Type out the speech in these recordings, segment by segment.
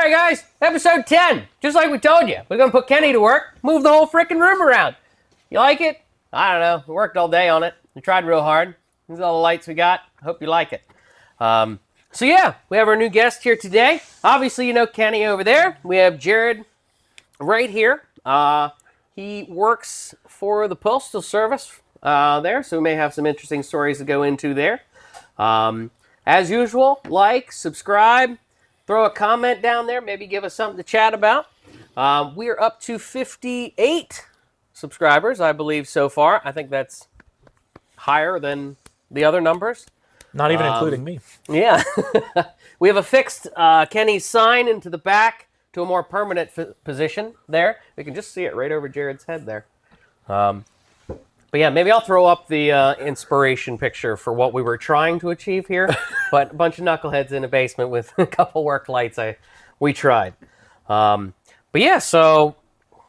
right, guys, episode 10. Just like we told you, we're going to put Kenny to work, move the whole freaking room around. You like it? I don't know. We worked all day on it. We tried real hard. These are all the lights we got. Hope you like it. So yeah, we have our new guest here today. Obviously, you know Kenny over there. We have Jared right here. He works for the Postal Service there, so we may have some interesting stories to go into there. As usual, like, subscribe, throw a comment down there, maybe give us something to chat about. We're up to 58 subscribers, I believe, so far. I think that's higher than the other numbers. Not even including me. Yeah. We have affixed Kenny's sign into the back to a more permanent position there. We can just see it right over Jared's head there. But yeah, maybe I'll throw up the inspiration picture for what we were trying to achieve here. But a bunch of knuckleheads in a basement with a couple work lights. We tried. But yeah, so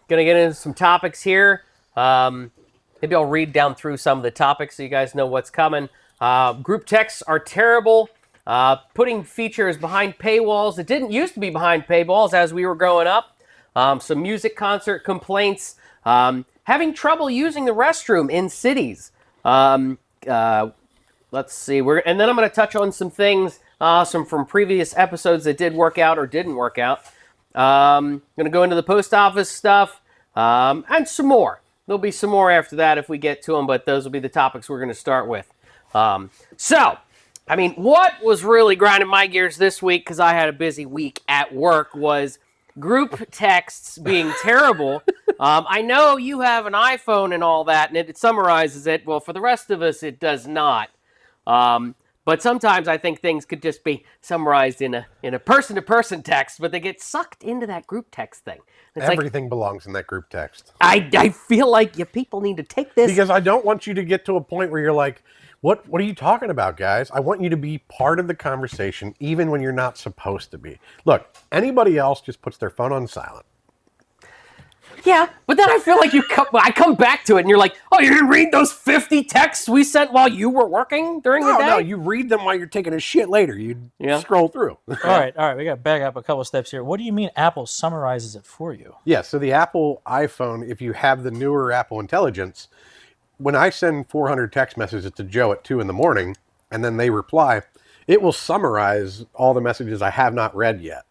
going to get into some topics here. Maybe I'll read down through some of the topics so you guys know what's coming. Group texts are terrible. Putting features behind paywalls. It didn't used to be behind paywalls as we were growing up. Some music concert complaints. Having trouble using the restroom in cities. Let's see. And then I'm going to touch on some things from previous episodes that did work out or didn't work out. Going to go into the post office stuff and some more. There'll be some more after that if we get to them, but those will be the topics we're going to start with. So, I mean, what was really grinding my gears this week, because I had a busy week at work, was group texts being terrible. I know you have an iPhone and all that, and it summarizes it. Well, for the rest of us, it does not. But sometimes I think things could just be summarized in a person-to-person text, but they get sucked into that group text thing. It's Everything belongs in that group text. I feel like you people need to take this. Because I don't want you to get to a point where you're like, what are you talking about, guys? I want you to be part of the conversation, even when you're not supposed to be. Look, anybody else just puts their phone on silent. Yeah, but then I feel like I come back to it and you're like, oh, you didn't read those 50 texts we sent while you were working during the day? No, you read them while you're taking a shit later. You scroll through. All right. We got to back up a couple steps here. What do you mean Apple summarizes it for you? Yeah, so the Apple iPhone, if you have the newer Apple Intelligence, when I send 400 text messages to Joe at 2 in the morning, and then they reply, it will summarize all the messages I have not read yet.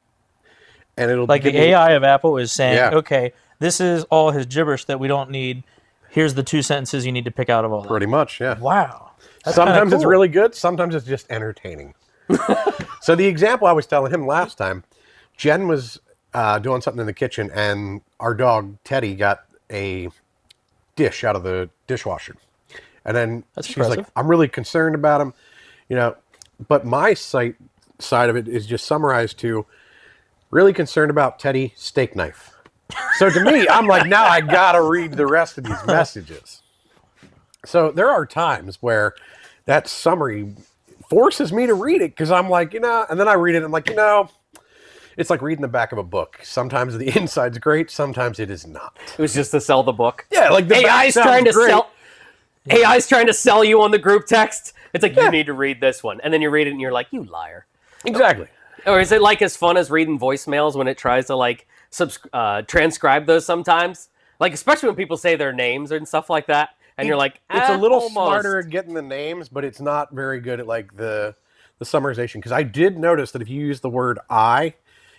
And it'll like the AI of Apple is saying, okay, this is all his gibberish that we don't need. Here's the 2 sentences you need to pick out of all that. Pretty much, yeah. Wow. Sometimes it's really good. Sometimes it's just entertaining. So the example I was telling him last time, Jen was doing something in the kitchen, and our dog, Teddy, got a dish out of the dishwasher. And then she's like, I'm really concerned about him. But my side of it is just summarized to, really concerned about Teddy, steak knife. So to me, I'm like, now I gotta read the rest of these messages. So there are times where that summary forces me to read it because I'm like, and then I read it and I'm like, it's like reading the back of a book. Sometimes the inside's great, sometimes it is not. It was just to sell the book. Yeah, like the AI's trying to sell. AI's trying to sell you on the group text. It's like, you need to read this one. And then you read it and you're like, you liar. Exactly. Or is it like as fun as reading voicemails when it tries to like transcribe those sometimes? Like, especially when people say their names and stuff like that. And you're like, it's a little almost smarter at getting the names, but it's not very good at like the summarization. Because I did notice that if you use the word I,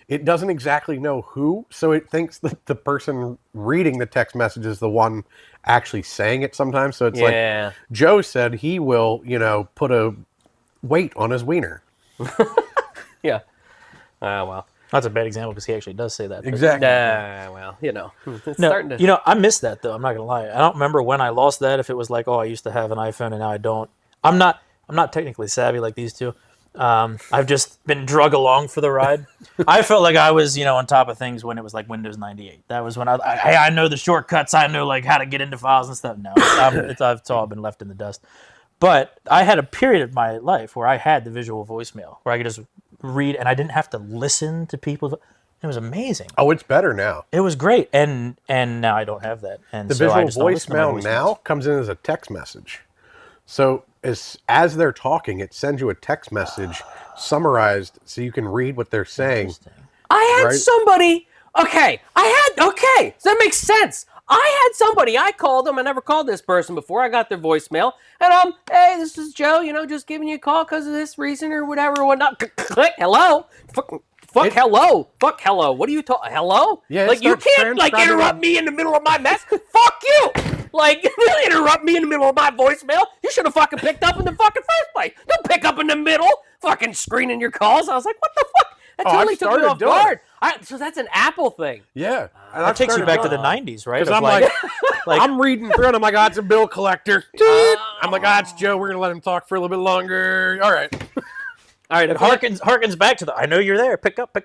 it doesn't exactly know who, so it thinks that the person reading the text message is the one actually saying it sometimes. So it's like, Joe said he will, put a weight on his wiener. Yeah. Well. That's a bad example because he actually does say that. Exactly. It's starting to... I missed that, though. I'm not going to lie. I don't remember when I lost that, if it was like, oh, I used to have an iPhone and now I don't. I'm not technically savvy like these two. I've just been drug along for the ride. I felt like I was, on top of things when it was like Windows 98. That was when I know the shortcuts. I know like how to get into files and stuff. No, it's all been left in the dust. But I had a period of my life where I had the visual voicemail, where I could just read and I didn't have to listen to people. It was amazing. Oh, it's better now. It was great, and now I don't have that. And the so visual voicemail now comes in as a text message. So as they're talking, it sends you a text message summarized so you can read what they're saying I had Right. somebody. Okay, so that makes sense. I had somebody. I called them. I never called this person before. I got their voicemail, and hey, this is Joe. Just giving you a call because of this reason or whatever, or whatnot. Click. Hello. Fuck. Hello. Fuck. Hello. What are you talking? Hello. Yeah, it Like you starts can't transcribing interrupt me in the middle of my mess. Fuck you. Like interrupt me in the middle of my voicemail. You should have fucking picked up in the fucking first place. Don't pick up in the middle. Fucking screening your calls. I was like, what the fuck? That totally I've took me started off doing guard. So that's an Apple thing. Yeah. And That I've takes you started back to doing the it. '90s, right? Because Of I'm like, like I'm reading through it. I'm like, oh, it's a bill collector. I'm like, it's Joe. We're going to let him talk for a little bit longer. All right. All right, it harkens back to the I know you're there. Pick up.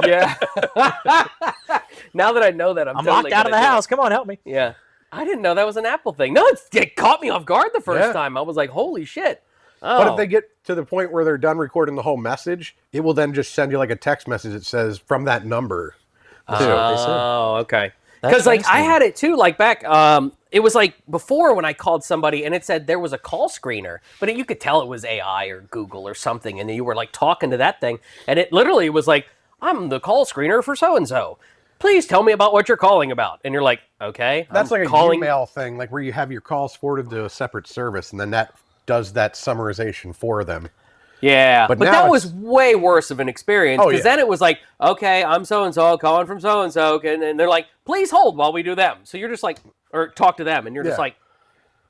Yeah. Now that I know that, I'm I'm totally locked out of the gonna do house. Come on, help me. it. Yeah. I didn't know that was an Apple thing. No, it caught me off guard the first Yeah. time. I was like, holy shit. Oh. But if they get to the point where they're done recording the whole message, it will then just send you like a text message that says from that number. Too. Oh, okay. That's Because like I fascinating. had it too, like back. It was like before when I called somebody and it said there was a call screener, but you could tell it was AI or Google or something, and you were like talking to that thing, and it literally was like, "I'm the call screener for so and so. Please tell me about what you're calling about." And you're like, "Okay." That's I'm like a calling. Gmail thing, like where you have your calls forwarded to a separate service, and then that does that summarization for them. Yeah, But but now that it's- was way worse of an experience Oh, because yeah. then it was like, okay, I'm so and so calling from so and so, and they're like, please hold while we do them. So you're just like, or talk to them, and you're just Yeah. like,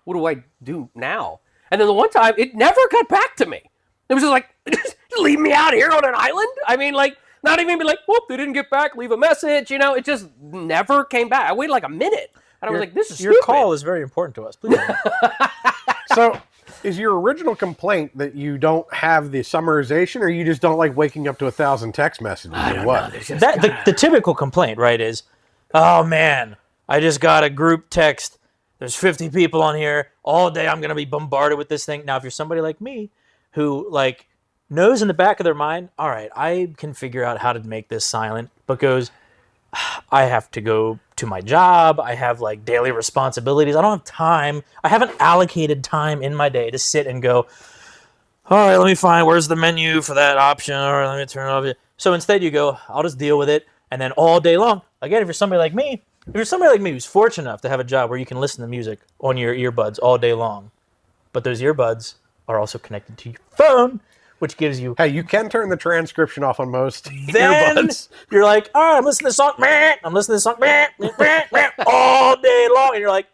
what do I do now? And then the one time, it never got back to me. It was just like, just leave me out here on an island. I mean, like, not even be like, whoop, they didn't get back. Leave a message. It just never came back. I waited like a minute, and I was like, this is Your stupid. call is very important to us. Please. So, is your original complaint that you don't have the summarization, or you just don't like waking up to 1,000 text messages, or what? The typical complaint, right, is, oh man, I just got a group text. There's 50 people on here all day. I'm gonna be bombarded with this thing. Now, if you're somebody like me, who like knows in the back of their mind, all right, I can figure out how to make this silent, but goes, I have to go to my job. I have like daily responsibilities. I don't have time. I haven't allocated time in my day to sit and go, all right, let me find where's the menu for that option. All right, let me turn it off. So instead you go, I'll just deal with it. And then all day long, again, if you're somebody like me who's fortunate enough to have a job where you can listen to music on your earbuds all day long, but those earbuds are also connected to your phone, which gives you Hey, you can turn the transcription off on most then earbuds. you're like, all right, I'm listening to this song. I'm listening to this song all day long. And you're like,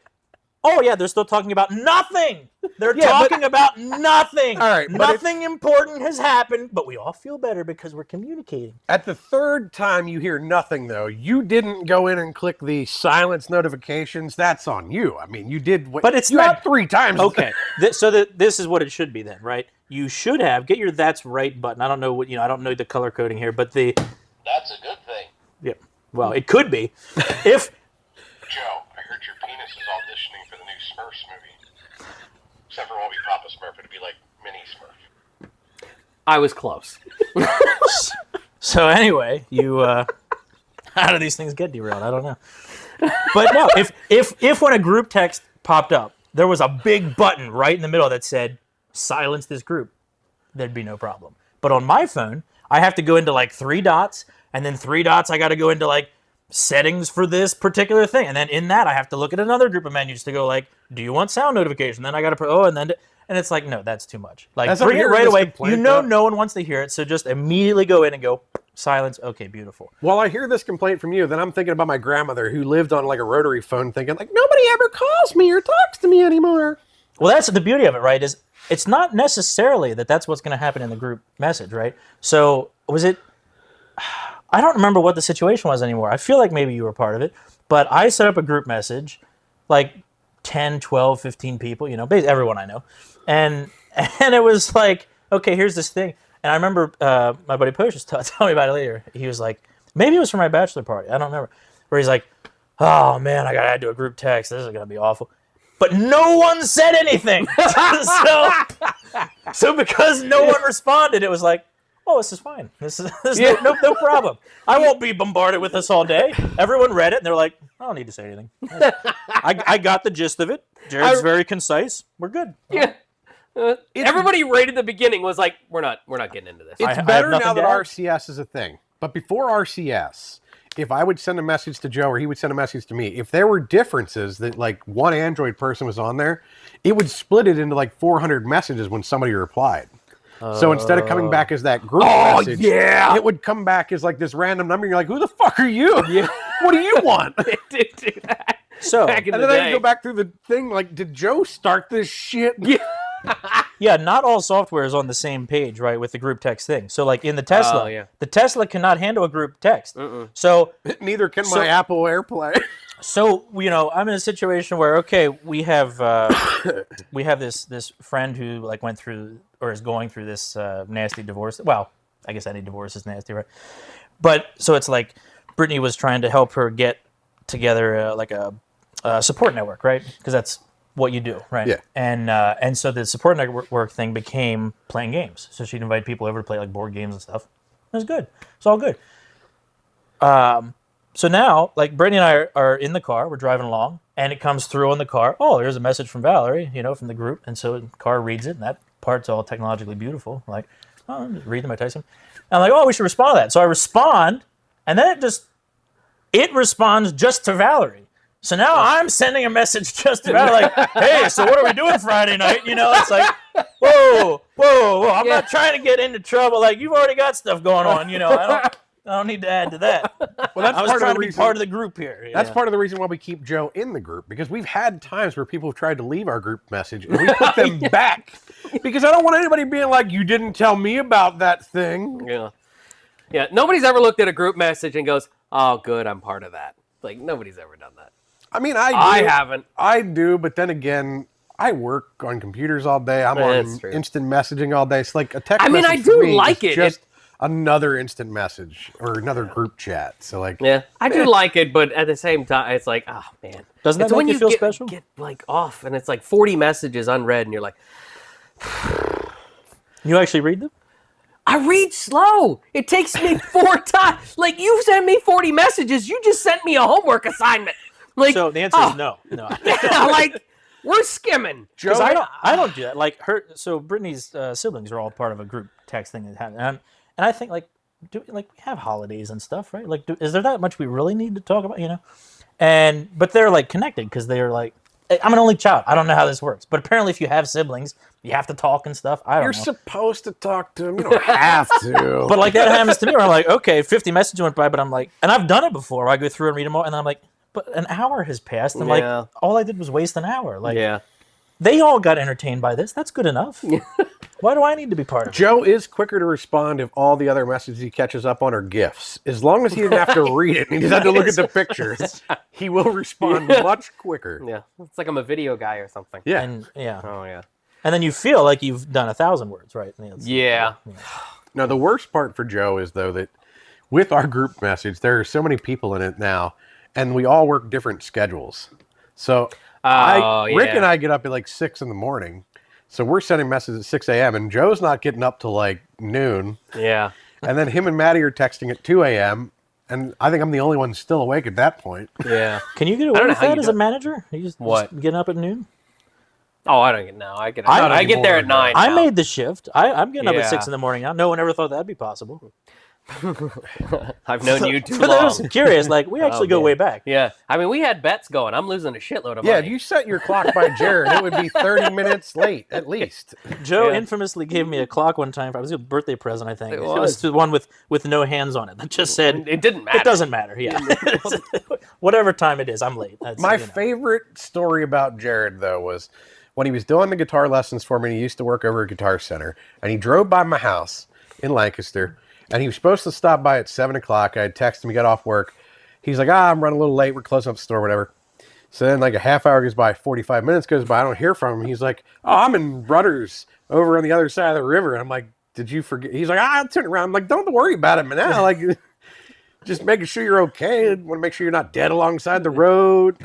oh, yeah, they're still talking about nothing. They're talking about nothing. All right, but nothing important has happened, but we all feel better because we're communicating. At the third time you hear nothing, though, you didn't go in and click the silence notifications. That's on you. I mean, you did. But it's you not- had 3 times. Okay, this is what it should be then, right? You should have get your "That's Right" button. I don't know I don't know the color coding here, but That's a good thing. yeah. Well, it could be if. Joe, I heard your penis is auditioning for the new Smurfs movie. Except for it won't be Papa Smurf, it'll be like Mini Smurf. I was close. So anyway, you how do these things get derailed? I don't know. But no, if when a group text popped up, there was a big button right in the middle that said silence this group, there'd be no problem. But on my phone, I have to go into like 3 dots, and then 3 dots I got to go into like settings for this particular thing, and then in that I have to look at another group of menus to go like, do you want sound notification? Then I got to and it's like, no, that's too much. Like, As bring I'm it hearing right this away. complaint, Though, though- no one wants to hear it, so just immediately go in and go silence. Okay, beautiful. While I hear this complaint from you, then I'm thinking about my grandmother who lived on like a rotary phone, thinking like nobody ever calls me or talks to me anymore. Well, that's the beauty of it, right? Is it's not necessarily that's what's going to happen in the group message, right? So was it? I don't remember what the situation was anymore. I feel like maybe you were part of it, but I set up a group message, like 10, 12, 15 people, basically everyone I know, and it was like, okay, here's this thing, and I remember my buddy Posh was telling me about it later. He was like, maybe it was for my bachelor party, I don't remember, where he's like, oh man, I got to add to a group text. This is going to be awful. But no one said anything. so because no one responded, it was like, oh, this is fine. This is no problem. I won't be bombarded with this all day. Everyone read it, and they're like, I don't need to say anything. I got the gist of it. Jared's very concise. We're good. Yeah. Everybody right at the beginning was like, we're not getting into this. It's I have better nothing now to that add. RCS is a thing. But before RCS, if I would send a message to Joe or he would send a message to me, if there were differences that like one Android person was on there, it would split it into like 400 messages when somebody replied. So instead of coming back as that group message, it would come back as like this random number. You're like, who the fuck are you? Yeah. What do you want? It did do that. So, Back in And the then I day. go back through the thing like, did Joe start this shit? yeah, not all software is on the same page, right, with the group text thing. So, like in the Tesla, Oh, yeah. the Tesla cannot handle a group text. So, Neither can my Apple AirPlay. So I'm in a situation where we have this friend who like went through or is going through this nasty divorce. Well, I guess any divorce is nasty, right? But so it's like Brittany was trying to help her get together like a support network, right? Because that's what you do, right? Yeah. And so the support network thing became playing games. So she'd invite people over to play like board games and stuff. It was good. It's all good. So now, like, Brittany and I are in the car. We're driving along, and it comes through on the car. Oh, there's a message from Valerie, from the group. And so the car reads it, and that part's all technologically beautiful. Like, oh, I'm just reading my Tyson. And I'm like, oh, we should respond to that. So I respond, and then it responds just to Valerie. So now I'm sending a message just to Valerie, like, hey, so what are we doing Friday night? It's like, whoa, I'm not trying to get into trouble. Like, you've already got stuff going on, I don't need to add to that. Well, that's I was part trying of the to be reason. part of the group here. That's part of the reason why we keep Joe in the group, because we've had times where people have tried to leave our group message and we put them back because I don't want anybody being like, you didn't tell me about that thing. Yeah. Nobody's ever looked at a group message and goes, "Oh, good, I'm part of that." Like nobody's ever done that. I mean, I haven't. I do, but then again, I work on computers all day. I'm That's on true. instant messaging all day. It's like a text I mean, message I for do me like is it. just another instant message or another group chat. So like, Yeah, I do like it, but at the same time, it's like, oh man, Doesn't that it's make when you feel get, special? Get like off, and it's like 40 messages unread, and you're like, You actually read them? I read slow. It takes me 4 times. Like you send me 40 messages, you just sent me a homework assignment. Like, So the answer is no. like we're skimming. Joe, I don't do that. Like so Brittany's siblings are all part of a group text thing that happened. And I think we have holidays and stuff, right? Like, is there that much we really need to talk about? But they're like connected because they're like, I'm an only child. I don't know how this works, but apparently, if you have siblings, you have to talk and stuff. I don't you're know. supposed to talk to them. You don't have to. But like that happens to me where I'm like, okay, 50 messages went by, but I'm like, and I've done it before. Where I go through and read them all, and I'm like, but an hour has passed, and like Yeah. all I did was waste an hour. Like, Yeah. they all got entertained by this. That's good enough. Why do I need to be part of it? Joe is quicker to respond if all the other messages he catches up on are GIFs. As long as he didn't have to read it and he just had to look at the pictures, he will respond much quicker. Yeah. It's like I'm a video guy or something. Yeah. And yeah, Oh yeah. and then you feel like you've done 1,000 words, right? Yeah. Now, the worst part for Joe is, though, that with our group message, there are so many people in it now, and we all work different schedules. So Rick and I get up at like 6 in the morning. So we're sending messages at 6 a.m. and Joe's not getting up till like noon. Yeah. And then him and Maddie are texting at 2 a.m. And I think I'm the only one still awake at that point. Yeah. Can you get don't away know with how that you as do a it. manager? You just getting up at noon? Oh, I don't get no. I get. Not I get there at anymore, 9. I now. made the shift. I'm getting up at 6 Yeah. in the morning now. No one ever thought that'd be possible. I've known you too For those long. curious, like we actually go man. way back. Yeah. I mean, we had bets going. I'm losing a shitload of Yeah, money. if you set your clock by Jared, it would be 30 minutes late at least. Joe Yeah. infamously gave me a clock one time. It was a birthday present, I think. It It was the one with no hands on it. That just said It didn't matter. it doesn't matter. Yeah, whatever time it is, I'm late. That's, My you know. favorite story about Jared, though, was when he was doing the guitar lessons for me. And he used to work over at Guitar Center, and he drove by my house in Lancaster, and he was supposed to stop by at 7 o'clock. I had texted him, he got off work. He's like, I'm running a little late. We're closing up the store, whatever. So then like a half hour goes by, 45 minutes goes by. I don't hear from him. He's like, I'm in Rudders over on the other side of the river. And I'm like, did you forget? He's like, I'll turn around. I'm like, don't worry about it now. Like, just making sure you're okay. I want to make sure you're not dead alongside the road.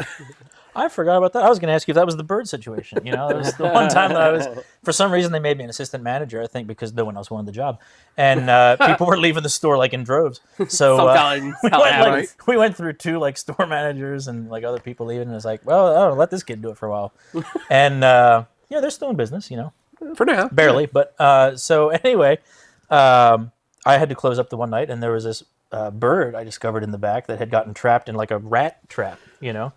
I forgot about that. I was going to ask you if that was the bird situation. That was the one time that I was, for some reason, they made me an assistant manager, I think, because no one else wanted the job. And people were leaving the store like in droves. So Sometimes how it happens. we went through 2 like store managers and like other people leaving. And it's like, well, I don't know, let this kid do it for a while. And they're still in business, For now. barely. But so anyway, I had to close up the one night, and there was this bird I discovered in the back that had gotten trapped in like a rat trap, you know.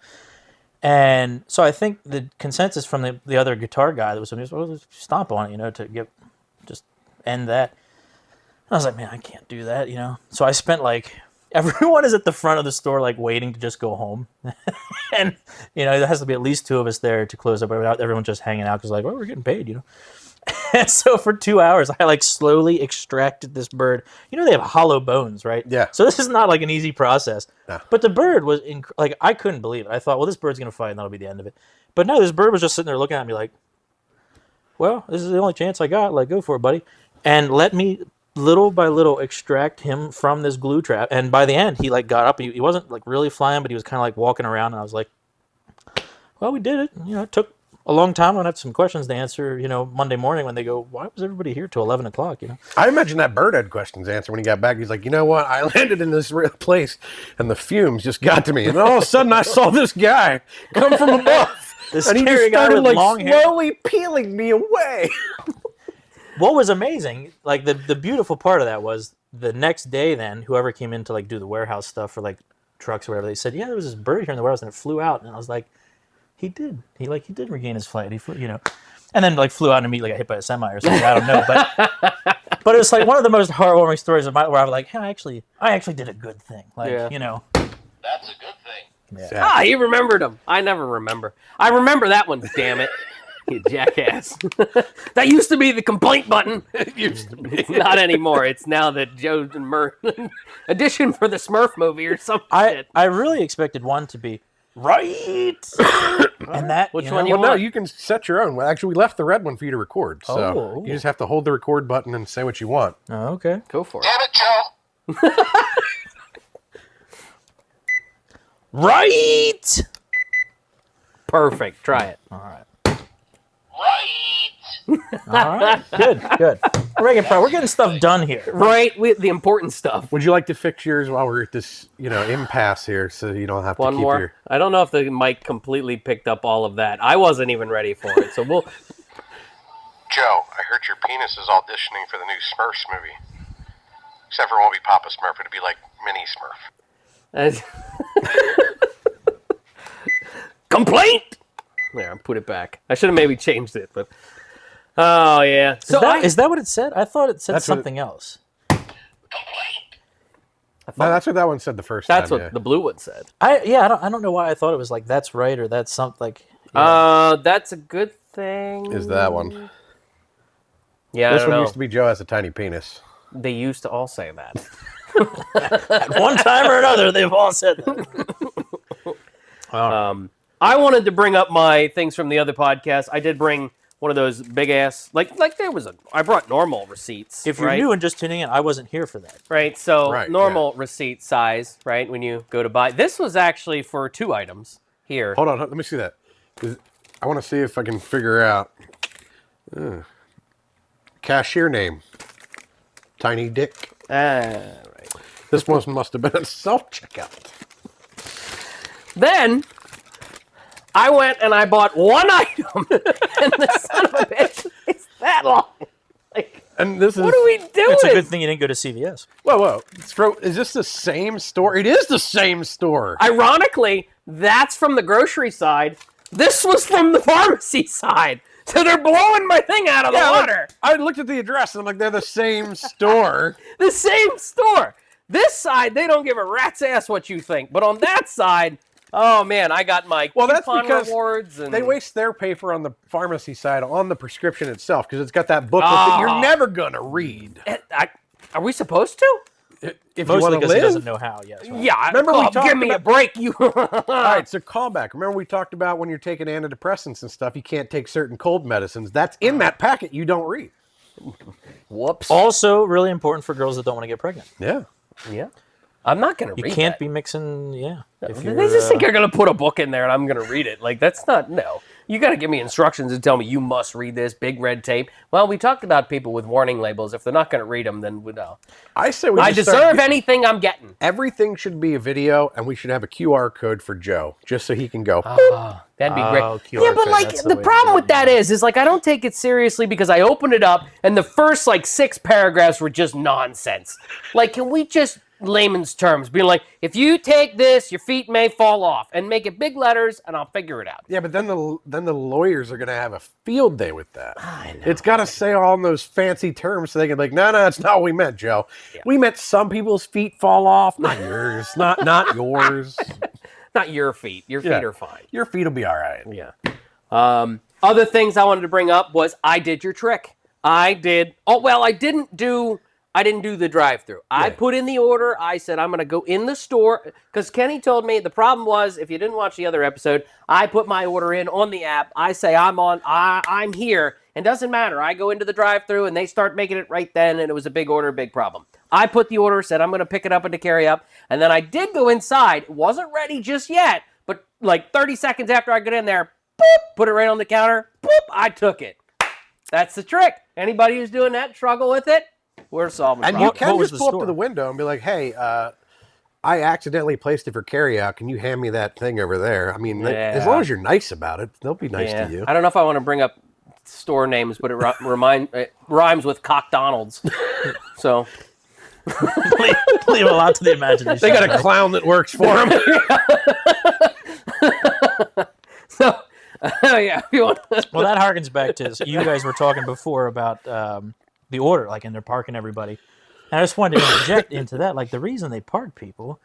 And so I think the consensus from the other guitar guy that was well, let's stomp on it, you know, to just end that. And I was like, man, I can't do that, you know. So I spent like everyone is at the front of the store like waiting to just go home, and you know there has to be at least 2 of us there to close up. Without everyone just hanging out because like, well, we're getting paid, you know. And so for 2 hours, I like slowly extracted this bird. You know they have hollow bones, right? Yeah. So this is not like an easy process. No. But the bird was like I couldn't believe it. I thought, well, this bird's gonna fight, and that'll be the end of it. But no, this bird was just sitting there looking at me like, well, this is the only chance I got. Like, go for it, buddy. And let me little by little extract him from this glue trap. And by the end, he like got up. He wasn't like really flying, but he was kind of like walking around. And I was like, well, we did it. You know, it took a long time. I'm gonna have some questions to answer, you know, Monday morning when they go, why was everybody here till 11 o'clock, you know? I imagine that bird had questions to answer when he got back. He's like, you know what? I landed in this real place, and the fumes just got to me. And all of a sudden, I saw this guy come from above. And he just started like slowly peeling me away. What was amazing, like the beautiful part of that was the next day then, whoever came in to like do the warehouse stuff for like trucks or whatever, they said, yeah, there was this bird here in the warehouse and it flew out. And I was like, he did regain his flight. He flew, you know, and then like flew out and immediately got hit by a semi or something. I don't know, but it was like one of the most heartwarming stories of mine where I was like, hey, I actually did a good thing. Like, you know, That's a good thing. yeah. Ah, you remembered him. I never remember. I remember that one, damn it. You jackass. That used to be the complaint button. It used to be. It's not anymore. It's now the Joe and Murph edition for the Smurf movie or some shit. I really expected one to be right. And that, Which you know, one you Well, no, want? you can set your own. Well, actually, we left the red one for you to record. So Oh. you just have to hold the record button and say what you want. Oh, okay. Go for it. Damn it, Joe. Right. Perfect. Try it. All right. Right. All right. Good. We're getting stuff done here. Right with the important stuff. Would you like to fix yours while we're at this, you know, impasse here, so you don't have to One keep more. your... I don't know if the mic completely picked up all of that. I wasn't even ready for it. So we'll. Joe, I heard your penis is auditioning for the new Smurfs movie. Except for it won't be Papa Smurf, it'll be like Mini Smurf. Complaint. There, I'll put it back. I should have maybe changed it, but. Oh yeah. So Is that what it said? I thought it said That's what something else. Complaint. No, that's what that one said the first that's time. what the blue one said. I don't know why I thought it was like that's right or that's something like. That's a good thing. Is that one. Yeah, This I one don't know. used to be Joe has a tiny penis. They used to all say that. At one time or another, they've all said that. I wanted to bring up my things from the other podcast. I did bring one of those big ass, like there was I brought normal receipts. If you're right? new and just tuning in, I wasn't here for that. Right, so Right, normal receipt size, right, when you go to buy. This was actually for 2 items here. Hold on, let me see that. 'Cause I want to see if I can figure out. Cashier name. Tiny Dick. Right. This one must have been a self-checkout. Then I went and I bought one item, and the son of a bitch is that long. Like, And this is... what are we doing? It's a good thing you didn't go to CVS. Whoa. Is this the same store? It is the same store. Ironically, that's from the grocery side. This was from the pharmacy side. So they're blowing my thing out of the water. I looked at the address and I'm like, they're the same store. The same store. This side, they don't give a rat's ass what you think. But on that side, oh man, I got my That's coupon because rewards. And they waste their paper on the pharmacy side on the prescription itself because it's got that booklet that you're never going to read. Are we supposed to? If Mostly you want to because he live. doesn't know how. Yes. Right. Yeah. Remember we oh, talked give me a about- break, you. All right, so callback. Remember we talked about when you're taking antidepressants and stuff, you can't take certain cold medicines. That's in that packet you don't read. Whoops. Also, really important for girls that don't want to get pregnant. Yeah. Yeah. I'm not going to You read can't that. be mixing. Yeah. If They you're, just think you're going to put a book in there and I'm going to read it. Like, that's not, no. You got to give me instructions and tell me you must read this, big red tape. Well, we talked about people with warning labels. If they're not going to read them, then no. I say we I just start- deserve anything I'm getting. Everything should be a video, and we should have a QR code for Joe, just so he can go. That'd be great. QR Yeah, but code, like that's the the way to problem do with it, that is like I don't take it seriously because I open it up and the first like 6 paragraphs were just nonsense. Like, can we just layman's terms, being like, if you take this, your feet may fall off, and make it big letters, and I'll figure it out. Yeah, but then the lawyers are going to have a field day with that. I know. It's got to say all those fancy terms so they can be like, no, that's not what we meant, Joe. Yeah. We meant some people's feet fall off, not yours. Not yours. Not your feet. Your feet are fine. Your feet will be all right. Yeah. Other things I wanted to bring up was I did your trick. I didn't do the drive-through. I put in the order. I said I'm going to go in the store because Kenny told me the problem was, if you didn't watch the other episode, I put my order in on the app. I say I'm here. It doesn't matter. I go into the drive-through and they start making it right then, and it was a big order, big problem. I put the order, said I'm going to pick it up into carry-up, and then I did go inside. It wasn't ready just yet, but like 30 seconds after I got in there, boop, put it right on the counter, boop, I took it. That's the trick. Anybody who's doing that, struggle with it, we're solving And problems. you can What was just the pull up to store? the window and be like, hey, I accidentally placed it for carryout. Can you hand me that thing over there? I mean, as long as you're nice about it, they'll be nice to you. I don't know if I want to bring up store names, but it rhymes with Cock Donald's. So Leave a lot to the imagination. They got a clown that works for them. so yeah, if you want Well, that harkens back to you guys were talking before about the order, like, and they're parking everybody. And I just wanted to interject into that. Like, the reason they park people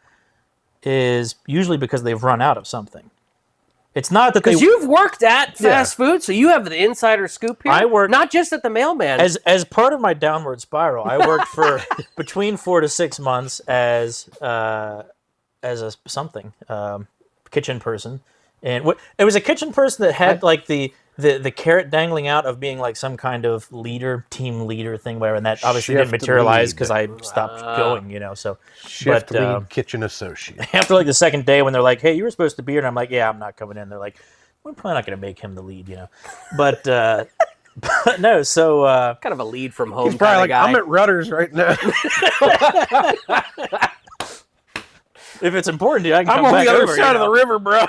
is usually because they've run out of something. It's not that they... Because you've worked at fast food, so you have the insider scoop here. I work... Not just at the mailman. As part of my downward spiral, I worked for between 4 to 6 months as a something, kitchen person. And it was a kitchen person that had like the carrot dangling out of being like some kind of team leader thing, whatever, and that obviously didn't Shift materialize lead. because I stopped going, so. Shift but, lead kitchen associate. After like the second day when they're like, hey, you were supposed to be here, and I'm like, yeah, I'm not coming in. They're like, we're probably not going to make him the lead, But, but no, so... kind of a lead from home He's probably like, guy. I'm at Rutter's right now. if it's important to you, I can I'm come on back the other over, side of the river, bro.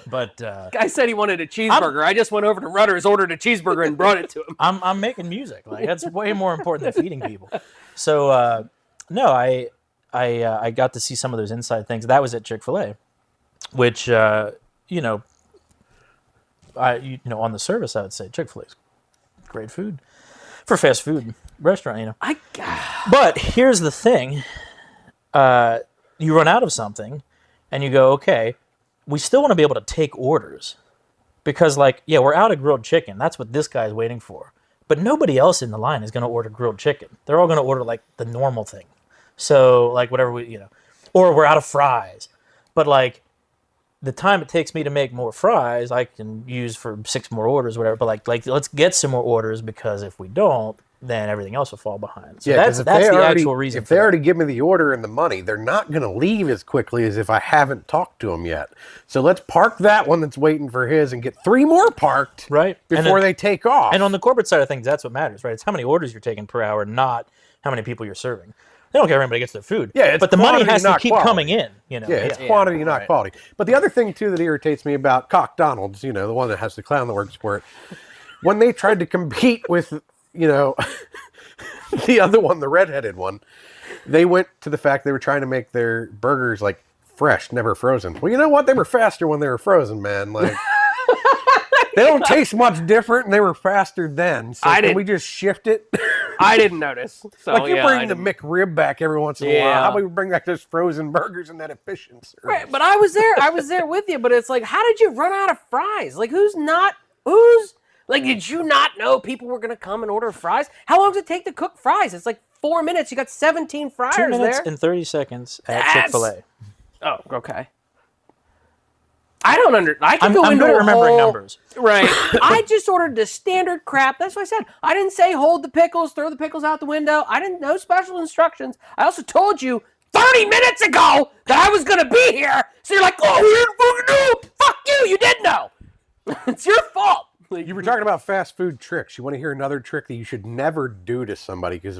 But Guy said he wanted a cheeseburger. I just went over to Rutter's, ordered a cheeseburger, and brought it to him. I'm making music. Like, that's way more important than feeding people. So no, I got to see some of those inside things. That was at Chick-fil-A, which on the service, I would say Chick-fil-A's great food for fast food restaurant. But here's the thing: you run out of something, and you go, okay. We still want to be able to take orders because, we're out of grilled chicken. That's what this guy's waiting for. But nobody else in the line is going to order grilled chicken. They're all going to order, the normal thing. So, whatever or we're out of fries. But, the time it takes me to make more fries, I can use for 6 more orders, whatever. But, let's get some more orders because if we don't, then everything else will fall behind. So that's the actual reason. If they already give me the order and the money, they're not going to leave as quickly as if I haven't talked to them yet. So let's park that one that's waiting for his and get 3 more parked before they take off. And on the corporate side of things, that's what matters, right? It's how many orders you're taking per hour, not how many people you're serving. They don't care if everybody gets their food. Yeah, but the money quantity, has to not keep quality. coming in. Yeah, it's quantity, not quality. But the other thing, too, that irritates me about Cock Donald's, the one that has the clown that works for it, when they tried to compete with, the other one, the redheaded one, they went to the fact they were trying to make their burgers, fresh, never frozen. Well, you know what? They were faster when they were frozen, man. They don't taste much different, and they were faster then. So can we just shift it? I didn't notice. So, you bring the McRib back every once in a while. How about we bring back those frozen burgers and that efficiency? Right, but I was there with you. But it's how did you run out of fries? Did you not know people were going to come and order fries? How long does it take to cook fries? It's 4 minutes. You got 17 fryers 2 minutes there. and 30 seconds at Chick-fil-A. Oh, okay. I don't I can go I'm into good at a remembering whole- numbers. Right. I just ordered the standard crap. That's what I said. I didn't say hold the pickles, throw the pickles out the window. I didn't know special instructions. I also told you 30 minutes ago that I was going to be here. So you're like, oh, we didn't fucking know. Fuck you. You did know. It's your fault. You were talking about fast food tricks. You want to hear another trick that you should never do to somebody because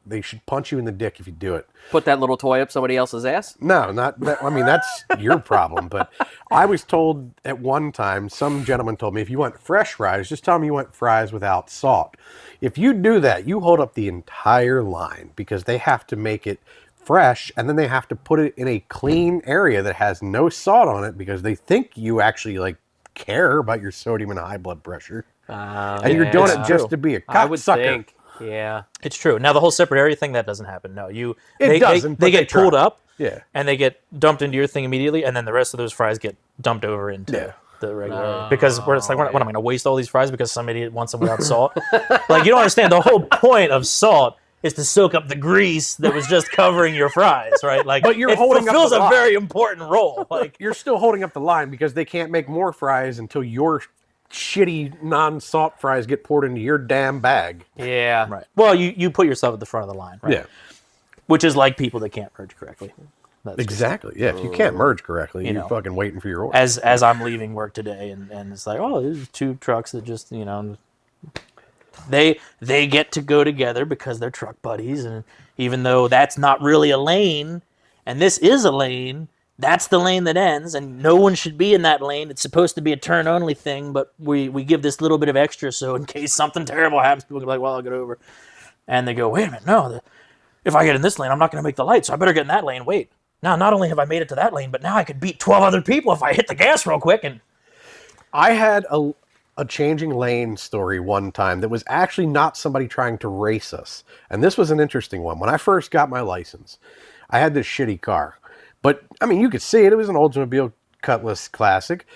they should punch you in the dick if you do it. Put that little toy up somebody else's ass? No, not that. I mean, that's your problem. But I was told at one time, some gentleman told me, if you want fresh fries, just tell them you want fries without salt. If you do that, you hold up the entire line because they have to make it fresh, and then they have to put it in a clean area that has no salt on it because they think you actually like care about your sodium and high blood pressure, and you're doing it just to be a I would cocksucker. think. Yeah. It's true. Now the whole separate area thing, that doesn't happen. No, It doesn't, but They get they try. pulled up, Yeah. and they get dumped into your thing immediately, and then the rest of those fries get dumped over into the regular. Because where it's like, what am I going to waste all these fries because some idiot wants them without salt? Like, you don't understand. The whole point of salt is to soak up the grease that was just covering your fries, right? Like, But you're it holding up fulfills the a line. very important role. Like, You're still holding up the line because they can't make more fries until your shitty non-salt fries get poured into your damn bag. Yeah. right. Well, you put yourself at the front of the line, right? Yeah. Which is like people that can't merge correctly. That's just- Exactly. Yeah. If you can't merge correctly, You you're know. fucking waiting for your order. as I'm leaving work today, and it's like, oh, there's two trucks that just, they get to go together because they're truck buddies, and even though that's not really a lane, and this is a lane, that's the lane that ends, and no one should be in that lane. It's supposed to be a turn only thing, but we give this little bit of extra so in case something terrible happens, people can be like, well, I'll get over. And they go, wait a minute, no, if I get in this lane, I'm not going to make the light, so I better get in that lane. Wait, now not only have I made it to that lane, but now I could beat 12 other people if I hit the gas real quick. And I had a changing lane story one time that was actually not somebody trying to race us. And this was an interesting one. When I first got my license, I had this shitty car. But, I mean, you could see it. It was an Oldsmobile Cutlass Classic.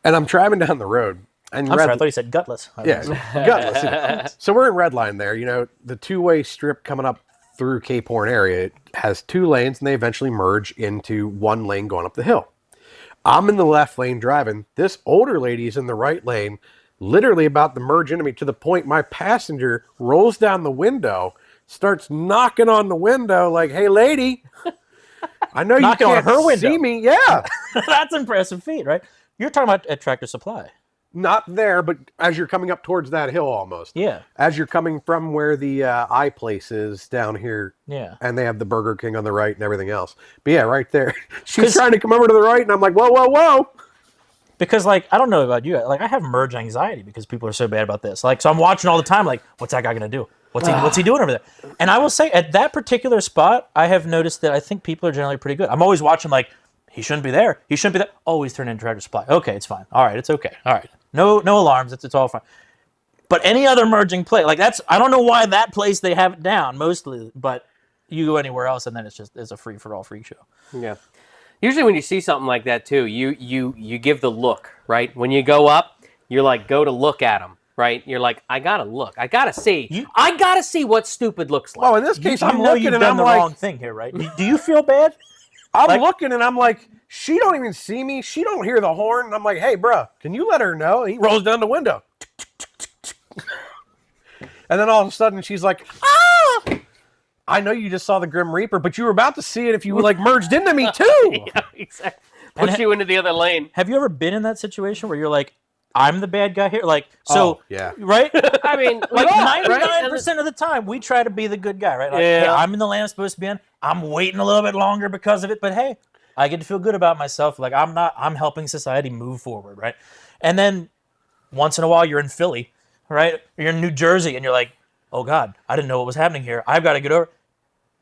And I'm driving down the road. And I'm sorry, I thought you said gutless. yeah, gutless. Yeah. So we're in Redline there. The two-way strip coming up through Cape Horn area, it has two lanes, and they eventually merge into one lane going up the hill. I'm in the left lane driving. This older lady is in the right lane, literally about to merge into me to the point my passenger rolls down the window, starts knocking on the window like, hey, lady, I know you Knocking on can't her window. see me. Yeah. That's impressive feat, right? You're talking about at Tractor Supply. Not there, but as you're coming up towards that hill almost. Yeah. As you're coming from where the iPlace is down here. Yeah. And they have the Burger King on the right and everything else. But yeah, right there. She's 'Cause- trying to come over to the right, and I'm like, whoa, whoa, whoa. Because, like, I don't know about you. Like, I have merge anxiety because people are so bad about this. Like, so I'm watching all the time, like, what's that guy going to do? What's he doing over there? And I will say, at that particular spot, I have noticed that I think people are generally pretty good. I'm always watching, like, he shouldn't be there. He shouldn't be there. Always turn into Tractor Supply. Okay, it's fine. All right, it's okay. All right. No alarms. It's all fine. But any other merging play, like I don't know why that place they have it down mostly, but you go anywhere else and then it's a free for all freak show. Yeah. Usually when you see something like that too, you give the look, right? When you go up, you're like, go to look at them, right? You're like, I gotta look. I gotta see. I gotta see what stupid looks like. Well, in this case, You I'm know looking you've and done I'm the like, wrong thing here, right? Do you feel bad? I'm like- looking and I'm like, she don't even see me. She don't hear the horn. And I'm like, hey, bro, can you let her know? And he rolls down the window. And then all of a sudden she's like, ah! I know you just saw the Grim Reaper, but you were about to see it if you like merged into me too. Yeah, exactly. Push you into the other lane. Have you ever been in that situation where you're like, I'm the bad guy here? Like, so, Oh, yeah. right? I mean, Like we are, right? 99% of the time, we try to be the good guy, right? Like, Yeah. hey, I'm in the lane I'm supposed to be in. I'm waiting a little bit longer because of it, but hey, I get to feel good about myself. Like, I'm helping society move forward, right? And then once in a while, you're in Philly, right? You're in New Jersey, and you're like, oh God, I didn't know what was happening here. I've got to get over.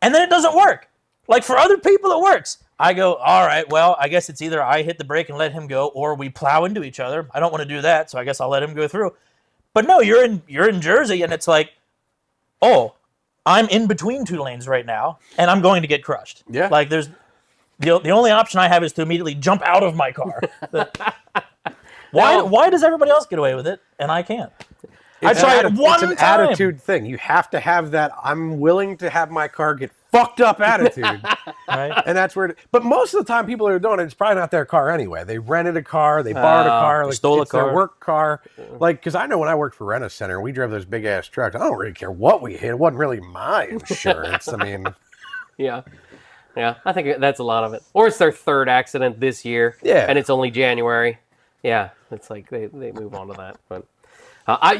And then it doesn't work. Like, for other people, it works. I go, all right, well, I guess it's either I hit the brake and let him go, or we plow into each other. I don't want to do that, so I guess I'll let him go through. But no, you're in Jersey, and it's like, oh, I'm in between two lanes right now, and I'm going to get crushed. Yeah. Like, there's the only option I have is to immediately jump out of my car. Why does everybody else get away with it, and I can't? I tried it one It's an time. attitude thing. You have to have that I'm willing to have my car get fucked up attitude. Right? And that's where but most of the time people are doing it, it's probably not their car anyway. They rented a car, they borrowed a car, like stole a it's their car. work car. Like, because I know when I worked for Rent-A-Center, we drove those big ass trucks. I don't really care what we hit. It wasn't really my insurance. I mean, Yeah. Yeah, I think that's a lot of it. Or it's their third accident this year. Yeah. And it's only January. Yeah, it's like they move on to that. But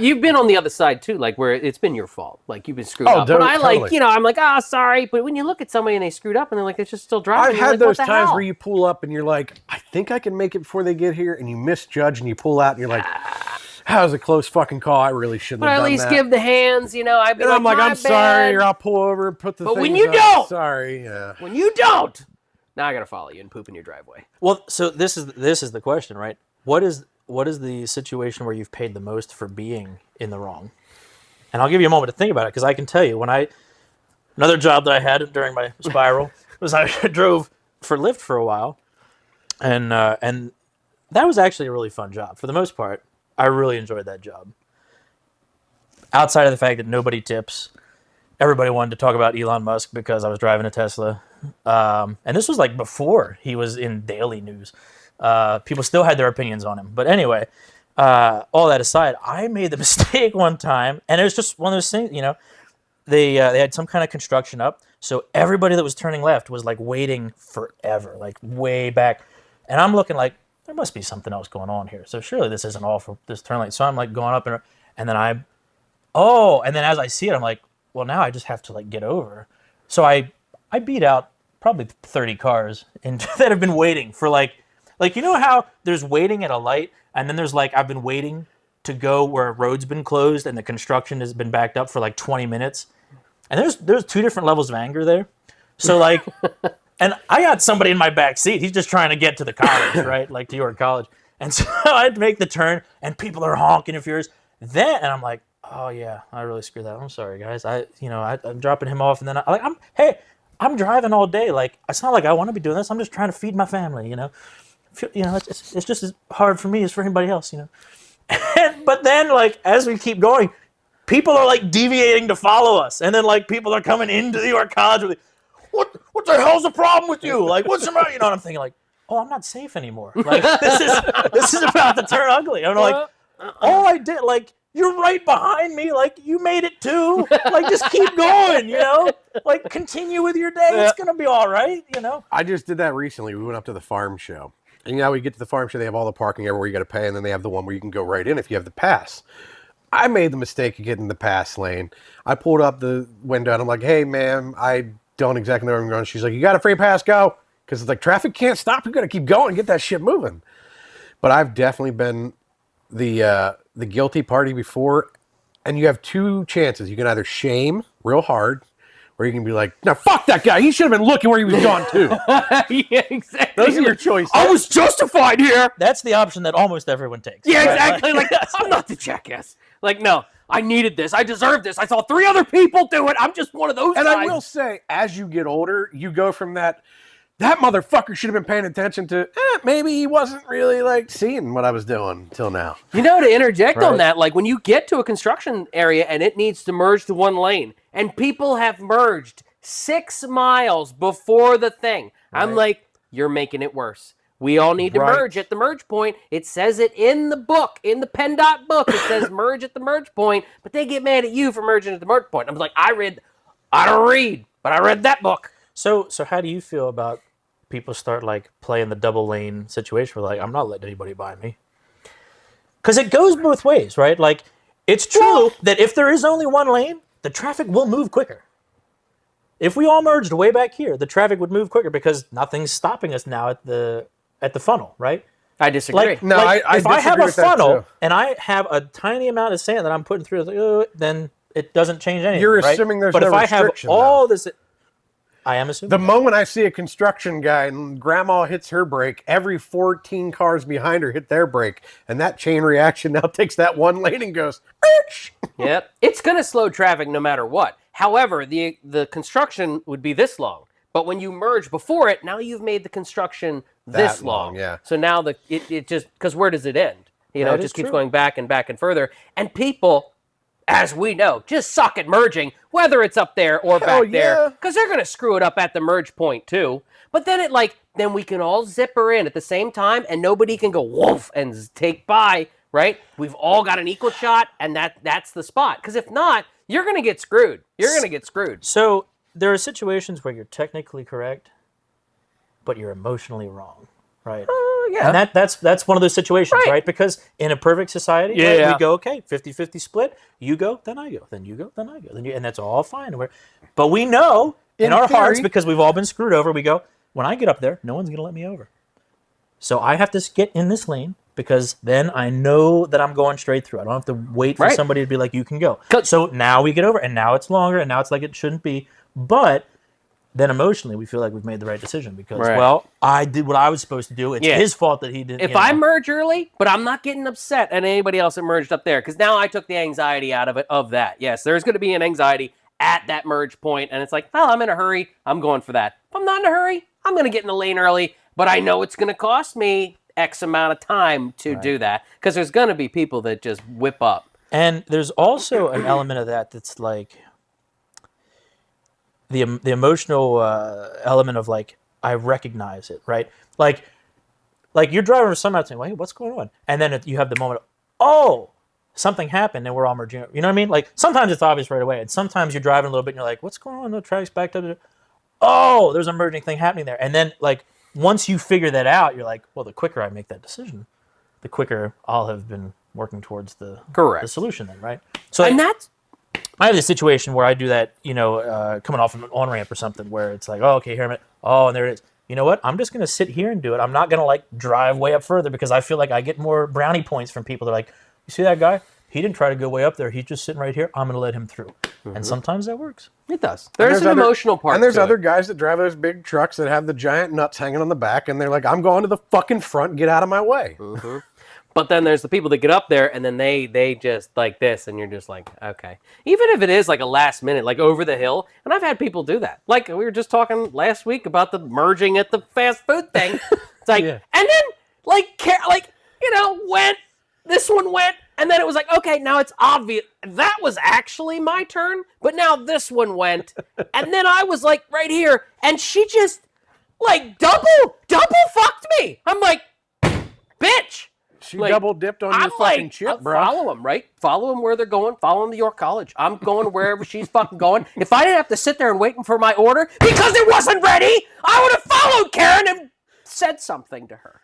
you've been on the other side too, like where it's been your fault. Like you've been screwed up. But I totally. I'm like, sorry. But when you look at somebody and they screwed up and they're like, they're just still driving. I've you're had like, those what the times hell? where you pull up and you're like, I think I can make it before they get here, and you misjudge and you pull out and you're like, that was a close fucking call. I really shouldn't But have at done least that. give the hands, I'd be And like, I'm like, "My I'm sorry, bad." or I'll pull over and put the But when things you up. don't! Sorry, yeah. When you don't, now I gotta follow you and poop in your driveway. Well, so this is the question, right? What is the situation where you've paid the most for being in the wrong? And I'll give you a moment to think about it, because I can tell you another job that I had during my spiral was I drove for Lyft for a while, and that was actually a really fun job. For the most part, I really enjoyed that job. Outside of the fact that nobody tips, everybody wanted to talk about Elon Musk because I was driving a Tesla. And this was like before he was in daily news. People still had their opinions on him. But anyway, all that aside, I made the mistake one time, and it was just one of those things, they had some kind of construction up, so everybody that was turning left was like waiting forever, like way back. And I'm looking like, there must be something else going on here. So surely this isn't all for this turn lane. So I'm like going up, and then and then as I see it, I'm like, well, now I just have to like get over. So I beat out probably 30 cars that have been waiting for like how there's waiting at a light, and then there's like, I've been waiting to go where a road's been closed and the construction has been backed up for like 20 minutes. And there's two different levels of anger there. So like, and I got somebody in my back seat. He's just trying to get to the college, right? Like to your college. And so I'd make the turn and people are honking and furious. And I'm like, oh yeah, I really screwed that. I'm sorry, guys. I'm dropping him off, and then I'm driving all day. Like, it's not like I want to be doing this. I'm just trying to feed my family. It's just as hard for me as for anybody else. But then, like, as we keep going, people are like deviating to follow us, and then like people are coming into your college with, what the hell's the problem with you? Like, what's the matter? And I'm thinking like, oh, I'm not safe anymore. Like, this is about to turn ugly. I'm like, all I did, like, you're right behind me. Like, you made it too. Like, just keep going, Like, continue with your day. It's going to be all right, I just did that recently. We went up to the farm show. And we get to the farm show, they have all the parking everywhere you got to pay, and then they have the one where you can go right in if you have the pass. I made the mistake of getting the pass lane. I pulled up the window, and I'm like, hey, ma'am, I don't exactly know where I'm going. She's like, you got a free pass? Go. Because it's like, traffic can't stop. You got to keep going and get that shit moving. But I've definitely been the guilty party before, and you have two chances. You can either shame real hard, or you can be like, no, fuck that guy. He should have been looking where he was going to. Yeah, exactly. Those are your choices. I was justified here. That's the option that almost everyone takes. Yeah, Right? exactly. Like, I'm not the jackass. Like, no, I needed this. I deserved this. I saw 3 other people do it. I'm just one of those And guys. I will say, as you get older, you go from that motherfucker should have been paying attention to, maybe he wasn't really like seeing what I was doing till now. To interject on Right. that, like when you get to a construction area and it needs to merge to one lane, and people have merged 6 miles before the thing, I'm like, you're making it worse. We all need to merge at the merge point. It says it in the book, in the PennDOT book. It says merge at the merge point, but they get mad at you for merging at the merge point. I'm like, I don't read, but I read that book. So how do you feel about people start like playing the double lane situation where like, I'm not letting anybody by me? Because it goes both ways, right? Like, it's true that if there is only one lane, the traffic will move quicker. If we all merged way back here, the traffic would move quicker because nothing's stopping us now at the funnel, right? I disagree. Like, No, like, I if I have disagree a with that, funnel too. and I have a tiny amount of sand that I'm putting through, it's like, then it doesn't change anything. You're right? assuming there's but no if I have restriction, all this, I am assuming The that. moment I see a construction guy and grandma hits her brake, every 14 cars behind her hit their brake. And that chain reaction now takes that one lane and goes, "Bitch." Yep. It's going to slow traffic no matter what. However, the construction would be this long. But when you merge before it, now you've made the construction this That long, yeah. So now it just, because where does it end? It That just is keeps true. going back and further. And people, as we know, just suck at merging, whether it's up there or Hell back there. yeah. Because they're going to screw it up at the merge point too. But then then we can all zipper in at the same time and nobody can go woof and take by, right? We've all got an equal shot and that's the spot. Because if not, you're going to get screwed. You're going to get screwed. So there are situations where you're technically correct, but you're emotionally wrong, right? Yeah. And that's one of those situations, Right. right? Because in a perfect society, Yeah, right, yeah. we go, okay, 50-50 split. You go, then I go. Then you go, then I go. And that's all fine. But we know in our hearts, theory- because we've all been screwed over, we go, when I get up there, no one's going to let me over. So I have to get in this lane because then I know that I'm going straight through. I don't have to wait for Right. somebody to be like, you can go. 'Cause- So now we get over, and now it's longer, and now it's like it shouldn't be. But then emotionally, we feel like we've made the right decision because, Right. well, I did what I was supposed to do. It's Yeah. his fault that he didn't. If I merge early, but I'm not getting upset at anybody else that merged up there, because now I took the anxiety out of that. Yes, there's going to be an anxiety at that merge point, and it's like, well, I'm in a hurry. I'm going for that. If I'm not in a hurry, I'm going to get in the lane early, but I know it's going to cost me X amount of time to do that, because there's going to be people that just whip up. And there's also an element of that that's like the emotional element of like, I recognize it, right? Like you're driving for someone saying, "Wait, what's going on?" And then you have the moment, oh, something happened, and we're all merging. You know what I mean? Like sometimes it's obvious right away, and sometimes you're driving a little bit, and you're like, "What's going on? The tracks backed up." Oh, there's a merging thing happening there, and then like once you figure that out, you're like, "Well, the quicker I make that decision, the quicker I'll have been working towards the solution." Then, right? So And that's I have this situation where I do that, coming off of an on-ramp or something where it's like, oh, okay, here I'm at. Oh, and there it is. You know what? I'm just going to sit here and do it. I'm not going to, like, drive way up further because I feel like I get more brownie points from people. They're like, you see that guy? He didn't try to go way up there. He's just sitting right here. I'm going to let him through. And sometimes that works. it does. There's an other- emotional part. And there's to other it. guys that drive those big trucks that have the giant nuts hanging on the back, and they're like, I'm going to the fucking front, get out of my way. But then there's the people that get up there and then they just like this, and you're just like, okay. Even if it is like a last minute, like over the hill, and I've had people do that. Like we were just talking last week about the merging at the fast food thing. It's like, Yeah. and then this one went, and then it was like, okay, now it's obvious that was actually my turn, but now this one went, and then I was like right here, and she just like double fucked me. I'm like, bitch. She Like, double dipped on your I'm fucking like, chip, bro. follow them, right? Follow them where they're going. Follow them to York College. I'm going wherever she's fucking going. If I didn't have to sit there and waiting for my order because it wasn't ready, I would have followed Karen and said something to her.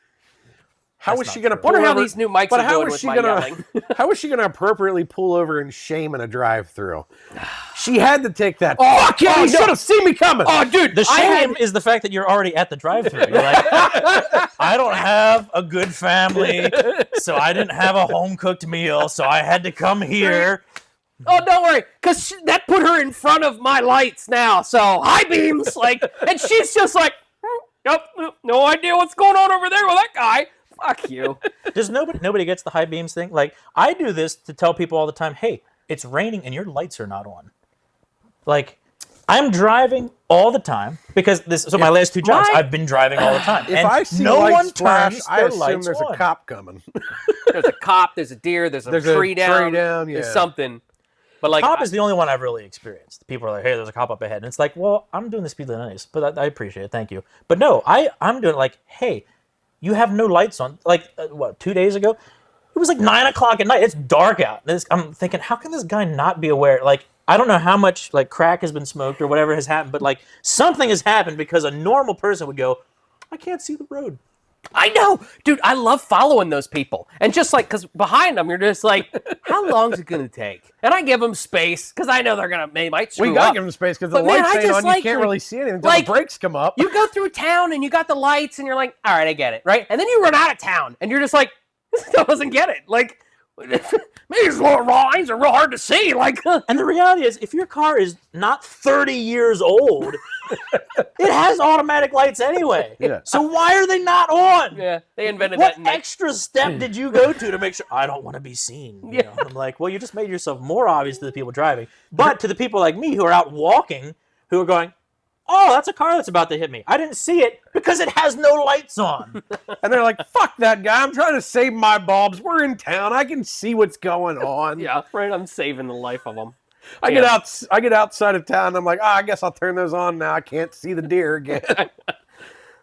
How was she going to pull Wonder how over? these new mics but are how doing was with she my gonna? yelling. How was she going to appropriately pull over in shame in a drive-through? She had to take that. Oh, Fuck yeah! oh, You no. should have seen me coming. Oh, dude, The I shame had- is the fact that you're already at the drive-thru. You're like, I don't have a good family, so I didn't have a home-cooked meal, so I had to come here. Oh, don't worry, because that put her in front of my lights now. So high beams, like, and she's just like, nope, no idea what's going on over there with that guy. Fuck you. Does nobody gets the high beams thing? Like, I do this to tell people all the time, hey, it's raining and your lights are not on. Like, I'm driving all the time because my last two jobs, I've been driving all the time. If and I see no lights one flash, turns I their assume lights there's on. a cop coming. There's a cop, there's a deer, there's a There's a tree down, tree down, there's yeah. something. But like, Cop is the only one I've really experienced. People are like, hey, there's a cop up ahead. And it's like, well, I'm doing the speed limit anyways, but I appreciate it. Thank you. But no, I'm doing it like, hey, you have no lights on. Like, 2 days ago? It was like 9 o'clock at night. It's dark out. I'm thinking, how can this guy not be aware? Like, I don't know how much like crack has been smoked or whatever has happened, but like something has happened because a normal person would go, I can't see the road. I know, dude. I love following those people, and just like because behind them, you're just like, how long is it gonna take? And I give them space because I know they might screw We gotta up. give them space because the But man, lights I ain't just on. like You can't to- really see anything until like, the brakes come up. You go through town and you got the lights, and you're like, all right, I get it, right? And then you run out of town, and you're just like, this doesn't get it. Like, maybe these little lines are real hard to see. Like, And the reality is, if your car is not 30 years old, it has automatic lights anyway. Yeah. So why are they not on? yeah, they invented What that. In extra step did you go to make sure I don't want to be seen? You know? I'm like, well, you just made yourself more obvious to the people driving, but to the people like me who are out walking, who are going, oh, that's a car that's about to hit me. I didn't see it because it has no lights on. And they're like, fuck that guy. I'm trying to save my bulbs. We're in town. I can see what's going on. yeah, right. I'm saving the life of them. I get outside of town. And I'm like, I guess I'll turn those on now. I can't see the deer again.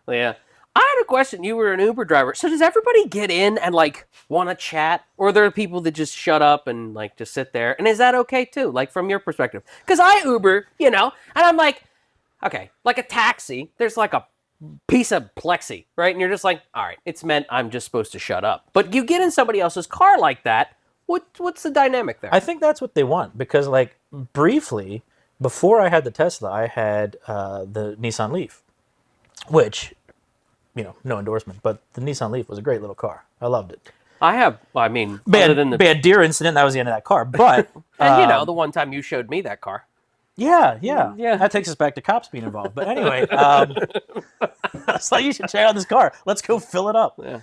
Yeah. I had a question. You were an Uber driver. So does everybody get in and like want to chat? Or are there people that just shut up and like just sit there? And is that okay too? Like from your perspective? Because I Uber, and I'm like, okay, like a taxi, there's like a piece of plexi, right? And you're just like, all right, it's meant I'm just supposed to shut up. But you get in somebody else's car like that, what's the dynamic there? I think that's what they want because, like, briefly, before I had the Tesla, I had the Nissan Leaf, which, no endorsement, but the Nissan Leaf was a great little car. I loved it. I have. I mean, other Bad, than the bad deer incident. That was the end of that car. But and the one time you showed me that car. yeah. Yeah. That takes us back to cops being involved. But anyway, it's like you should check out this car. Let's go fill it up. Yeah.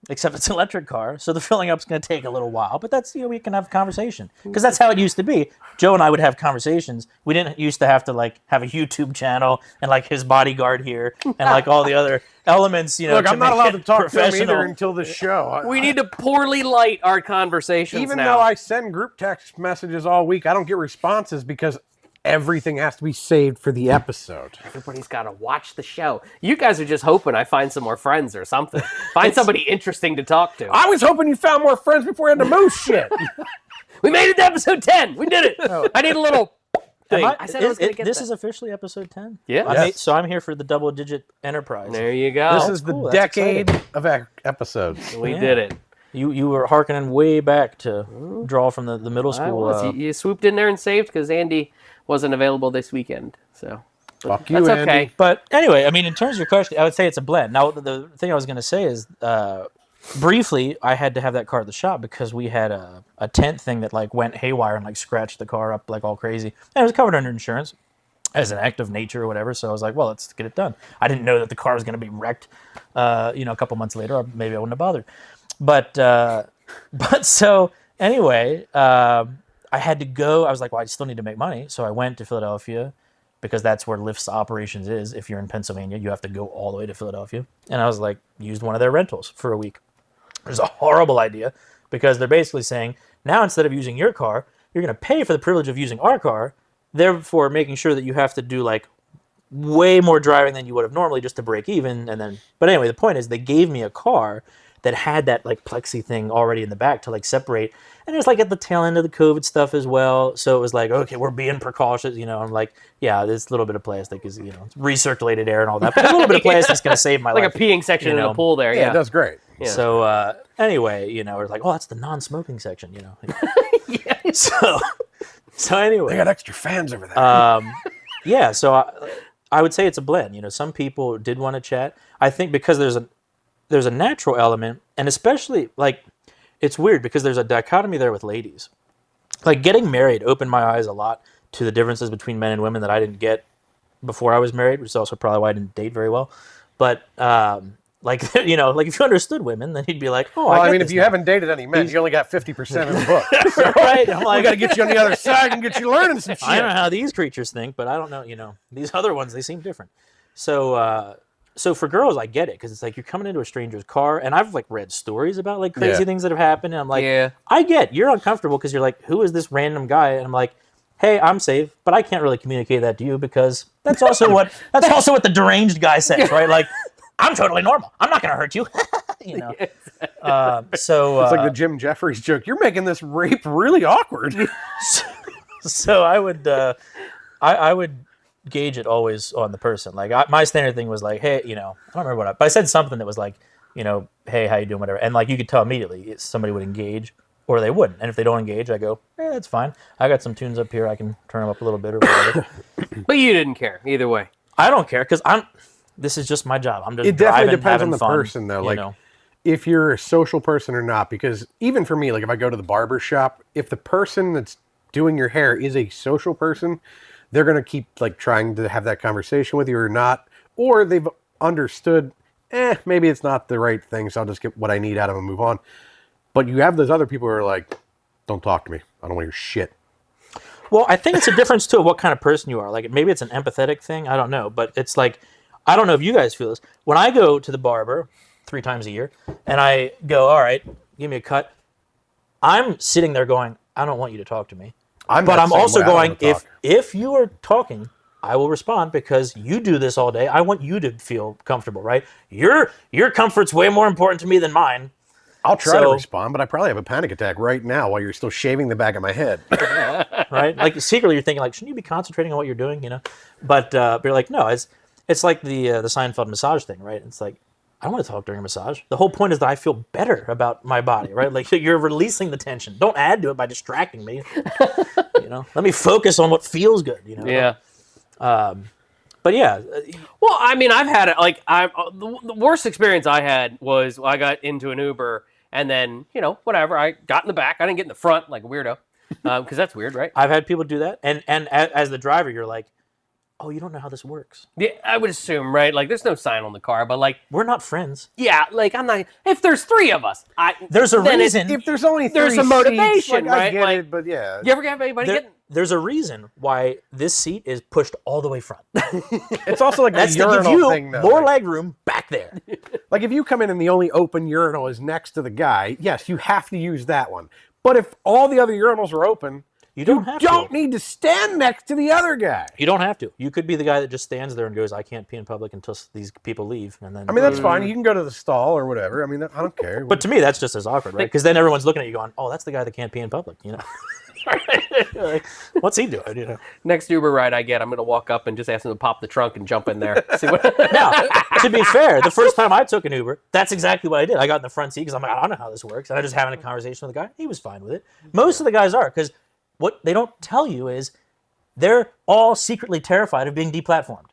Except it's an electric car, so the filling up's going to take a little while. But that's, we can have a conversation, because that's how it used to be. Joe and I would have conversations. We didn't used to have to have a YouTube channel and his bodyguard here and all the other elements. Look, I'm not allowed to talk to him either professional. until the show. We need to poorly light our conversations Even now. though I send group text messages all week, I don't get responses because everything has to be saved for the episode. Everybody's got to watch the show. You guys are just hoping I find some more friends or something. Find somebody interesting to talk to. I was hoping you found more friends before you had to move shit. We made it to episode 10. We did it. I need a little thing. Am I said I was going to get this that. is officially episode 10. Yeah. Yes. So I'm here for the double-digit enterprise. There you go. This is the cool. That's decade of episodes. We did it. You were hearkening way back to draw from the middle I school. was. You swooped in there and saved because Andy wasn't available this weekend. So Fuck you, that's Andy. okay. But anyway, I mean, in terms of your question, I would say it's a blend. Now, the thing I was going to say is, briefly, I had to have that car at the shop because we had a tent thing that went haywire and scratched the car up all crazy. And it was covered under insurance as an act of nature or whatever. So I was like, well, let's get it done. I didn't know that the car was going to be wrecked, a couple months later. Or maybe I wouldn't have bothered. But so anyway, I had to go. I was like, well, I still need to make money. So I went to Philadelphia because that's where Lyft's operations is. If you're in Pennsylvania, you have to go all the way to Philadelphia. And I was used one of their rentals for a week. It was a horrible idea because they're basically saying, now instead of using your car, you're going to pay for the privilege of using our car, therefore making sure that you have to do way more driving than you would have normally just to break even. But anyway, the point is they gave me a car that had that plexi thing already in the back to separate. And it was at the tail end of the COVID stuff as well. So it was okay, we're being precautious. I'm yeah, this little bit of plastic is, it's recirculated air and all that. But a little bit of plastic is going to save my life. A peeing section in the pool there. Yeah, it does great. Yeah. So anyway, we're oh, that's the non-smoking section, Yeah. So anyway. They got extra fans over there. Yeah, so I would say it's a blend. Some people did want to chat. I think because there's a natural element, and especially it's weird because there's a dichotomy there with ladies. Getting married opened my eyes a lot to the differences between men and women that I didn't get before I was married, which is also probably why I didn't date very well. But if you understood women, then you'd be like, oh, well, I mean, this if you now. haven't dated any men, you only got 50% of the book. So Right? I'm we got to get you on the other side and get you learning some shit. I don't know how these creatures think, but I don't know. These other ones, they seem different. So for girls, I get it because it's you're coming into a stranger's car, and I've read stories about crazy Yeah. things that have happened, and I'm Yeah. I get you're uncomfortable because you're who is this random guy? And I'm hey, I'm safe, but I can't really communicate that to you because that's also what the deranged guy says, right? I'm totally normal. I'm not going to hurt you. So It's like the Jim Jeffries joke. You're making this rape really awkward. so I would gauge it always on the person. My standard thing was hey, I don't remember but I said something that was hey, how you doing, whatever. And you could tell immediately somebody would engage or they wouldn't. And if they don't engage, I go, that's fine. I got some tunes up here. I can turn them up a little bit or whatever. But you didn't care either way. I don't care because this is just my job. I'm just It definitely driving, depends on having the fun, person, though. If you're a social person or not, because even for me, if I go to the barber shop, if the person that's doing your hair is a social person, they're going to keep trying to have that conversation with you or not, or they've understood, maybe it's not the right thing, so I'll just get what I need out of them and move on. But you have those other people who are don't talk to me. I don't want your shit. Well, I think it's a difference too of what kind of person you are. Maybe it's an empathetic thing. I don't know, but it's I don't know if you guys feel this. When I go to the barber 3 times a year and I go, all right, give me a cut, I'm sitting there going, I don't want you to talk to me. But I'm also going, if you are talking, I will respond because you do this all day. I want you to feel comfortable, right? Your comfort's way more important to me than mine. I'll try to respond, but I probably have a panic attack right now while you're still shaving the back of my head. Right? Secretly you're thinking shouldn't you be concentrating on what you're doing, But you're no, it's like the Seinfeld massage thing, right? It's I don't want to talk during a massage. The whole point is that I feel better about my body, right? You're releasing the tension. Don't add to it by distracting me. Let me focus on what feels good, Yeah. But yeah. Well, I mean, I've had it. The worst experience I had was I got into an Uber And then, whatever. I got in the back. I didn't get in the front like a weirdo, because that's weird, right? I've had people do that, and as the driver, you're like, oh, you don't know how this works. Yeah, I would assume, right? Like, there's no sign on the car, but like, We're not friends. yeah, like I'm not. If there's 3 of us, There's a then reason. If there's only There's 3 some motivation, seats, like, I right? get Like- it, but yeah. You ever have anybody There- getting? there's a reason why this seat is pushed all the way front. It's also like That's a to give urinal you thing, though. more leg room back there. Like if you come in and the only open urinal is next to the guy, yes, you have to use that one. But if all the other urinals are open, You don't have don't to. need to stand next to the other guy. You don't have to. You could be the guy that just stands there and goes, I can't pee in public until these people leave. And then, I mean, that's fine. You can go to the stall or whatever. I mean, I don't care. But to me, that's just as awkward, right? Because then everyone's looking at you going, oh, that's the guy that can't pee in public, Like, what's he doing, Next Uber ride I get, I'm gonna walk up and just ask him to pop the trunk and jump in there. See what? Now, to be fair, the first time I took an Uber, that's exactly what I did. I got in the front seat because I'm like, I don't know how this works. And I just having a conversation with the guy. He was fine with it. Most of the guys are, because what they don't tell you is they're all secretly terrified of being deplatformed.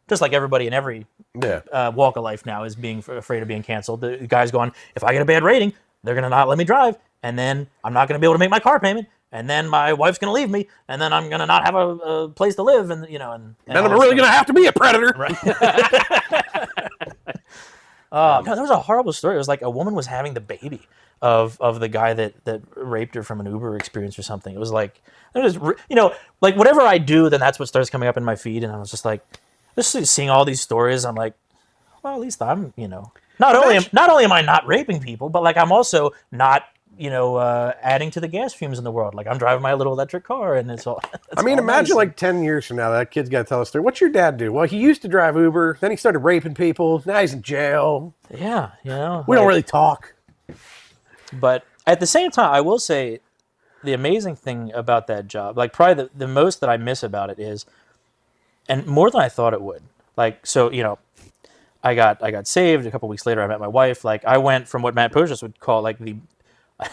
Just like everybody in every Yeah. walk of life now is being afraid of being canceled. The guy's going, if I get a bad rating, they're going to not let me drive. And then I'm not going to be able to make my car payment. And then my wife's going to leave me. And then I'm going to not have a place to live. And, and Then I'm really going to have to be a predator. Right. No, there was a horrible story. It was like a woman was having the baby of the guy that raped her from an Uber experience or something. It was like, like whatever I do, then that's what starts coming up in my feed. And I was just like, just seeing all these stories. I'm like, well, at least I'm, not only am I not raping people, but like I'm also not, adding to the gas fumes in the world. Like I'm driving my little electric car, and it's all. I mean, imagine nice. like 10 years from now, that kid's got to tell us story. What's your dad do? Well, he used to drive Uber. Then he started raping people. Now he's in jail. Yeah, We don't really talk. But at the same time, I will say the amazing thing about that job, like probably the most that I miss about it is, and more than I thought it would. Like, so, I got saved. A couple weeks later, I met my wife. Like, I went from what Matt Pocious would call like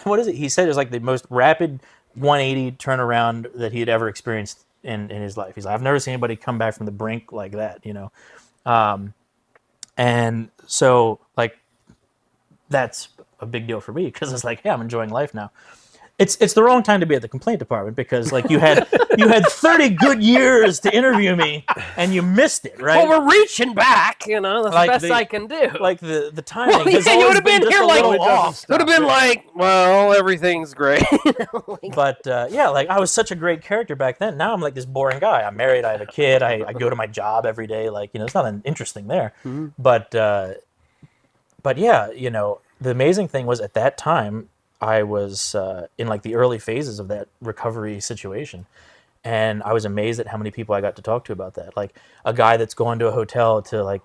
what is it? He said it was like the most rapid 180 turnaround that he had ever experienced in his life. He's like, I've never seen anybody come back from the brink like that, And so, like, that's a big deal for me because it's like, hey, I'm enjoying life now. It's the wrong time to be at the complaint department because like you had 30 good years to interview me and you missed it, right? Well, we're reaching back, that's Like the best I can do. Like the timing. Well, has yeah, you always would have been just here a like little off. would have been like, well, everything's great. But yeah, like I was such a great character back then. Now I'm like this boring guy. I'm married. I have a kid. I go to my job every day. Like it's nothing interesting there. Mm-hmm. But yeah, the amazing thing was at that time I was in like the early phases of that recovery situation. And I was amazed at how many people I got to talk to about that. Like a guy that's going to a hotel to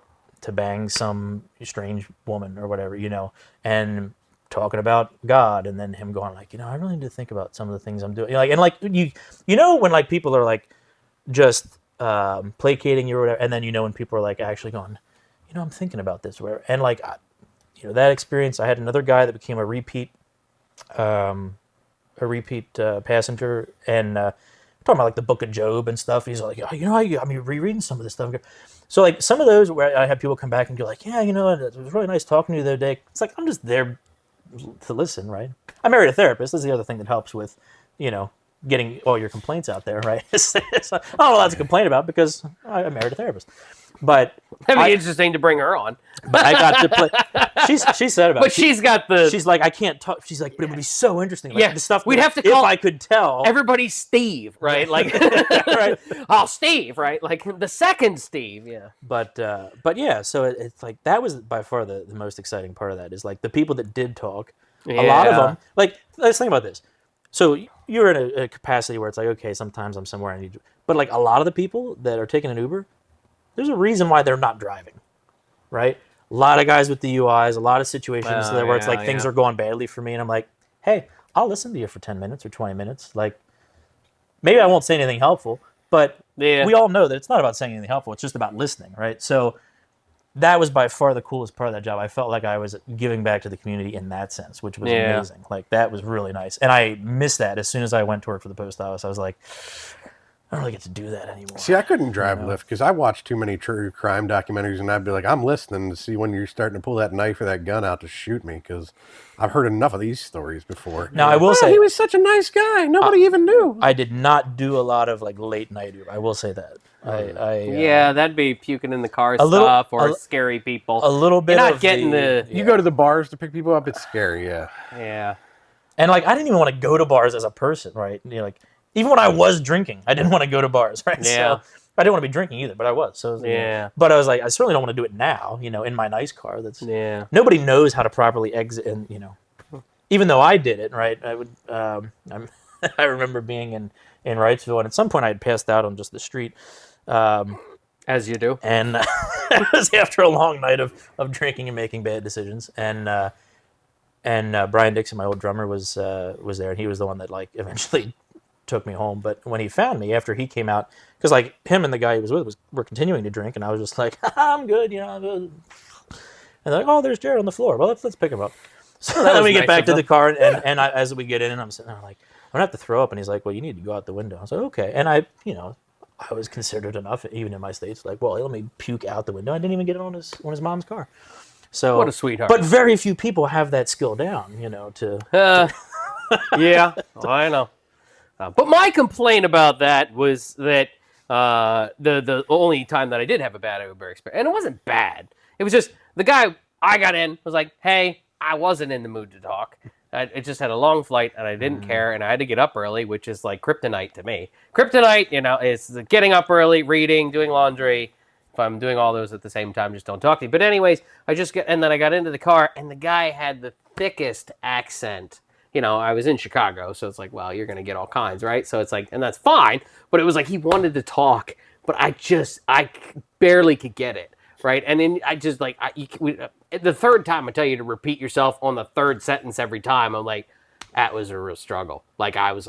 bang some strange woman or whatever, and talking about God, and then him going like, I really need to think about some of the things I'm doing. Like, and like when like people are like just placating you or whatever, and then when people are like actually going, I'm thinking about this, where and like that experience. I had another guy that became a repeat passenger, and talking about like the Book of Job and stuff. He's like, I'm rereading some of this stuff. So like some of those where I have people come back and go like, yeah, it was really nice talking to you the other day. It's like I'm just there to listen, right? I married a therapist. This is the other thing that helps with, getting all your complaints out there, right? It's not, I don't have a lot to complain about because I married a therapist. But That'd be interesting to bring her on. But I got to play. She said about. But she's got the. She's like, I can't talk. She's like, but it would be so interesting. Like, Yeah, the stuff. we'd have to if call I could tell. Everybody Steve, right? Like, Right. Oh, Steve, right? Like the second Steve, yeah. But yeah, so it's like that was by far the most exciting part of that is like the people that did talk. A lot of Yeah. them. Like, let's think about this. So you're in a capacity where it's like, okay, sometimes I'm somewhere I need to. But like a lot of the people that are taking an Uber, there's a reason why they're not driving, right? A lot of guys with DUIs, a lot of situations Oh, where it's yeah, like things yeah. are going badly for me, and I'm like, hey, I'll listen to you for 10 minutes or 20 minutes. Like, maybe I won't say anything helpful, but Yeah. we all know that it's not about saying anything helpful. It's just about listening, right? So that was by far the coolest part of that job. I felt like I was giving back to the community in that sense, which was Yeah. amazing. Like, that was really nice. And I missed that as soon as I went to work for the post office. I was like, I don't really get to do that anymore. See, I couldn't drive Lyft because I watched too many true crime documentaries, and I'd be like, I'm listening to see when you're starting to pull that knife or that gun out to shoot me, because I've heard enough of these stories before. Now, I will say, he was such a nice guy. Nobody even knew. I did not do a lot of like late night Uber. I will say that. Yeah, that'd be puking in the car little- stuff or scary people. A little bit You're not of getting the... You go to the bars to pick people up, it's scary, yeah. Yeah. And like, I didn't even want to go to bars as a person, right? You know, like, even when I was drinking, I didn't want to go to bars, right? Yeah. So I didn't want to be drinking either, but I was. So Yeah. But I was like, I certainly don't want to do it now. You know, in my nice car. That's Yeah. Nobody knows how to properly exit, and you know, even though I did it, right? I would. I remember being in Wrightsville, and at some point I had passed out on just the street. As you do. And it was after a long night of drinking and making bad decisions. And Brian Dixon, my old drummer, was there, and he was the one that like eventually took me home. But when he found me after he came out, because like him and the guy he was with were continuing to drink, and I was just like, I'm good, you know. And they're like, oh, there's Jared on the floor. Well, let's pick him up. So then we get back to the car, and as we get in, and I'm sitting there like, I'm gonna have to throw up. And he's like, well, you need to go out the window. I was like, okay. And I was considerate enough, even in my states, like, well, let me puke out the window. I didn't even get it on his mom's car. So What a sweetheart. But very few people have that skill down, you know. Yeah, I know. But my complaint about that was that the only time that I did have a bad Uber experience, and it wasn't bad. It was just the guy I got in was like, hey, I wasn't in the mood to talk. I just had a long flight, and I didn't care, and I had to get up early, which is like kryptonite to me. Kryptonite, you know, is getting up early, reading, doing laundry. If I'm doing all those at the same time, just don't talk to me. But anyways, and then I got into the car, and the guy had the thickest accent. You know, I was in Chicago, so it's like, well, you're going to get all kinds, right? So it's like, and that's fine. But it was like he wanted to talk, but I barely could get it, right? And then I just like, the third time I tell you to repeat yourself on the third sentence every time, I'm like, that was a real struggle. Like, I was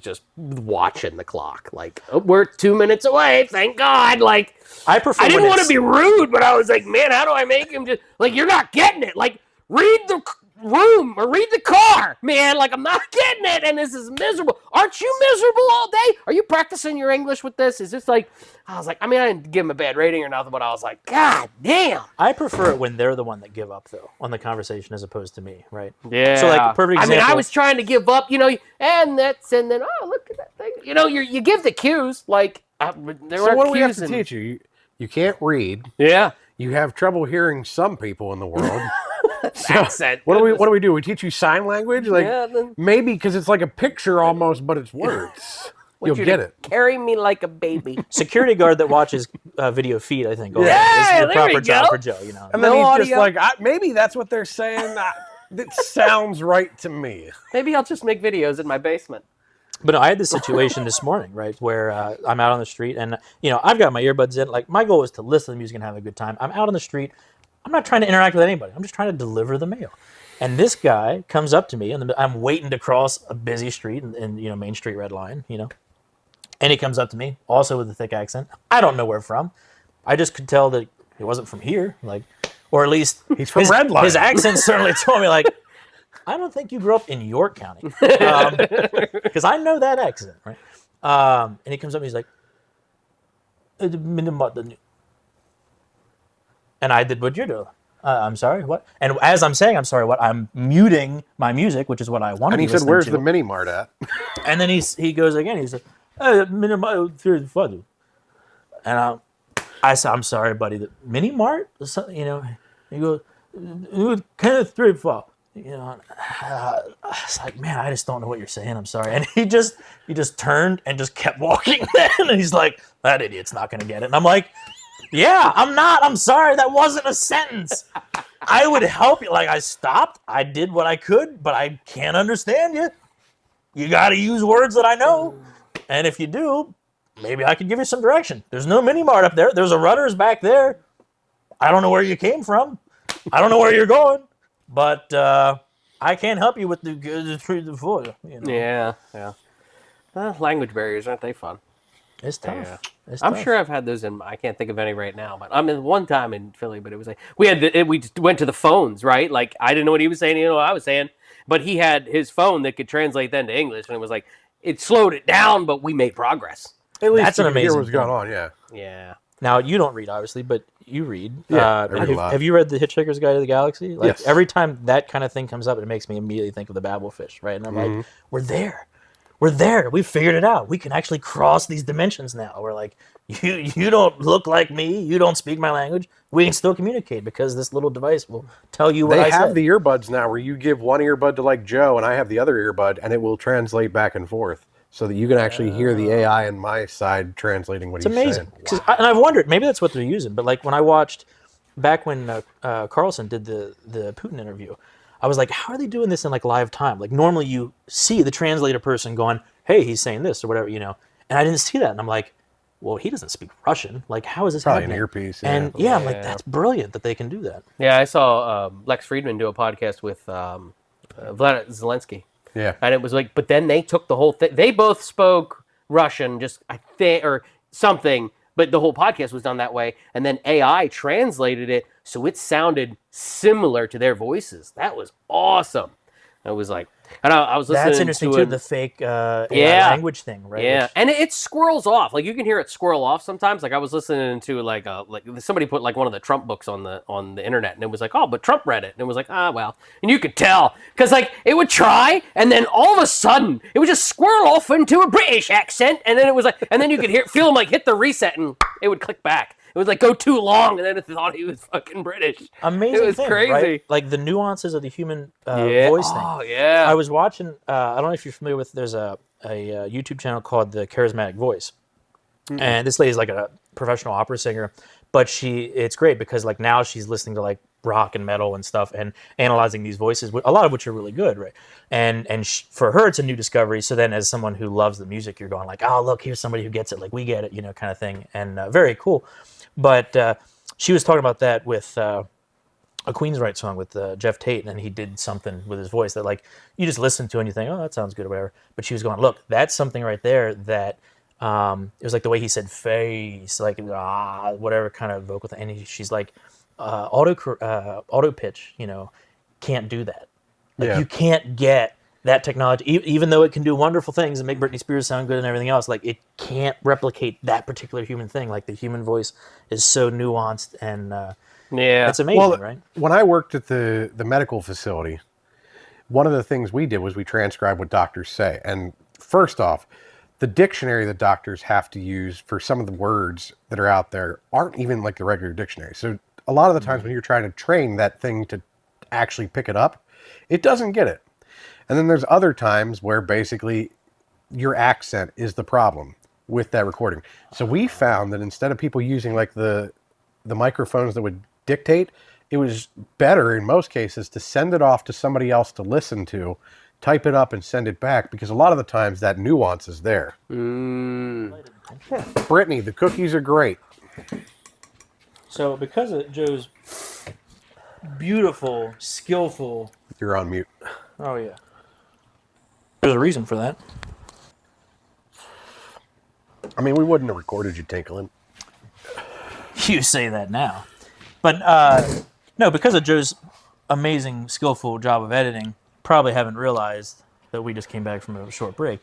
just watching the clock. Like, oh, we're 2 minutes away, thank God. Like, I didn't want to be rude, but I was like, man, how do I make him just, like, you're not getting it. Like, read the room or read the car, man. Like, I'm not getting it, and this is miserable. Aren't you miserable all day? Are you practicing your English with this? Is this like, I was like, I mean, I didn't give him a bad rating or nothing, but I was like, God damn. I prefer it when they're the one that give up, though, on the conversation as opposed to me, right? Yeah. So, like, perfect example. I mean, I was trying to give up, you know, and then, oh, look at that thing. You know, you give the cues, like, there So were what do we have cues to and- teach you? You can't read. Yeah. You have trouble hearing some people in the world. Accent. What do we do? We teach you sign language? Like Yeah, then- maybe because it's like a picture almost, but it's words. You'll you get to it. Carry me like a baby. Security guard that watches video feed, I think. Yeah, is the there proper we job go. for Joe, you know. And then No he's just audio. like, maybe that's what they're saying. It sounds right to me. Maybe I'll just make videos in my basement. But no, I had this situation this morning, right, where I'm out on the street, and you know, I've got my earbuds in. Like, my goal is to listen to music and have a good time. I'm out on the street. I'm not trying to interact with anybody. I'm just trying to deliver the mail. And this guy comes up to me, and I'm waiting to cross a busy street, and you know, Main Street Red Line, you know. And he comes up to me, also with a thick accent. I don't know where from. I just could tell that he wasn't from here, like, or at least He's from Red Line. His accent certainly told me, like, I don't think you grew up in York County, because I know that accent, right? And he comes up and he's like, and I did what you're doing. I'm sorry, what? And as I'm saying, I'm sorry, what? I'm muting my music, which is what I wanted. And he to said, listen "Where's to. the mini mart at?" And then he goes again. He's like, mini mart, and I said, I'm sorry, buddy. The mini mart, you know. He goes, kind of 3 4. You know, it's like, man, I just don't know what you're saying. I'm sorry. And he just turned and just kept walking. And he's like, that idiot's not gonna get it. And I'm like, yeah, I'm not. I'm sorry. That wasn't a sentence. I would help you. Like, I stopped. I did what I could, but I can't understand you. You got to use words that I know. And if you do, maybe I could give you some direction. There's no mini mart up there. There's a Rutter's back there. I don't know where you came from. I don't know where you're going. But I can't help you with the treat the food. You know? Yeah. Language barriers, aren't they fun? It's tough. Yeah. It's I'm tough. sure I've had those in. I can't think of any right now, but I mean, one time in Philly, but it was like we just went to the phones, right? Like, I didn't know what he was saying, you know what I was saying, but he had his phone that could translate then to English, and it was like it slowed it down, but we made progress. At least That's you an can hear amazing what's going thing. on. Yeah. Yeah. Now you don't read, obviously, but you read. Yeah, I read a lot. Have you read The Hitchhiker's Guide to the Galaxy? Like Yes. every time that kind of thing comes up, it makes me immediately think of the Babelfish, right? And I'm like, we're there. We're there. We figured it out. We can actually cross these dimensions now. We're like, you don't look like me. You don't speak my language. We can still communicate because this little device will tell you what They I have said. the earbuds now where you give one earbud to like Joe and I have the other earbud and it will translate back and forth so that you can actually hear the AI on my side translating what It's he's amazing. saying. And I've wondered, maybe that's what they're using. But like when I watched back when Carlson did the Putin interview, I was like, how are they doing this in like live time? Like normally you see the translator person going, hey, he's saying this or whatever, you know. And I didn't see that. And I'm like, well, he doesn't speak Russian. Like, how is this Probably an happening? earpiece. And yeah, I'm like, that's brilliant that they can do that. Yeah, I saw Lex Friedman do a podcast with Vladimir Zelensky. Yeah. And it was like, but then they took the whole thing. They both spoke Russian, just I think, or something, but the whole podcast was done that way. And then AI translated it so it sounded similar to their voices. That was awesome. I was like, and I was listening That's interesting to too, it. the fake AI Yeah. language thing, right? Yeah, Which- and it squirrels off. Like you can hear it squirrel off sometimes. Like I was listening to like somebody put like one of the Trump books on the internet, and it was like, oh, but Trump read it, and it was like, ah, well, and you could tell because like it would try, and then all of a sudden it would just squirrel off into a British accent, and then it was like, and then you could feel him like hit the reset, and it would click back. It was like go too long, and then it thought he was fucking British. Amazing It was thing, crazy. right? Like the nuances of the human Yeah. voice thing. Oh yeah. I was watching. I don't know if you're familiar with. There's a YouTube channel called The Charismatic Voice, and this lady's like a professional opera singer, but it's great because like now she's listening to like rock and metal and stuff and analyzing these voices, a lot of which are really good, right? And for her, it's a new discovery. So then, as someone who loves the music, you're going like, oh look, here's somebody who gets it, like we get it, you know, kind of thing, and very cool. But she was talking about that with. A Queensryche song with Jeff Tate, and he did something with his voice that like you just listen to and you think, oh, that sounds good or whatever. But she was going, look, that's something right there that it was like the way he said face, like whatever kind of vocal thing. And she's like, auto pitch, you know, can't do that. Like Yeah. you can't get that technology, even though it can do wonderful things and make Britney Spears sound good and everything else. Like it can't replicate that particular human thing. Like the human voice is so nuanced and. yeah. It's amazing, right? When I worked at the medical facility, one of the things we did was we transcribed what doctors say. And first off, the dictionary that doctors have to use for some of the words that are out there aren't even like the regular dictionary. So a lot of the times when you're trying to train that thing to actually pick it up, it doesn't get it. And then there's other times where basically your accent is the problem with that recording. So we found that instead of people using like the microphones that would dictate, it was better in most cases to send it off to somebody else to listen to, type it up and send it back, because a lot of the times that nuance is there. Brittany, the cookies are great. So because of Joe's beautiful, skillful... You're on mute. Oh, yeah. There's a reason for that. I mean, we wouldn't have recorded you tinkling. You say that now. But, no, because of Joe's amazing, skillful job of editing, probably haven't realized that we just came back from a short break.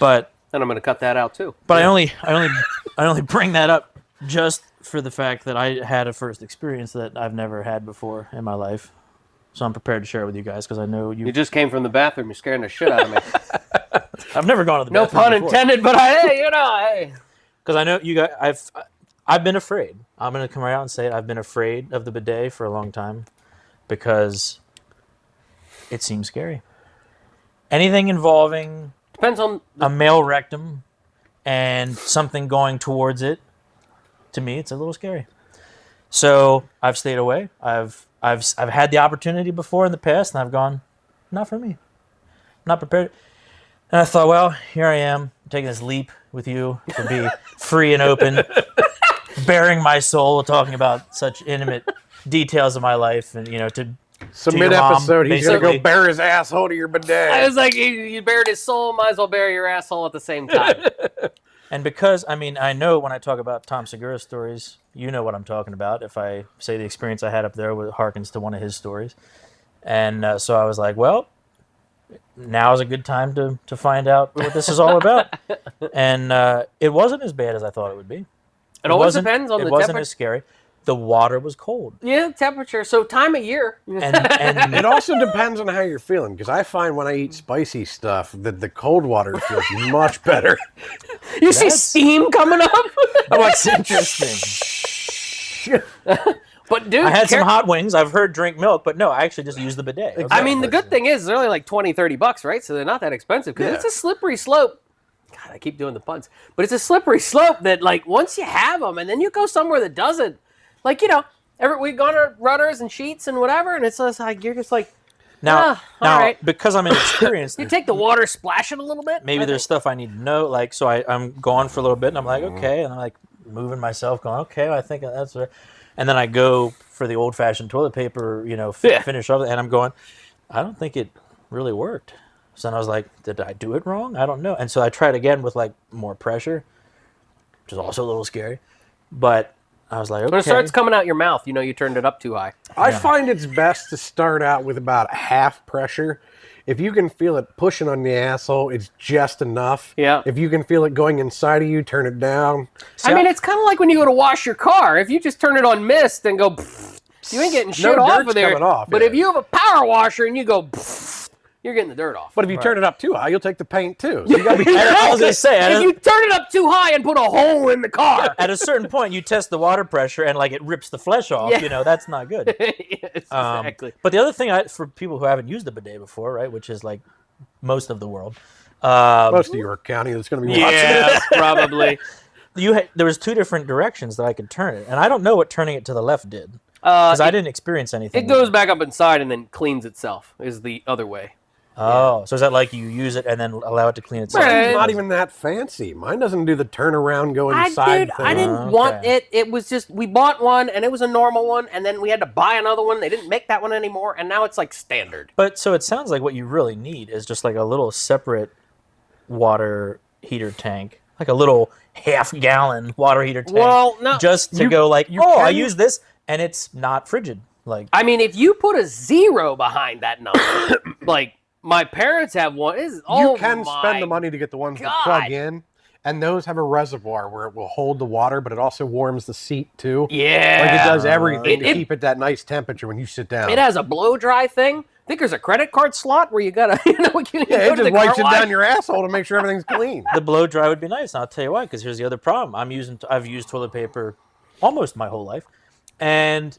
But and I'm going to cut that out too. I only bring that up just for the fact that I had a first experience that I've never had before in my life. So I'm prepared to share it with you guys because I know You just came from the bathroom. You're scaring the shit out of me. I've never gone to the No bathroom pun before. intended, but hey. Because I know you guys, I've been afraid. I'm going to come right out and say it. I've been afraid of the bidet for a long time because it seems scary. Anything involving Depends on a male rectum and something going towards it, to me, it's a little scary. So I've stayed away. I've had the opportunity before in the past, and I've gone, not for me. I'm not prepared. And I thought, well, here I am, taking this leap with you to be free and open, bearing my soul, talking about such intimate details of my life, and So to your mom, mid-episode, he's going to go basically. bare his asshole to your bidet. I was like, you buried his soul, might as well bury your asshole at the same time. And because, I know when I talk about Tom Segura stories, you know what I'm talking about. If I say the experience I had up there harkens to one of his stories. And so I was like, well, now's a good time to find out what this is all about. And it wasn't as bad as I thought it would be. It always wasn't- depends on the It wasn't temperature. as scary. The water was cold. Yeah, temperature. So time of year. And It also depends on how you're feeling, because I find when I eat spicy stuff that the cold water feels much better. You see steam coming up. I'm like, it's interesting. But dude, I had some hot wings. I've heard drink milk, but no, I actually just used the bidet. I mean, the good thing is they're only like $20-$30, right? So they're not that expensive because Yeah. it's a slippery slope. God, I keep doing the puns, but it's a slippery slope that, like, once you have them, and then you go somewhere that doesn't, like, you know, we've gone to rudders and sheets and whatever, and it's just like you're just like, now, all right. because I'm inexperienced, You take the water, splash it a little bit. maybe I there's think. stuff I need to know. Like, so I'm gone for a little bit, and I'm like, okay, and I'm like moving myself, going, okay, I think that's right. And then I go for the old-fashioned toilet paper, you know, finish up, and I'm going, I don't think it really worked. So then I was like, did I do it wrong? I don't know. And so I tried again with like more pressure, which is also a little scary. But I was like, okay. When it starts coming out your mouth, you know you turned it up too high. I find it's best to start out with about half pressure. If you can feel it pushing on the asshole, it's just enough. Yeah. If you can feel it going inside of you, turn it down. I mean, it's kind of like when you go to wash your car. If you just turn it on mist and go, pfft, you ain't getting shit off dirt's of there. coming off, But yeah. if you have a power washer and you go, pfft, you're getting the dirt off. But if you turn it up too high, you'll take the paint too. So you gotta be I was gonna say, If you turn it up too high and put a hole in the car. at a certain point, you test the water pressure, and like it rips the flesh off. Yeah. You know, that's not good. Yes, exactly. But the other thing, for people who haven't used a bidet before, right, which is like most of the world, most of York County that's going to be watching Yeah, this. probably. there was two different directions that I could turn it, and I don't know what turning it to the left did because I didn't experience anything. It goes back up inside and then cleans itself. Is the other way. Oh, so is that like you use it and then allow it to clean itself? Right. It's not even that fancy. Mine doesn't do the turnaround, go inside thing. I didn't Okay. want it. It was just, we bought one and it was a normal one, and then we had to buy another one. They didn't make that one anymore, and now it's like standard. But so it sounds like what you really need is just like a little separate water heater tank, like a little half-gallon water heater tank. Well, no, just to you- go like, you I can- use this, and it's not frigid. Like, I mean, if you put a 0 behind that number, like my parents have one. You can spend the money to get the ones that God. plug in, and those have a reservoir where it will hold the water, but it also warms the seat too. Yeah, Like it does everything to It- keep it that nice temperature when you sit down. It has a blow dry thing. I think there's a credit card slot where you gotta, you know, you yeah, go it to the just wipes car it wash. down your asshole to make sure everything's clean. the blow dry would be nice, and I'll tell you why. Because here's the other problem: I've used toilet paper almost my whole life, and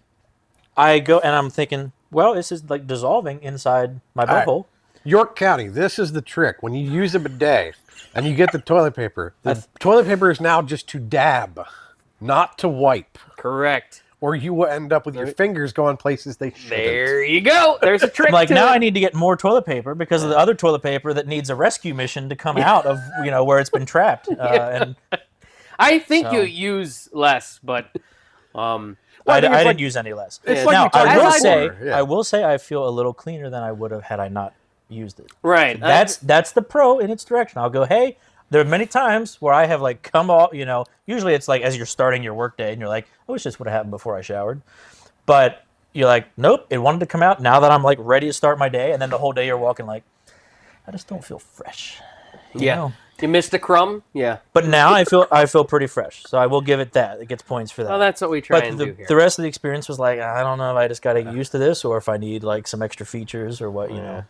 I go and I'm thinking, well, this is like dissolving inside my right. butthole. York County, this is the trick. When you use a bidet and you get the toilet paper is now just to dab, not to wipe. Correct. Or you will end up with your fingers going places they shouldn't. There you go. There's a trick. Like to now, it. I need to get more toilet paper because of the other toilet paper that needs a rescue mission to come out of where it's been trapped. And I think So- you use less, but Well, I think it's didn't like- use any less. It's Yeah. like Now you talked I about will say, before, yeah. I will say, I feel a little cleaner than I would have had I not used it. right. That's the pro in its direction. I'll go, hey, there are many times where I have like come off, usually it's like as you're starting your workday and you're like, oh, it's just what happened before I showered. But you're like, nope, it wanted to come out. Now that I'm like ready to start my day, and then the whole day you're walking like, I just don't feel fresh. you yeah. know? You missed a crumb. Yeah. But now I feel pretty fresh. So I will give it that. It gets points for that. Well, that's what we try but and the, do here. the rest of the experience was like, I don't know if I just got to get used to this or if I need like some extra features or what, you know.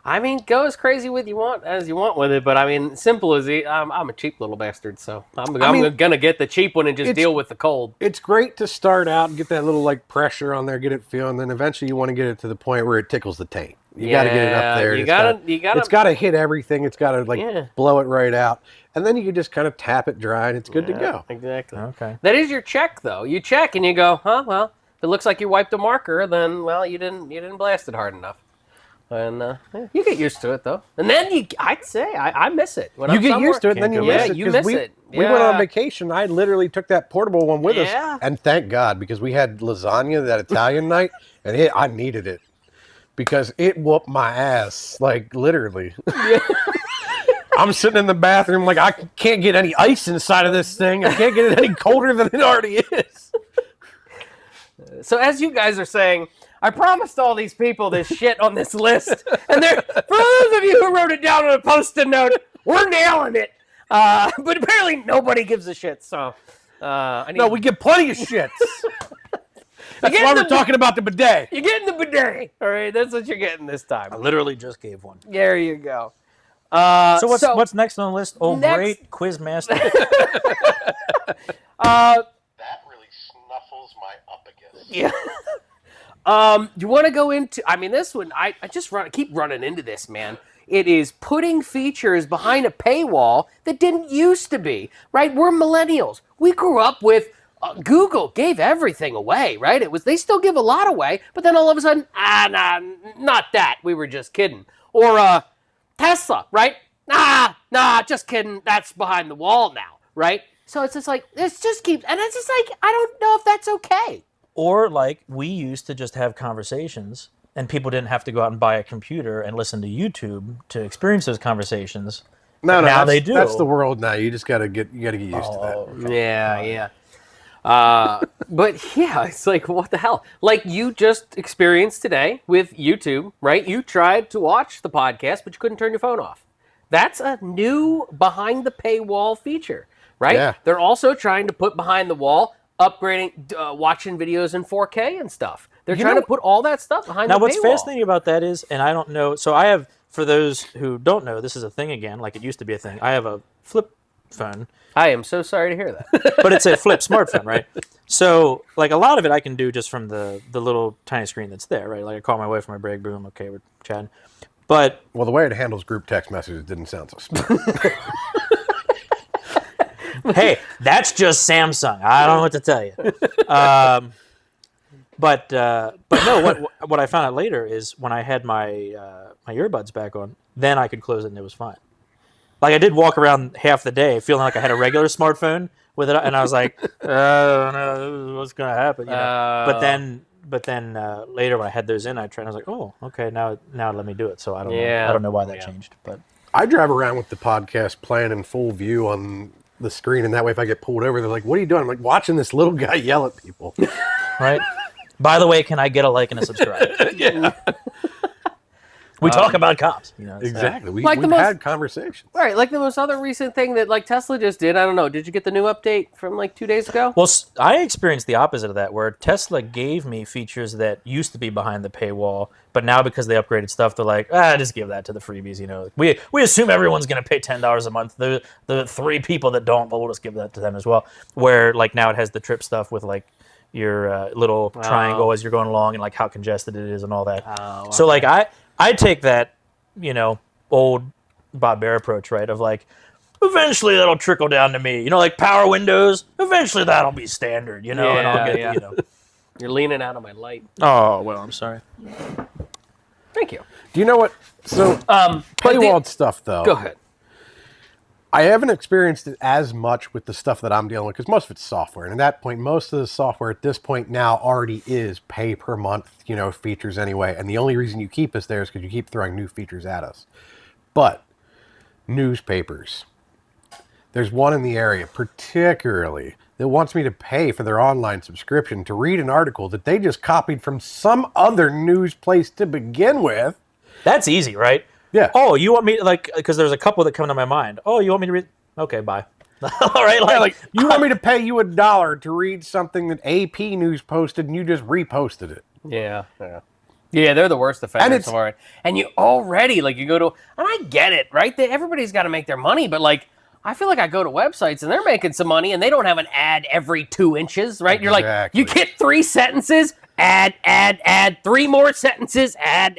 I mean, go as crazy with you want with it, but I mean, simple as I'm a cheap little bastard, so I'm gonna get the cheap one and just it's- deal with the cold. It's great to start out and get that little like pressure on there, get it feeling, then eventually you want to get it to the point where it tickles the tank. You got to get it Yeah, up there. you It's gotta- It's got to hit everything. It's got to like Yeah. blow it right out, and then you can just kind of tap it dry, and it's good to go. Exactly. Okay. That is your check, though. You check and you go, well, if it looks like you wiped a marker, then well, you didn't blast it hard enough. And yeah, you get used to it though, and then I'd say I miss it. When You I'm get somewhere- used to it, and then you Can't miss Yeah, it. you 'cause miss we, it. We went on Yeah. vacation. I literally took that portable one with Yeah. us, and thank God because we had lasagna that Italian night, and I needed it because it whooped my ass, like literally. I'm sitting in the bathroom like I can't get any ice inside of this thing. I can't get it any colder than it already is. So as you guys are saying, I promised all these people this shit on this list. And for those of you who wrote it down on a Post-it note, we're nailing it. But apparently nobody gives a shit, so... No, we give plenty of shits. That's why we're talking about the bidet. You're getting the bidet. All right, that's what you're getting this time. I literally just gave one. There you go. So what's next on the list? Oh, next- great Quizmaster. That really snuffles my uppagus. Yeah. You want to go into? I mean, this one I just keep running into this, man. It is putting features behind a paywall that didn't used to be, right? We're millennials. We grew up with Google gave everything away, right? They still give a lot away, but then all of a sudden, nah, not that. We were just kidding. Or Tesla, right? Nah, just kidding. That's behind the wall now, right? So it's just like, this just keeps, and it's just like, I don't know if that's okay. Or like we used to just have conversations and people didn't have to go out and buy a computer and listen to YouTube to experience those conversations. No, now they do. That's the world now. You just gotta get used to that. Yeah. But yeah, it's like, what the hell? Like you just experienced today with YouTube, right? You tried to watch the podcast, but you couldn't turn your phone off. That's a new behind the paywall feature, right? Yeah. They're also trying to put behind the wall, upgrading, watching videos in 4K and stuff. They're trying to put all that stuff behind the paywall. Now, what's fascinating about that is, and I don't know, so I have, for those who don't know, this is a thing again, like it used to be a thing. I have a flip phone. I am so sorry to hear that. But it's a flip smartphone, right? So, like, a lot of it I can do just from the little tiny screen that's there, right? Like, I call my wife from my break, boom, okay, we're chatting. But... Well, the way it handles group text messages didn't sound so smart. Hey, that's just Samsung. I don't know what to tell you. But no, what I found out later is when I had my my earbuds back on, then I could close it and it was fine. Like I did walk around half the day feeling like I had a regular smartphone with it, and I was like, I don't know what's gonna happen. You know? But then later when I had those in, I tried. And I was like, oh, okay, now let me do it. So I don't know why that changed. But I drive around with the podcast playing in full view on the screen, and that way if I get pulled over, they're like, what are you doing? I'm like, watching this little guy yell at people. right. By the way, can I get a like and a subscribe? Yeah. We talk about cops. You know, Exactly. We've Like the had conversations. Right, like the most other recent thing that like Tesla just did. I don't know. Did you get the new update from like 2 days ago? Well, I experienced the opposite of that, where Tesla gave me features that used to be behind the paywall, but now because they upgraded stuff, they're like, just give that to the freebies. You know, we assume everyone's going to pay $10 a month. The 3 people that don't, but we'll just give that to them as well. Where like now it has the trip stuff with like your little triangle as you're going along and like how congested it is and all that. Oh, So like I take that, you know, old Bob Bear approach, right? Of like, eventually that'll trickle down to me. You know, like power windows, eventually that'll be standard, you know, and I'll get, you know. You're leaning out of my light. Oh, well, I'm sorry. Thank you. Do you know what? So, paywall stuff, though. Go ahead. I haven't experienced it as much with the stuff that I'm dealing with because most of it's software. And at that point, most of the software at this point now already is pay per month, you know, features anyway. And the only reason you keep us there is because you keep throwing new features at us. But newspapers, there's one in the area particularly that wants me to pay for their online subscription to read an article that they just copied from some other news place to begin with. That's easy, right? Yeah. Oh, you want me to, like, because there's a couple that come to my mind. Oh, you want me to read? Okay, bye. All right, Like you want me to pay you $1 to read something that AP News posted and you just reposted it. Yeah, they're the worst offenders for it. And you already, like, you go to, and I get it, right? Everybody's got to make their money, but, like, I feel like I go to websites and they're making some money and they don't have an ad every 2 inches, right? You're like, you get 3 sentences, add, 3 more sentences, add.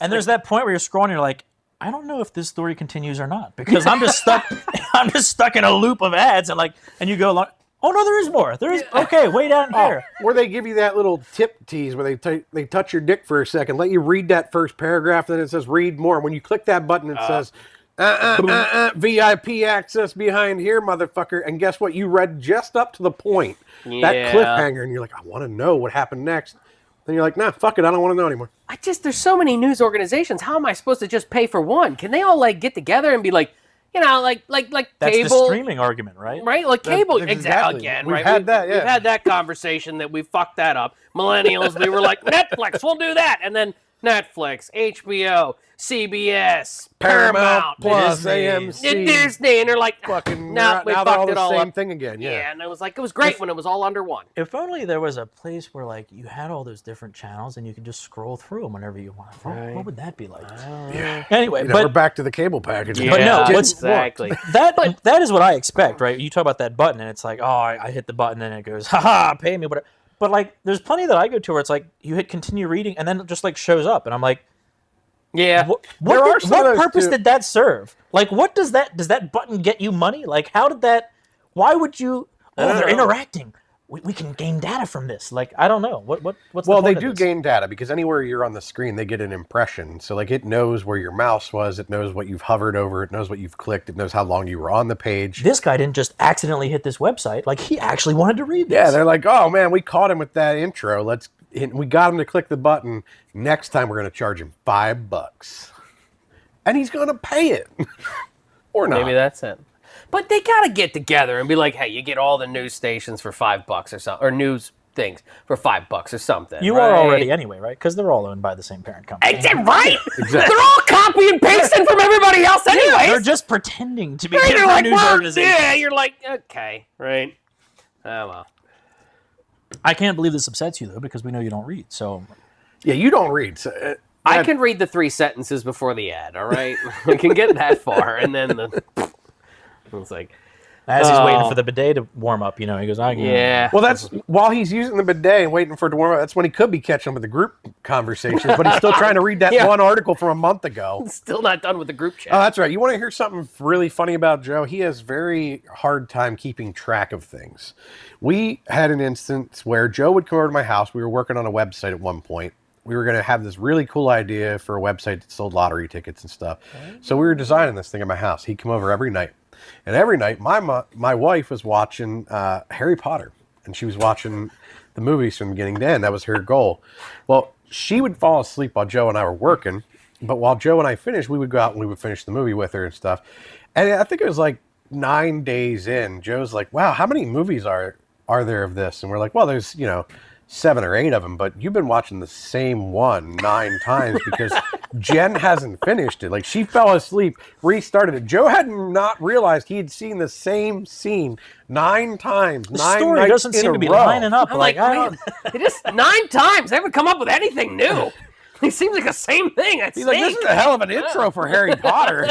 And there's that point where you're scrolling and you're like, I don't know if this story continues or not because I'm just stuck. I'm just stuck in a loop of ads and you go along. Oh no, there is more. There is okay. Way down here. Where they give you that little tip tease where they touch your dick for a second, let you read that first paragraph, then it says read more. When you click that button, it says VIP access behind here, motherfucker. And guess what? You read just up to the point. Yeah. That cliffhanger, and you're like, I want to know what happened next. Then you're like, nah, fuck it, I don't want to know anymore. There's so many news organizations. How am I supposed to just pay for one? Can they all like get together and be like, you know, like That's cable. the streaming argument, right? Right, like cable. That's Exactly. exactly. Again, We've right? had that, yeah. We've had that conversation that we fucked that up. Millennials, we were like, Netflix, we'll do that, and then Netflix, HBO, CBS, Paramount, Plus Disney. AMC. Disney, and they're like, Fucking nah, we now they're all fucked the it all same up. thing again. Yeah. And it was like it was great when it was all under one. If only there was a place where like you had all those different channels and you could just scroll through them whenever you want. What would that be like? Anyway, You know, but we're back to the cable package. But no, Yeah, what's- exactly. that is what I expect, right? You talk about that button, and it's like, oh, I hit the button, and it goes, haha, pay me, whatever. But like, there's plenty that I go to where it's like you hit continue reading, and then it just like shows up, and I'm like, Yeah. what some of those purpose too. did that serve? Like, what does that button get you money? Like, how did that? Why would you? Oh, don't they're know. interacting. We can gain data from this. Like, I don't know. What's Well, the they point do of this? gain data because anywhere you're on the screen, they get an impression. So, like, it knows where your mouse was, it knows what you've hovered over, it knows what you've clicked, it knows how long you were on the page. This guy didn't just accidentally hit this website. Like, he actually wanted to read this. Yeah, they're like, oh man, we caught him with that intro. We got him to click the button. Next time, we're going to charge him $5, and he's going to pay it, or not. Maybe that's it. But they gotta get together and be like, hey, you get all the news stations for $5 or something, or news things for $5 or something. You right? are already anyway, right? Because they're all owned by the same parent company. Right? Exactly. They're all copy and pasting from everybody else anyway. They're just pretending to be You're different like, news well, organizations. yeah, you're like, okay, right? Oh, well. I can't believe this upsets you though, because we know you don't read. So Yeah, you don't read. So, I can read the 3 sentences before the ad, all right? I can get that far, and then it's like, as he's waiting Oh. for the bidet to warm up, he goes, I can. yeah. Well, that's while he's using the bidet and waiting for it to warm up. That's when he could be catching up with the group conversations, but he's still trying to read that Yeah. one article from a month ago. Still not done with the group chat. Oh, that's right. You want to hear something really funny about Joe? He has very hard time keeping track of things. We had an instance where Joe would come over to my house. We were working on a website at one point. We were going to have this really cool idea for a website that sold lottery tickets and stuff. So we were designing this thing at my house. He'd come over every night. And every night, my wife was watching Harry Potter. And she was watching the movies from beginning to end. That was her goal. Well, she would fall asleep while Joe and I were working. But while Joe and I finished, we would go out and we would finish the movie with her and stuff. And I think it was like 9 days in, Joe's like, wow, how many movies are there of this? And we're like, well, there's, 7 or 8 of them, but you've been watching the same one 9 times because Jen hasn't finished it. Like, she fell asleep, restarted it. Joe had not realized he had seen the same scene 9 times. The 9 story nights doesn't in seem a to be row. lining up. I'm like, I don't. it just 9 times. They haven't come up with anything new. It seems like the same thing. I He's like, this is a hell of an intro for Harry Potter.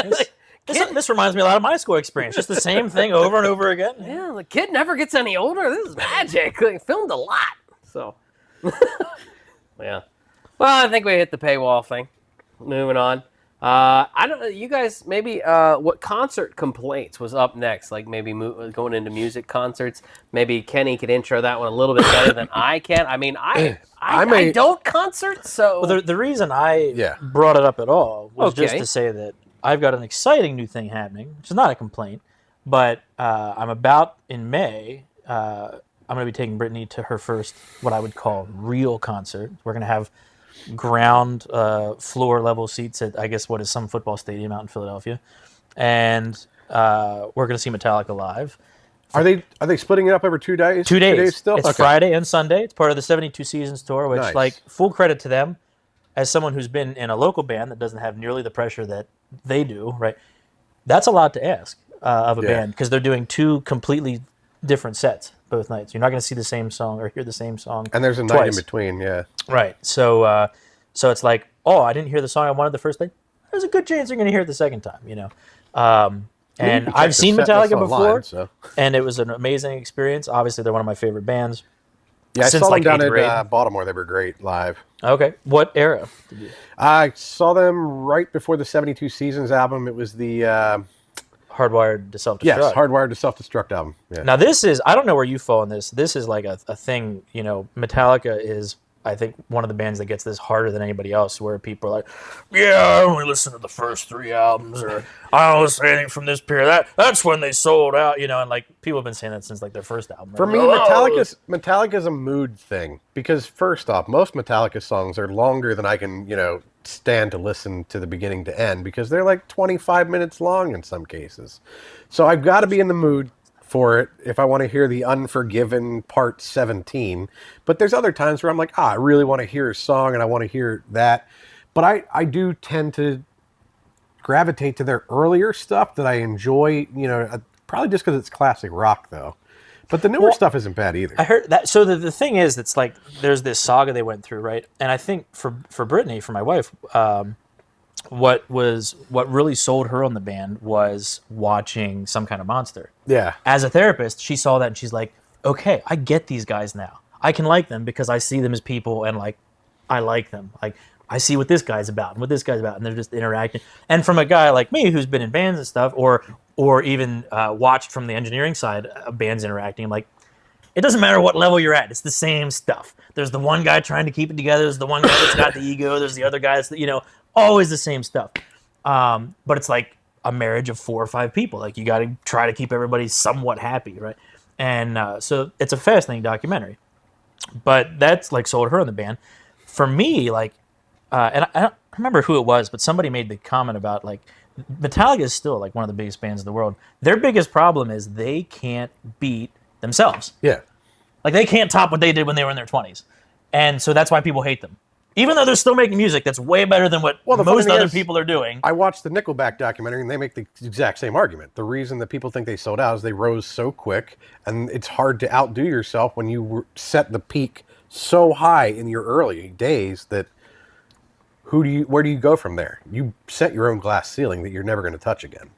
This reminds me a lot of my school experience. Just the same thing over and over again. Yeah, the kid never gets any older. This is magic. They filmed a lot. So, yeah. Well, I think we hit the paywall thing. Moving on. I don't know. You guys, maybe what concert complaints was up next? Like maybe going into music concerts. Maybe Kenny could intro that one a little bit better than I can. I mean, I don't concert, so Well, the reason I brought it up at all was just Okay. to say that I've got an exciting new thing happening, which is not a complaint, but I'm about in May. I'm going to be taking Brittany to her first, what I would call, real concert. We're going to have ground floor level seats at, I guess, what is some football stadium out in Philadelphia, and we're going to see Metallica live. Are they splitting it up over 2 days? 2 days. Still? It's Okay. Friday and Sunday. It's part of the 72 Seasons tour, which, Nice. like, full credit to them. As someone who's been in a local band that doesn't have nearly the pressure that they do, right? That's a lot to ask of a band because they're doing 2 completely different sets both nights. You're not going to see the same song or hear the same song. And there's a night twice. in between, yeah. Right. So it's like, oh, I didn't hear the song I wanted the first day. There's a good chance you're going to hear it the second time, And I've seen Metallica before, and it was an amazing experience. Obviously, they're one of my favorite bands. Yeah, I since, saw them like, down eighth at grade. Baltimore. They were great live. Okay. What era? I saw them right before the 72 Seasons album. It was the, Hardwired to Self-Destruct. yes, Hardwired to Self-Destruct album. Yeah. Now this is, I don't know where you fall in this. This is like a thing, Metallica is I think one of the bands that gets this harder than anybody else, where people are like, "Yeah, I only listen to the first 3 albums," or "I don't listen to anything from this period." That's when they sold out, and like people have been saying that since like their first album. For me, Metallica's a mood thing because first off, most Metallica songs are longer than I can, stand to listen to the beginning to end because they're like 25 minutes long in some cases. So I've got to be in the mood for it if I want to hear the Unforgiven Part 17. But there's other times where I'm like, I really want to hear a song and I want to hear that. But I do tend to gravitate to their earlier stuff that I enjoy, probably just because it's classic rock though. But the newer stuff isn't bad either. I heard that. So the thing is, it's like there's this saga they went through, right? And I think for Brittany, for my wife, what really sold her on the band was watching Some Kind of Monster. Yeah. As a therapist, she saw that and she's like, okay, I get these guys now. I can like them because I see them as people and like I like them. Like I see what this guy's about and what this guy's about, and they're just interacting. And from a guy like me who's been in bands and stuff, or even watched from the engineering side of bands interacting, I'm like, it doesn't matter what level you're at. It's the same stuff. There's the one guy trying to keep it together. There's the one guy that's got the ego. There's the other guy that's, always the same stuff. But it's like a marriage of 4 or 5 people. Like you got to try to keep everybody somewhat happy, right? And so it's a fascinating documentary. But that's like sold her in the band. For me, like, and I don't remember who it was, but somebody made the comment about like Metallica is still like one of the biggest bands in the world. Their biggest problem is they can't beat themselves. Yeah. Like they can't top what they did when they were in their 20s. And so that's why people hate them. Even though they're still making music that's way better than what most other people are doing. I watched the Nickelback documentary, and they make the exact same argument. The reason that people think they sold out is they rose so quick, and it's hard to outdo yourself when you set the peak so high in your early days that where do you go from there? You set your own glass ceiling that you're never going to touch again.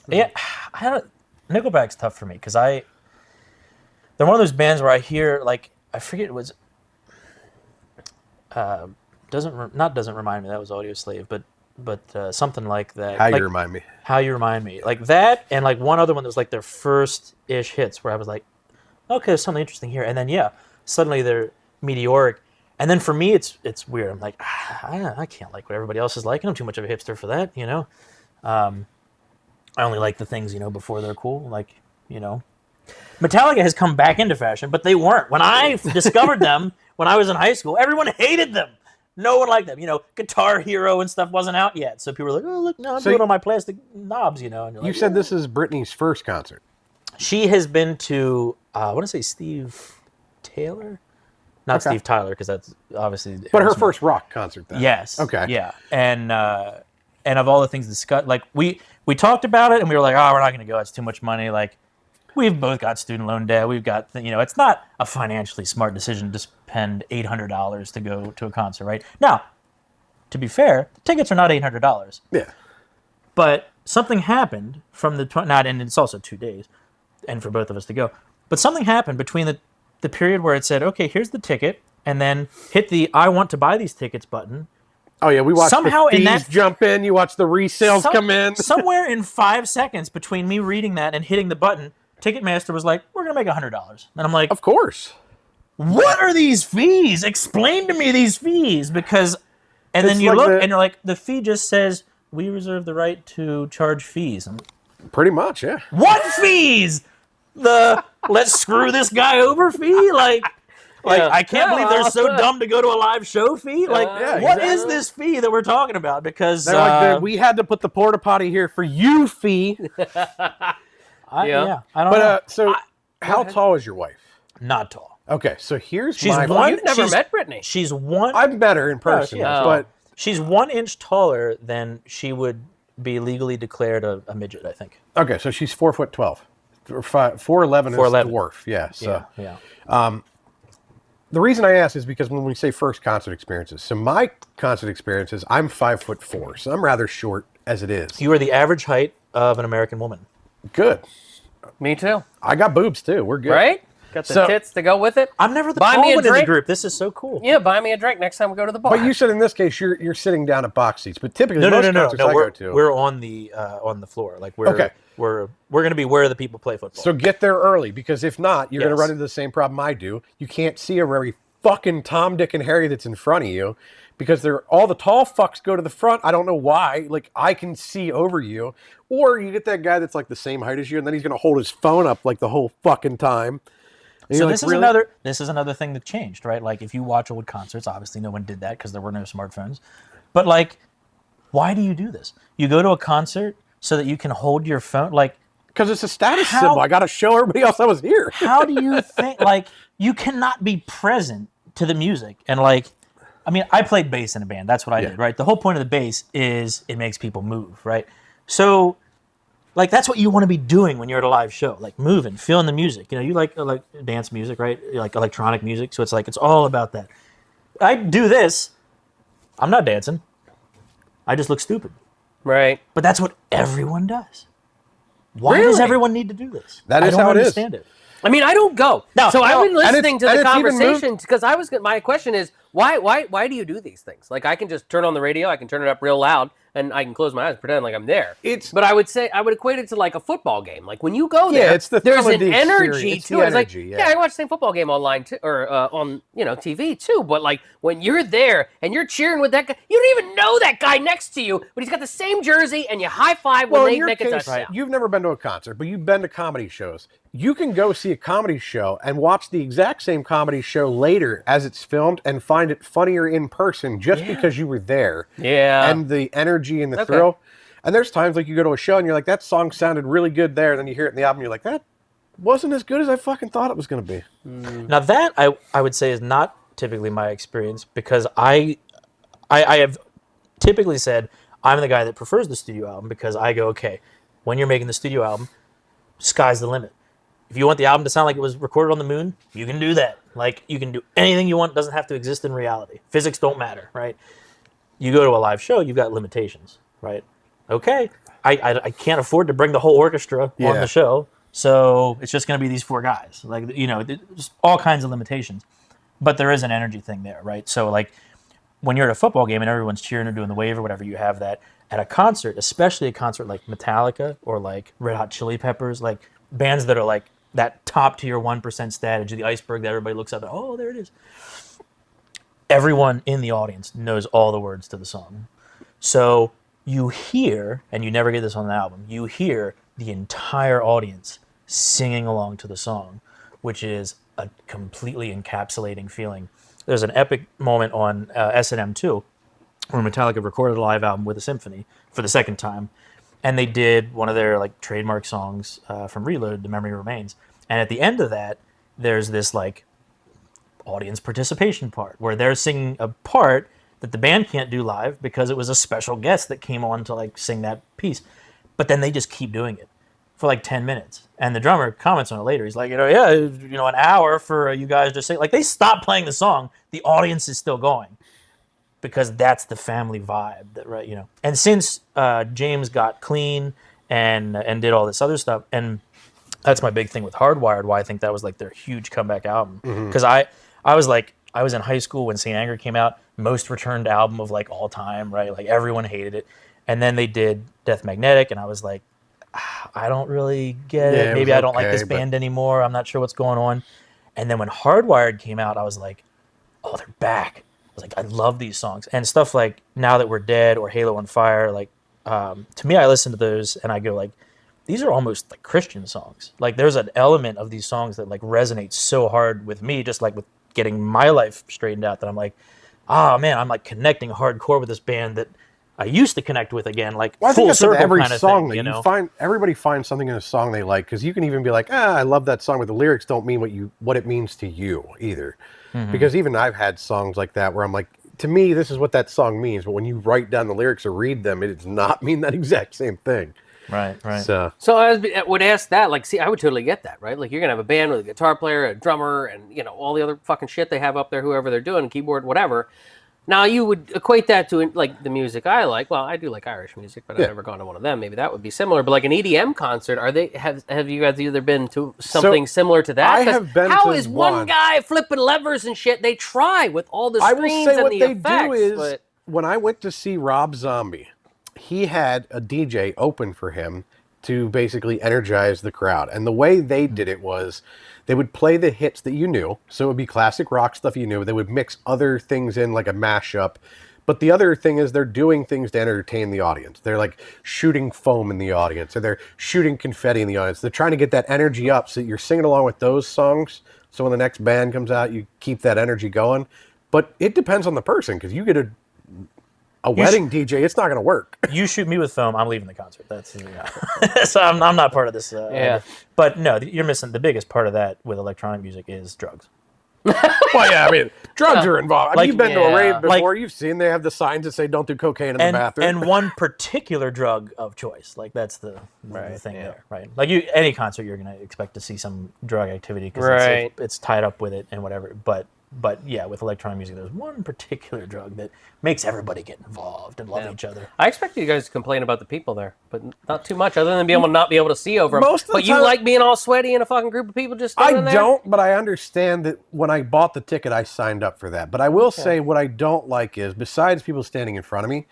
Yeah, Nickelback's tough for me because they're one of those bands where I hear like I forget it was doesn't remind me, that was Audio Slave, but something like that. How like, You Remind Me. How You Remind Me, like that, and like one other one that was like their first-ish hits where I was like, okay, there's something interesting here, and then suddenly they're meteoric. And then for me, it's weird. I'm like, I can't like what everybody else is liking. I'm too much of a hipster for that, I only like the things, before they're cool. Like, Metallica has come back into fashion, but they weren't. When I discovered them, when I was in high school, everyone hated them. No one liked them. Guitar Hero and stuff wasn't out yet. So people were like, oh, look, no, I'm doing all my plastic knobs, And you're You like, said this is Britney's first concert. She has been to, I want to say Steve Taylor? Not Steve Tyler, because that's obviously... But her first rock concert, then. Yes. Okay. Yeah. And of all the things discussed, like, we talked about it, and we were like, oh, we're not going to go. It's too much money. Like, we've both got student loan debt. We've got, it's not a financially smart decision to spend $800 to go to a concert, right? Now, to be fair, the tickets are not $800. Yeah. But something happened from and it's also 2 days, and for both of us to go. But something happened between the period where it said, okay, here's the ticket, and then hit the I want to buy these tickets button. Oh, yeah, we watched Somehow the in fees that, jump in, you watch the resales come in. Somewhere in 5 seconds between me reading that and hitting the button, Ticketmaster was like, we're going to make $100. And I'm like, of course. What are these fees? Explain to me these fees. Because, and then you like look and you're like, the fee just says, we reserve the right to charge fees. Pretty much, yeah. What fees? The let's screw this guy over fee? Like I can't believe they're so dumb to go to a live show fee. Like, what is this fee that we're talking about? Because they're like, we had to put the porta potty here for you fee. I don't know. So, how tall is your wife? Not tall. Okay, so here's she's my... one. You've never met Brittany. She's one. I've met her in person, but... She's 1 inch taller than she would be legally declared a midget, I think. Okay, so she's 4'12". 4'11" is dwarf. Yeah. So, yeah. The reason I ask is because when we say first concert experiences, so my concert experiences, I'm 5'4", so I'm rather short as it is. You are the average height of an American woman. Good. Me too. I got boobs too. We're good. Right? Got the tits to go with it. I'm never the buy tall me a one in drink. the group. This is so cool. Yeah, buy me a drink next time we go to the bar. But you said in this case you're sitting down at box seats, but typically most concerts I go to, we're on the floor. Like we're going to be where the people play football. So get there early, because if not, you're going to run into the same problem I do. You can't see a very fucking Tom, Dick, and Harry that's in front of you, because they're all the tall fucks go to the front. I don't know why. Like, I can see over you. Or you get that guy that's like the same height as you, and then he's gonna hold his phone up like the whole fucking time. And So you're this like, is really? another thing that changed, right? Like if you watch old concerts, obviously no one did that because there were no smartphones. But like, why do you do this? You go to a concert so that you can hold your phone. Like, Because it's a status How- symbol. I got to show everybody else I was here. how do you think? Like, you cannot be present to the music. And like, I mean, I played bass in a band. That's what I did, right? The whole point of the bass is it makes people move, right? So, like, that's what you want to be doing when you're at a live show, like moving, feeling the music. You know, you like dance music, right? You like electronic music, so it's like it's all about that. I do this. I'm not dancing. I just look stupid. Right. But that's what everyone does. Why does Really? everyone need to do this? That I is don't how it is. understand it. I mean, I don't go. No, so I've been and it's- listening to and the it's even moved- conversation because my question is why do you do these things? Like I can just turn on the radio, I can turn it up real loud, and I can close my eyes, and pretend like I'm there. But I would equate it to like a football game. Like when you go there, it's the there's thrill an of the energy experience. It's to the it. It's like energy, yeah. I watch the same football game online too, or on TV too. But like when you're there and you're cheering with that guy, you don't even know that guy next to you, but he's got the same jersey, and you high five when Well, they in your make a case, touchdown. you've never been to a concert, but you've been to comedy shows. You can go see a comedy show and watch the exact same comedy show later as it's filmed and find it funnier in person just because you were there. Yeah. And the energy and the thrill. And there's times like you go to a show and you're like, that song sounded really good there. And then you hear it in the album, you're like, that wasn't as good as I fucking thought it was going to be. Now that I would say is not typically my experience because I have typically said I'm the guy that prefers the studio album because I go, okay, when you're making the studio album, sky's the limit. If you want the album to sound like it was recorded on the moon, you can do that. Like you can do anything you want. It doesn't have to exist in reality. Physics don't matter, right? You go to a live show, you've got limitations, right? Okay, I can't afford to bring the whole orchestra on the show, so it's just going to be these four guys. Like there's all kinds of limitations, but there is an energy thing there, right? So like when you're at a football game and everyone's cheering or doing the wave or whatever, you have that. At a concert, especially a concert like Metallica or like Red Hot Chili Peppers, like bands that are like that top tier 1% status, the iceberg that everybody looks up at, oh, there it is. Everyone in the audience knows all the words to the song. So you hear, and you never get this on the album, you hear the entire audience singing along to the song, which is a completely encapsulating feeling. There's an epic moment on S&M 2 where Metallica recorded a live album with a symphony for the second time, and they did one of their like trademark songs from Reload, "The Memory Remains." And at the end of that, there's this like audience participation part where they're singing a part that the band can't do live because it was a special guest that came on to like sing that piece. But then they just keep doing it for like 10 minutes. And the drummer comments on it later. He's like, an hour for you guys to sing. Like they stopped playing the song. The audience is still going because that's the family vibe that, right, And since James got clean and did all this other stuff, and that's my big thing with Hardwired, why I think that was like their huge comeback album. Because I was in high school when Saint Anger came out, most returned album of like all time, right? Like everyone hated it. And then they did Death Magnetic, and I was like, I don't really get it. Maybe I don't like this band anymore. I'm not sure what's going on. And then when Hardwired came out, I was like, oh, they're back. I was like, I love these songs. And stuff like Now That We're Dead or Halo on Fire, like to me, I listen to those and I go like, these are almost like Christian songs. Like there's an element of these songs that like resonates so hard with me, just like with getting my life straightened out, that I'm like, oh man, I'm like connecting hardcore with this band that I used to connect with again, like Well, I think full that's with circle every kind of song thing. that you find. Everybody finds something in a song they like, because you can even be like, I love that song, but the lyrics don't mean what it means to you either. Because even I've had songs like that where I'm like, to me, this is what that song means, but when you write down the lyrics or read them, it does not mean that exact same thing. Right. So I would ask that, like, see, I would totally get that, right? Like, you're going to have a band with a guitar player, a drummer, and, all the other fucking shit they have up there, whoever they're doing, keyboard, whatever. Now, you would equate that to, like, the music I like. Well, I do like Irish music, but I've never gone to one of them. Maybe that would be similar. But, like, an EDM concert, have you guys either been to something similar to that? I have been How to is one guy flipping levers and shit? They try with all the I will screens say and what the they effects. do is, but... when I went to see Rob Zombie, he had a DJ open for him to basically energize the crowd. And the way they did it was they would play the hits that you knew. So it would be classic rock stuff you knew. They would mix other things in like a mashup. But the other thing is they're doing things to entertain the audience. They're like shooting foam in the audience, or they're shooting confetti in the audience. They're trying to get that energy up so that you're singing along with those songs. So when the next band comes out, you keep that energy going. But it depends on the person, because you get a wedding DJ, it's not going to work. You shoot me with foam, I'm leaving the concert. That's so I'm not part of this. But no, you're missing the biggest part of that with electronic music is drugs. Well, yeah, I mean, drugs are involved. I mean, you've been to a rave before. Like, you've seen they have the signs that say "Don't do cocaine in the bathroom." And one particular drug of choice, like that's the thing there, right? Like any concert, you're going to expect to see some drug activity because it's tied up with it and whatever. But yeah, with electronic music, there's one particular drug that makes everybody get involved and love each other. I expect you guys to complain about the people there, but not too much, other than being able to not be able to see over them. Most of the but you time- like being all sweaty in a fucking group of people just standing there? I don't, but I understand that when I bought the ticket, I signed up for that. But I will say what I don't like is, besides people standing in front of me,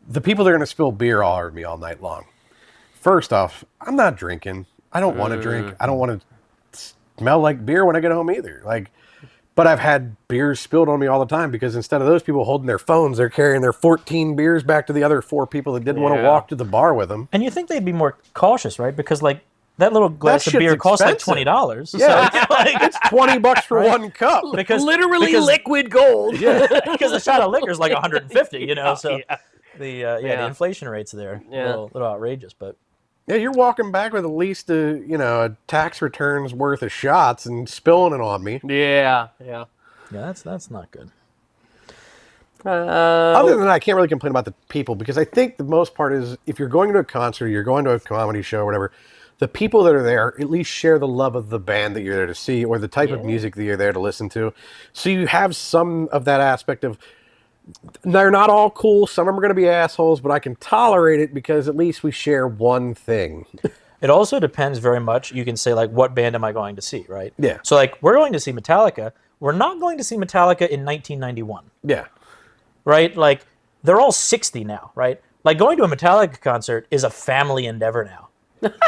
the people that are going to spill beer all over me all night long. First off, I'm not drinking. I don't want to drink. I don't want to smell like beer when I get home either. But I've had beers spilled on me all the time because instead of those people holding their phones, they're carrying their 14 beers back to the other 4 people that didn't want to walk to the bar with them. And you think they'd be more cautious, right? Because like that little glass of beer costs like $20. Yeah, So it's $20 for one cup. because Literally liquid gold. because the shot of liquor is like 150, you know. So the inflation rates there a little outrageous, but. Yeah, you're walking back with at least a tax return's worth of shots and spilling it on me. Yeah. Yeah, that's not good. Other than that, I can't really complain about the people because I think the most part is if you're going to a concert, you're going to a comedy show, or whatever, the people that are there at least share the love of the band that you're there to see or the type of music that you're there to listen to. So you have some of that aspect of they're not all cool. Some of them are going to be assholes, but I can tolerate it because at least we share one thing. It also depends very much. You can say, like, what band am I going to see, right? Yeah. So, like, we're going to see Metallica. We're not going to see Metallica in 1991. Yeah. Right? Like, they're all 60 now, right? Like, going to a Metallica concert is a family endeavor now.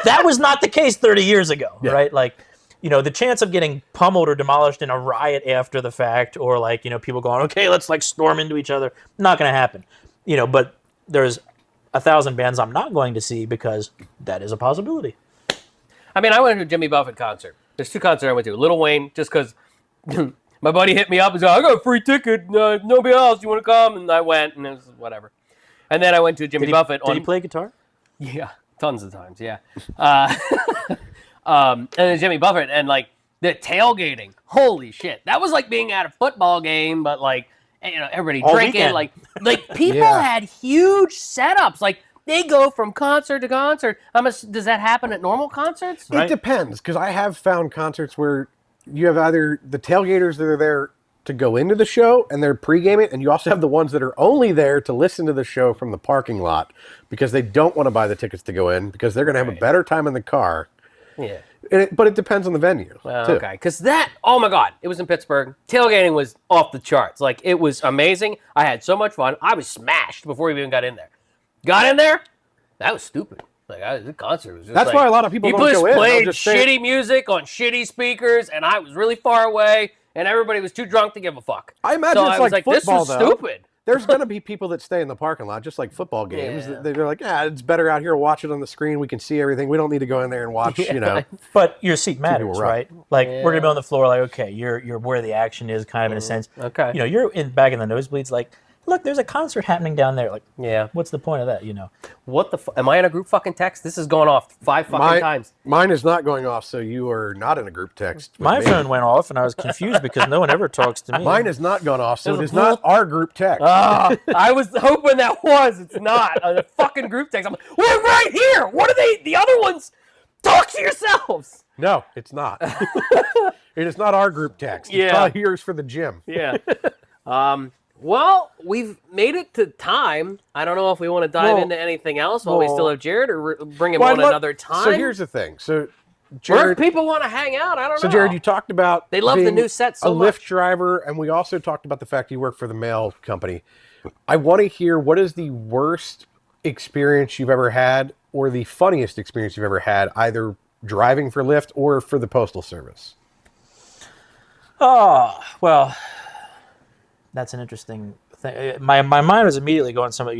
That was not the case 30 years ago, right? Like, you know, the chance of getting pummeled or demolished in a riot after the fact, or like, you know, people going, okay, let's like storm into each other, not going to happen. You know, but there's 1,000 bands I'm not going to see because that is a possibility. I mean, I went to a Jimmy Buffett concert. There's 2 concerts I went to. Lil Wayne, just because my buddy hit me up and said, I got a free ticket. Nobody else, you want to come? And I went, and it was whatever. And then I went to Jimmy Buffett. Did he play guitar? Yeah, tons of times, yeah. And then Jimmy Buffett, and like the tailgating, holy shit, that was like being at a football game, but like, you know, everybody All drinking, weekend. like people had huge setups, like they go from concert to concert. Does that happen at normal concerts? It depends, because I have found concerts where you have either the tailgaters that are there to go into the show and they're pre-gaming, and you also have the ones that are only there to listen to the show from the parking lot because they don't want to buy the tickets to go in because they're going to have a better time in the car. Yeah. But it depends on the venue, too. Okay, because oh my God, it was in Pittsburgh. Tailgating was off the charts. Like, it was amazing. I had so much fun. I was smashed before we even got in there. Got in there? That was stupid. Like, the concert was just That's why a lot of people don't go in. You They'll played just say- shitty music on shitty speakers, and I was really far away, and everybody was too drunk to give a fuck. I imagine so it's I was like this football, was though. stupid. There's going to be people that stay in the parking lot, just like football games. Yeah. They're like, it's better out here. Watch it on the screen. We can see everything. We don't need to go in there and watch, But your seat matters, people right? Like, we're going to be on the floor, like, okay, you're where the action is, kind of in a sense. Okay. You know, you're back in the nosebleeds, like, look, there's a concert happening down there. Like, Yeah. what's the point of that, you know? What the Am I in a group fucking text? This is going off 5 fucking times. Mine is not going off, so you are not in a group text. with My me. phone went off, and I was confused because no one ever talks to me. Mine has not gone off, so There's it a is not our group text. I was hoping that was. It's not. A fucking group text. I'm like, we're right here. What are they? The other ones? Talk to yourselves. No, it's not. It is not our group text. It's Yeah. probably yours for the gym. Yeah. Well, we've made it to time. I don't know if we want to dive into anything else while we still have Jared, or bring him on another time. So here's the thing. So, Or if Jared, people want to hang out, I don't know. so Jared, you talked about They love the being new set so a much. Lyft driver, and we also talked about the fact you work for the mail company. I want to hear what is the worst experience you've ever had or the funniest experience you've ever had, either driving for Lyft or for the Postal Service? Oh, well, that's an interesting thing. My mind was immediately going somewhere,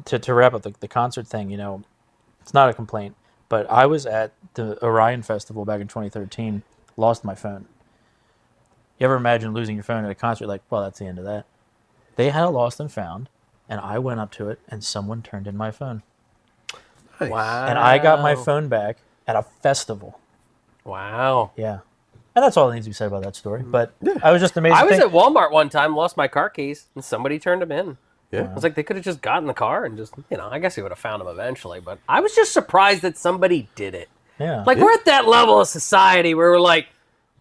to wrap up the concert thing, it's not a complaint, but I was at the Orion Festival back in 2013, lost my phone. You ever imagine losing your phone at a concert? Like, well, that's the end of that. They had a lost and found, and I went up to it, and someone turned in my phone. Nice. Wow. And I got my phone back at a festival. Wow. Yeah. And that's all that needs to be said about that story. But I was just amazed. I was at Walmart one time, lost my car keys, and somebody turned them in. Yeah. I was like, they could have just gotten the car and just, I guess he would have found them eventually. But I was just surprised that somebody did it. Yeah. Like, we're at that level of society where we're like,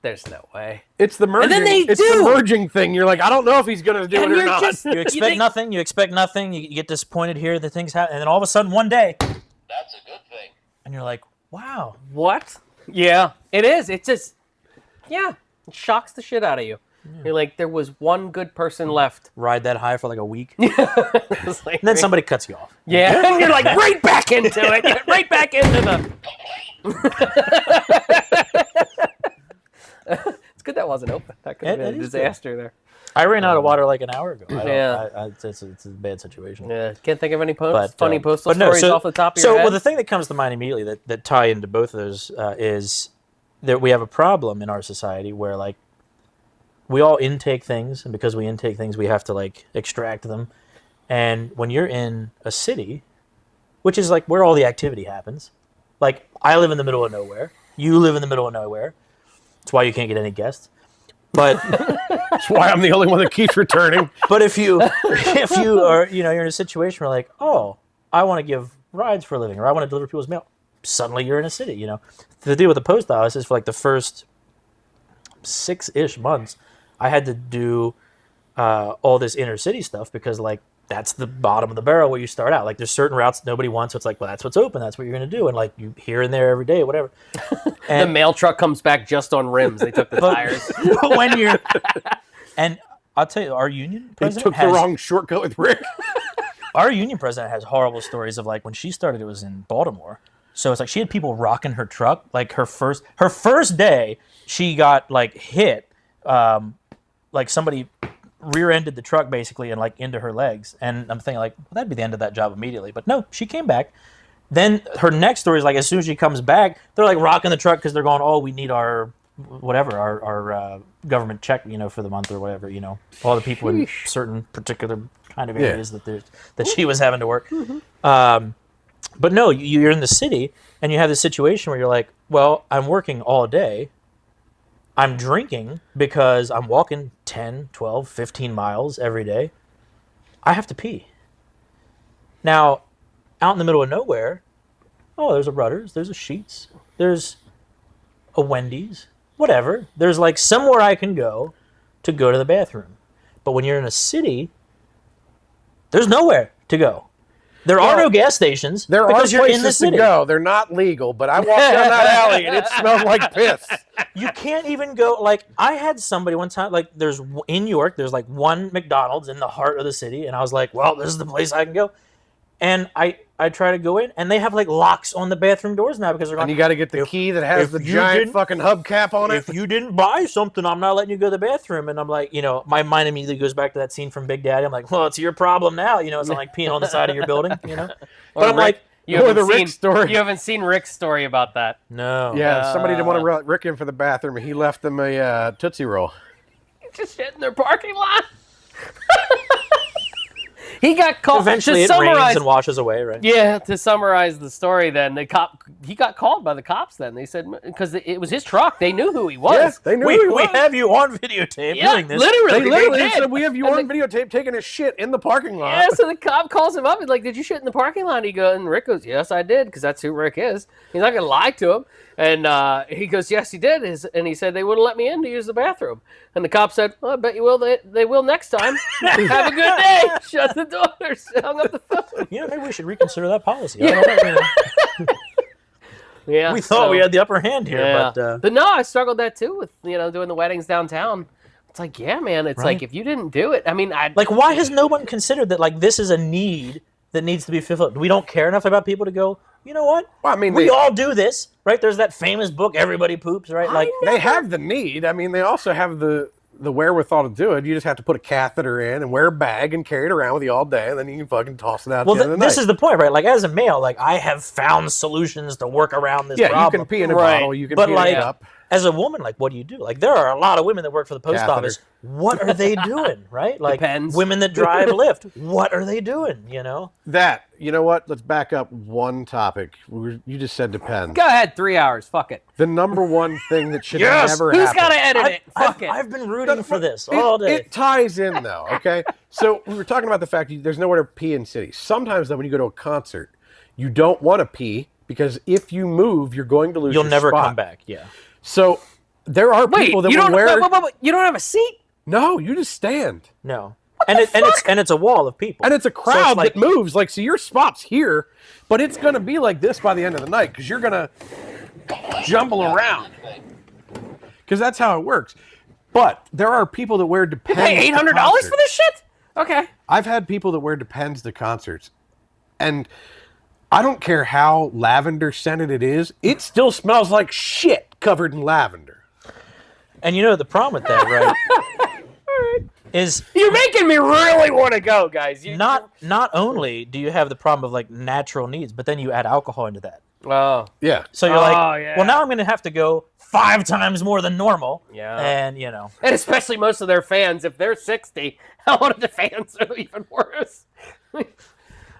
there's no way. It's the merging. And then they it's do. the merging thing. You're like, I don't know if he's going to do And it or you're not. just- You expect nothing. You expect nothing. You get disappointed here. The things happen. And then all of a sudden, one day, That's a good thing. and you're like, wow. What? Yeah, it is. It just, it shocks the shit out of you. You're like, there was one good person left. Ride that high for like a week. It's like, And then somebody cuts you off. yeah, and you're like, right back into it. Get right back into the... It's good that wasn't open. That could have been a It is good. disaster there. I ran out of water like an hour ago. Yeah. It's a bad situation. Yeah, can't think of any But, funny postal but no, stories so, off the top of so your head. well, the thing that comes to mind immediately that tie into both of those is that we have a problem in our society where like we all intake things, and because we intake things, we have to like extract them. And when you're in a city, which is like where all the activity happens, like I live in the middle of nowhere, you live in the middle of nowhere. That's why you can't get any guests. But That's why I'm the only one that keeps returning. but if you are you're in a situation where like, oh, I want to give rides for a living, or I want to deliver people's mail, suddenly you're in a city. The deal with the post office is for like the first 6-ish months, I had to do all this inner city stuff because like that's the bottom of the barrel where you start out. Like there's certain routes nobody wants, so it's like, well, that's what's open, that's what you're going to do, and like you here and there every day, whatever. The And mail truck comes back just on rims. They took the tires. but when you're and I'll tell you, our union They president took the has- wrong shortcut with Rick. Our union president has horrible stories of like when she started, it was in Baltimore. So it's like she had people rocking her truck. Like her first day, she got like hit, like somebody rear-ended the truck basically and like into her legs. And I'm thinking like, well, that'd be the end of that job immediately. But no, she came back. Then her next story is like as soon as she comes back, they're like rocking the truck because they're going, oh, we need our whatever, our government check, for the month or whatever, all the people in certain particular kind of areas that she was having to work. But no, you're in the city and you have this situation where you're like, well, I'm working all day. I'm drinking because I'm walking 10, 12, 15 miles every day. I have to pee. Now, out in the middle of nowhere, oh, there's a Rutter's, there's a Sheetz, there's a Wendy's, whatever. There's like somewhere I can go to the bathroom. But when you're in a city, there's nowhere to go. There are no gas stations There are because you're in the places to city. go. They're not legal, but I walked down that alley and it smelled like piss. You can't even go. Like I had somebody one time. Like in York, there's like one McDonald's in the heart of the city, and I was like, well, this is the place I can go. And I try to go in, and they have like locks on the bathroom doors now because they're going. And you got to get the key that has if the you giant didn't- fucking hubcap on it. If you didn't buy something, I'm not letting you go to the bathroom. And I'm like, my mind immediately goes back to that scene from Big Daddy. I'm like, well, it's your problem now. It's not like peeing on the side of your building. But I'm like, You Or haven't the Rick seen- story. You haven't seen Rick's story about that. no. Yeah, somebody didn't want to let Rick in for the bathroom, and he left them a Tootsie Roll. Just shit in their parking lot. He got caught. Eventually, to it rains summarize, and washes away, right? Yeah, to summarize the story, then he got called by the cops. Then they said because it was his truck, they knew who he was. Yes, they knew We who he was. have you on videotape Yeah, doing this. literally. They literally did. said, we have you And on videotape taking a shit in the parking lot. Yeah, so the cop calls him up. He's like, "Did you shit in the parking lot?" And Rick goes, "Yes, I did," because that's who Rick is. He's not gonna lie to him. And he goes, "Yes, he did." And he said they wouldn't let me in to use the bathroom. And the cop said, "Well, I bet you will. They will next time. Have a good day." Shut the door. Hung up the phone. Maybe we should reconsider that policy. I don't know, Yeah, we thought we had the upper hand here, Yeah, but no, I struggled that too with doing the weddings downtown. It's like, yeah, man. It's Right. like if you didn't do it, I mean, I like, why has no one considered that? Like, this is a need that needs to be fulfilled? We don't care enough about people to go, you know what? Well, I mean, we they- all do this, right? There's that famous book, Everybody Poops, right? Like, They have the need. I mean, they also have the wherewithal to do it. You just have to put a catheter in and wear a bag and carry it around with you all day, and then you can fucking toss it out well, at the end of the this night. is the point, right? Like, as a male, like, I have found solutions to work around this Yeah, problem. you can pee in a Right. bottle, you can But pee like, in a cup. as a woman, like, what do you do? Like, there are a lot of women that work for the post Catheter. office. What are they doing, right? Like, Depends. women that drive Lyft. What are they doing? You know? That, you know what? Let's back up one topic. You just said depends. Go ahead, 3 hours. Fuck it. The number one thing that should Yes! never Who's happen. got to edit it? Fuck it. I've been rooting for this all day. It ties in though, okay? So we were talking about the fact there's nowhere to pee in cities. Sometimes though, when you go to a concert, you don't want to pee because if you move, you're going to lose. You'll your never spot. come back. Yeah. So there are Wait, people that you will don't, wear. wait, you don't have a seat? No, you just stand, No. It's a wall of people. and it's a So crowd like, that moves. Like, so your spot's here, but it's gonna be like this by the end of the night because you're gonna jumble around. Because that's how it works. But there are people that wear Depends. Pay to $800 for concerts. this shit? Okay. I've had people that wear Depends to concerts, and I don't care how lavender scented it is, it still smells like shit covered in lavender. And you know the problem with that, right? Is You're making me really want to go, guys. not only do you have the problem of like natural needs, but then you add alcohol into that. Oh. Yeah. So you're Oh, like, yeah. well, now I'm going to have to go 5 times more than normal. Yeah. And you know, And especially most of their fans, if they're 60, a lot of the fans are even worse.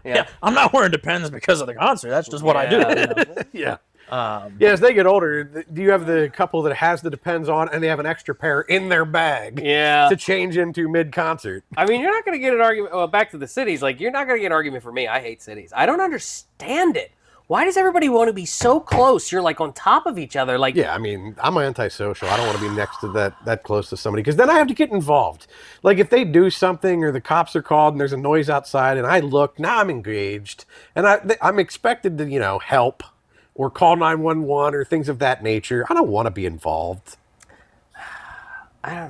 yeah, I'm not wearing Depends because of the concert. That's just what I do. Yeah. You know? Yeah. Um, Yeah, as they get older, do you have the couple that has the Depends on and they have an extra pair in their bag Yeah. to change into mid-concert? I mean, you're not going to get an argument. Well, back to the cities. Like, you're not going to get an argument for me. I hate cities. I don't understand it. Why does everybody want to be so close? You're like on top of each other. Like, Yeah, I mean, I'm antisocial. I don't want to be next to that close to somebody because then I have to get involved. Like if they do something or the cops are called and there's a noise outside and I look, now I'm engaged and I'm expected to, help or call 911 or things of that nature. I don't want to be involved. I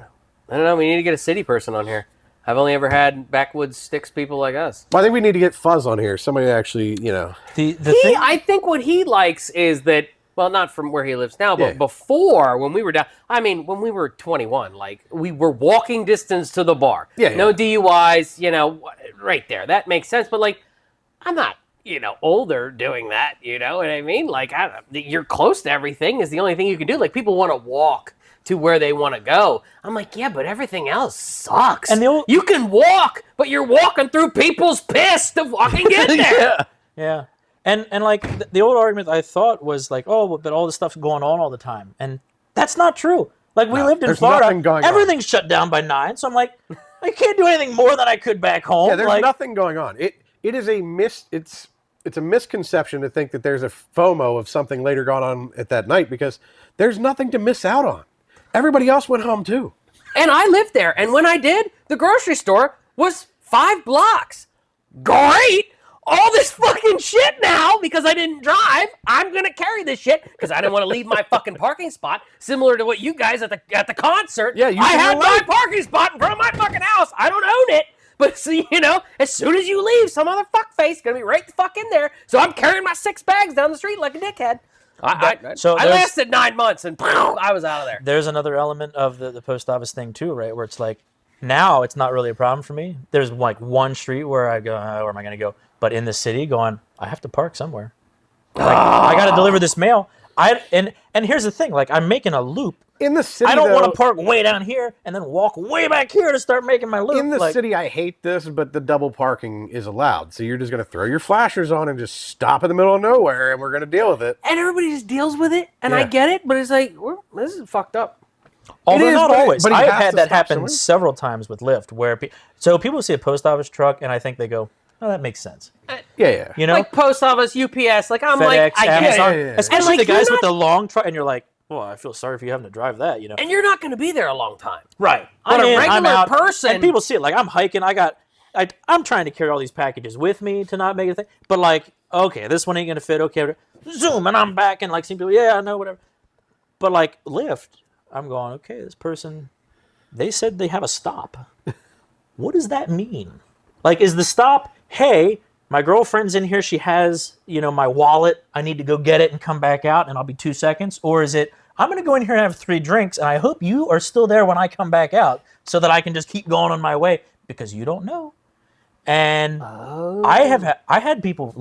don't know. We need to get a city person on here. I've only ever had backwoods sticks people like us. Well, I think we need to get Fuzz on here. Somebody that actually, the He, I think what he likes is that, well, not from where he lives now, but Yeah. before when we were down, I mean, when we were 21, like we were walking distance to the bar. Yeah, No yeah. DUIs, right there. That makes sense. But like, I'm not, older doing that. You know what I mean? Like, you're close to everything is the only thing you can do. Like, people want to walk to where they want to go. I'm like, yeah, but everything else sucks. And you can walk, but you're walking through people's piss to fucking get there. Yeah. And like the old argument I thought was like, oh, but all this stuff's going on all the time. And that's not true. Like we lived in there's Florida, nothing going on. everything's shut down by 9. So I'm like, I can't do anything more than I could back home. Yeah, there's like, nothing going on. It is it's a misconception to think that there's a FOMO of something later going on at that night because there's nothing to miss out on. Everybody else went home too. And I lived there. And when I did, the grocery store was 5 blocks. Great! All this fucking shit now, because I didn't drive, I'm going to carry this shit because I didn't want to leave my fucking parking spot, similar to what you guys at the concert. Yeah, you I can had my relate. parking spot in front of my fucking house. I don't own it. But see, as soon as you leave, some other fuckface going to be right the fuck in there. So I'm carrying my 6 bags down the street like a dickhead. I there's- lasted 9 months and I was out of there. There's another element of the post office thing too, right? Where it's like, now it's not really a problem for me. There's like one street where I go, where am I going to go? But in the city, going, I have to park somewhere. Like, I got to deliver this mail. And here's the thing, like I'm making a loop. In the city, I don't want though, to park way down here and then walk way back here to start making my loop. In the like, city, I hate this, but the double parking is allowed. So you're just going to throw your flashers on and just stop in the middle of nowhere, and we're going to deal with it. And everybody just deals with it, and I Yeah. get it, but it's like, this is fucked up. Although It is, not but- always. but he I've has had to that stop happen somewhere. several times with Lyft, where so people see a post office truck, and I think they go, "Oh, that makes sense." Yeah. You know, Like post office, UPS, like I'm like, FedEx, I get Amazon, it. Yeah. especially And, like, the guys you're with not- the long truck, and you're like, "Well, I feel sorry for you having to drive that." You know, And you're not going to be there a long time. right? On a regular person- and people see it. Like I'm hiking, I'm trying to carry all these packages with me to not make it a thing. But like, okay, this one ain't gonna fit. Okay, zoom, and I'm back, and like, some people, yeah, I know, whatever. But like Lyft, I'm going, okay, this person, they said they have a stop. What does that mean? Like, is the stop, hey, my girlfriend's in here. She has, my wallet. I need to go get it and come back out, and I'll be 2 seconds. Or is it, I'm going to go in here and have 3 drinks, and I hope you are still there when I come back out so that I can just keep going on my way, because you don't know. And I had people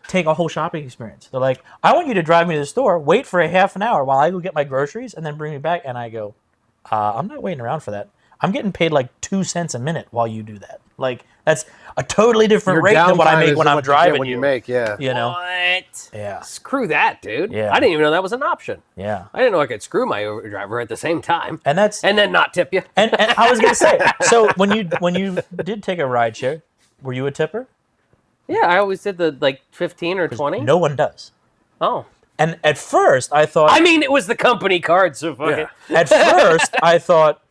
take a whole shopping experience. They're like, I want you to drive me to the store, wait for a half an hour while I go get my groceries, and then bring me back. And I go, I'm not waiting around for that. I'm getting paid like 2 cents a minute while you do that. Like, that's a totally different Your rate than what I downtime make is when what I'm you get driving when you make, yeah. What? Yeah. Screw that, dude. Yeah. I didn't even know that was an option. Yeah. I didn't know I could screw my Uber driver at the same time. And then not tip you. and I was gonna say, so when you did take a ride share, were you a tipper? Yeah, I always did the 15 or 20. No one does. Oh. And at first I thought, I mean, it was the company card, so fuck it. at first I thought,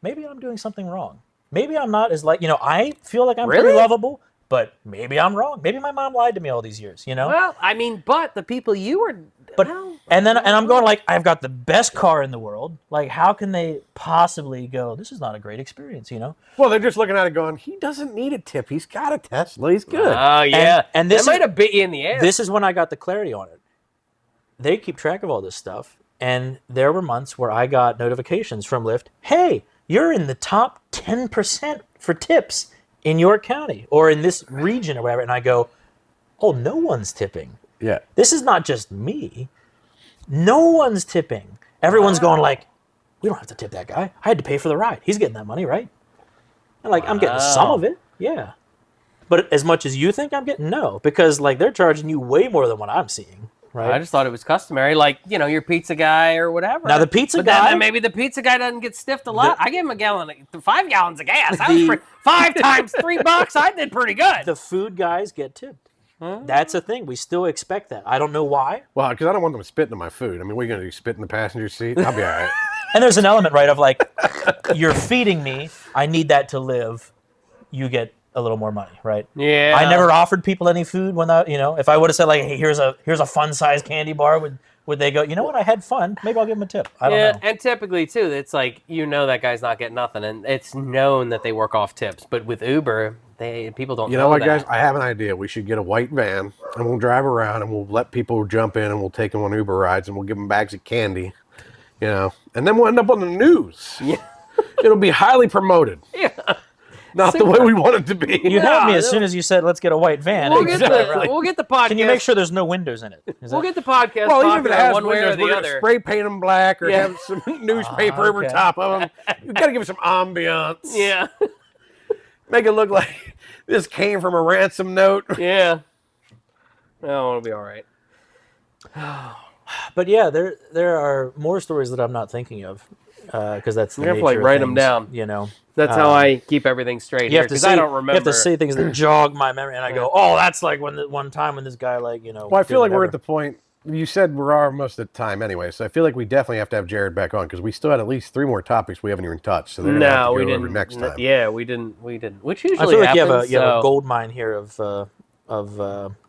maybe I'm doing something wrong. Maybe I'm not as I feel like I'm Really? pretty lovable, but maybe I'm wrong. Maybe my mom lied to me all these years, Well, I mean, but the people you were... But well, and I'm going like, I've got the best car in the world. Like, how can they possibly go, this is not a great experience, Well, they're just looking at it going, he doesn't need a tip. He's got a Tesla. He's good. Oh, yeah. And this that might have bit you in the ass. This is when I got the clarity on it. They keep track of all this stuff, and there were months where I got notifications from Lyft, hey, you're in the top 10% for tips in your county or in this region or whatever. And I go, oh, no one's tipping. Yeah. This is not just me. No one's tipping. Everyone's going like, we don't have to tip that guy. I had to pay for the ride. He's getting that money, right? And I'm getting some of it. Yeah. But as much as you think I'm getting, no. Because they're charging you way more than what I'm seeing. Right. I just thought it was customary, your pizza guy or whatever. Now the pizza but guy, then maybe the pizza guy doesn't get stiffed a lot. I gave him 5 gallons of gas. That was 5 times $3. I did pretty good. the food guys get tipped. That's a thing. We still expect that. I don't know why. Well, because I don't want them spitting in my food. I mean, what are you going to do, spit in the passenger seat? I'll be all right. And there's an element, right, of you're feeding me. I need that to live. You get a little more money, right? Yeah. I never offered people any food when if I would have said hey, here's a fun size candy bar, would they go, you know what, I had fun. Maybe I'll give them a tip. I don't know. And typically too, it's that guy's not getting nothing, and it's known that they work off tips. But with Uber, people don't. You know what, that. guys? I have an idea. We should get a white van, and we'll drive around, and we'll let people jump in, and we'll take them on Uber rides, and we'll give them bags of candy, and then we'll end up on the news. Yeah. It'll be highly promoted. Yeah. Not the way we want it to be. You had me as soon as you said, let's get a white van. We'll get the podcast. Can you make sure there's no windows in it? We'll get the podcast. Well, even if it has one way or windows, the we're other. going to spray paint them black or have some newspaper over okay. top of them. You've got to give it some ambiance. Yeah. Make it look like this came from a ransom note. Yeah. No, it'll be all right. But yeah, there are more stories that I'm not thinking of because that's the You have to, nature of write them things, down. That's how I keep everything straight here, because I don't remember. You have to say things that jog my memory, and I go, oh, that's like one time when this guy Well, I feel like we're at the point. You said we're almost at time anyway, so I feel like we definitely have to have Jared back on because we still had at least 3 more topics we haven't even touched. So they're gonna have to we go didn't. over next time. Yeah, we didn't. Which usually I feel like happens, you have a gold mine here of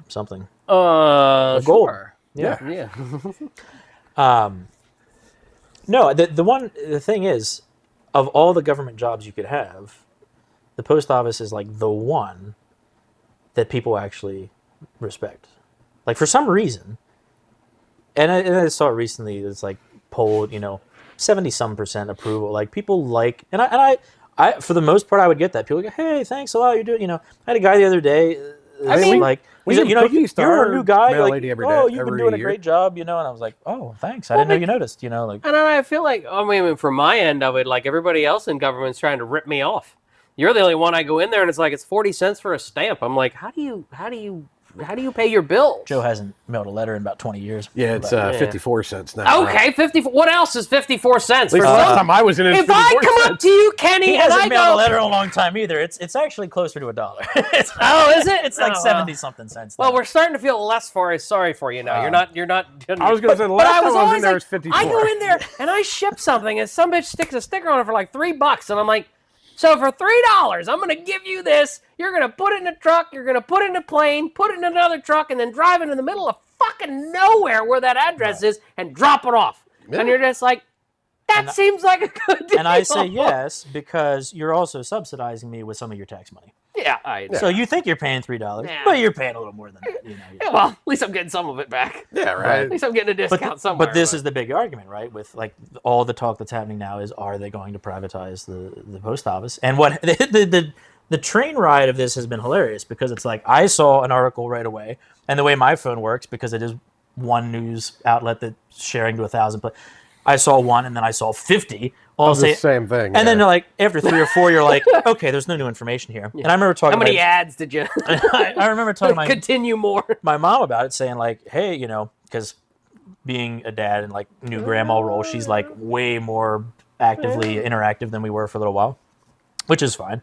something. Gold. Sure. Yeah. No, the thing is, of all the government jobs you could have, the post office is like the one that people actually respect. Like for some reason, and I saw it recently. It's polled, 70-some% approval. Like people like, and I for the most part I would get that. People go, hey, thanks a lot. You're doing, I had a guy the other day. I mean, we give cookies to you're our a new guy. mail Like, lady every oh, day- you've been every doing a year." great job, and I was like, oh, thanks. I didn't know you noticed. And I feel like, from my end of it, like everybody else in government's trying to rip me off. You're the only one I go in there and it's 40 cents for a stamp. I'm like, how do you pay your bills? Joe hasn't mailed a letter in about 20 years. Yeah, it's 54 cents now. Okay, 54. What else is 54 cents? At least for last some- time I was in it, if I come up to you, Kenny, He and hasn't I mailed go, a letter in a long time either. It's actually closer to $1. oh, is it? It's like Oh, well. 70-something cents. Well, now. we're starting to feel less sorry for you now. You're not. I was going to say the But last time I was in always there like, was 54. I go in there and I ship something, and some bitch sticks a sticker on it for like $3, and I'm like, so for $3, I'm gonna give you this. You're gonna put it in a truck. You're gonna put it in a plane. Put it in another truck, and then drive it in the middle of fucking nowhere where that address is, and drop it off. Yeah. And you're just like, That seems like a good deal. And I say yes because you're also subsidizing me with some of your tax money. Yeah, So you think you're paying $3, Yeah. but you're paying a little more than that. Yeah, well, at least I'm getting some of it back. Yeah, At right. least I'm getting a discount somewhere. But this is the big argument, right? With like all the talk that's happening now is, are they going to privatize the post office? And what the train ride of this has been hilarious, because it's like I saw an article right away, and the way my phone works, because it is one news outlet that's sharing to 1,000. But I saw one, and then I saw 50. All The same thing. and then you're like, after 3 or 4, you're like, okay, there's no new information here. And I remember talking. How many ads did you I remember talking to continue more? my mom about it, saying like, hey, because being a dad and like new grandma role, she's like way more actively interactive than we were for a little while, which is fine,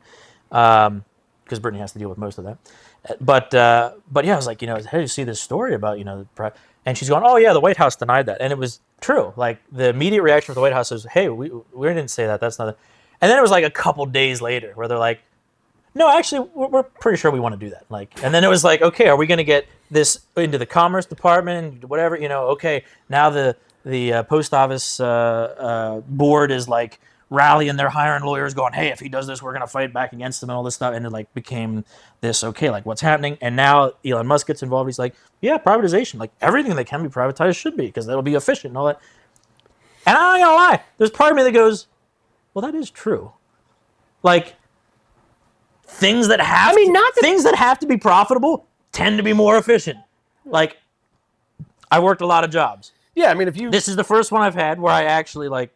because Brittany has to deal with most of that. But yeah, I was like, hey, you see this story about and she's going, oh yeah, the White House denied that, and it was true. Like the immediate reaction from the White House was, hey, we didn't say that. That's not it. And then it was like a couple days later where they're like, no, actually, we're pretty sure we want to do that. Like, and then it was like, okay, are we going to get this into the Commerce Department, whatever? Okay, now the post office board is like rallying, they're hiring lawyers, going, hey, if he does this, we're going to fight back against him and all this stuff. And it like became this, okay, like what's happening? And now Elon Musk gets involved. He's like, yeah, privatization, like everything that can be privatized should be, because that'll be efficient and all that. And I'm not gonna lie, there's part of me that goes, well, that is true. Like, things that have things that have to be profitable tend to be more efficient. Like, I worked a lot of jobs. Yeah, I mean, if you... This is the first one I've had where I actually, like,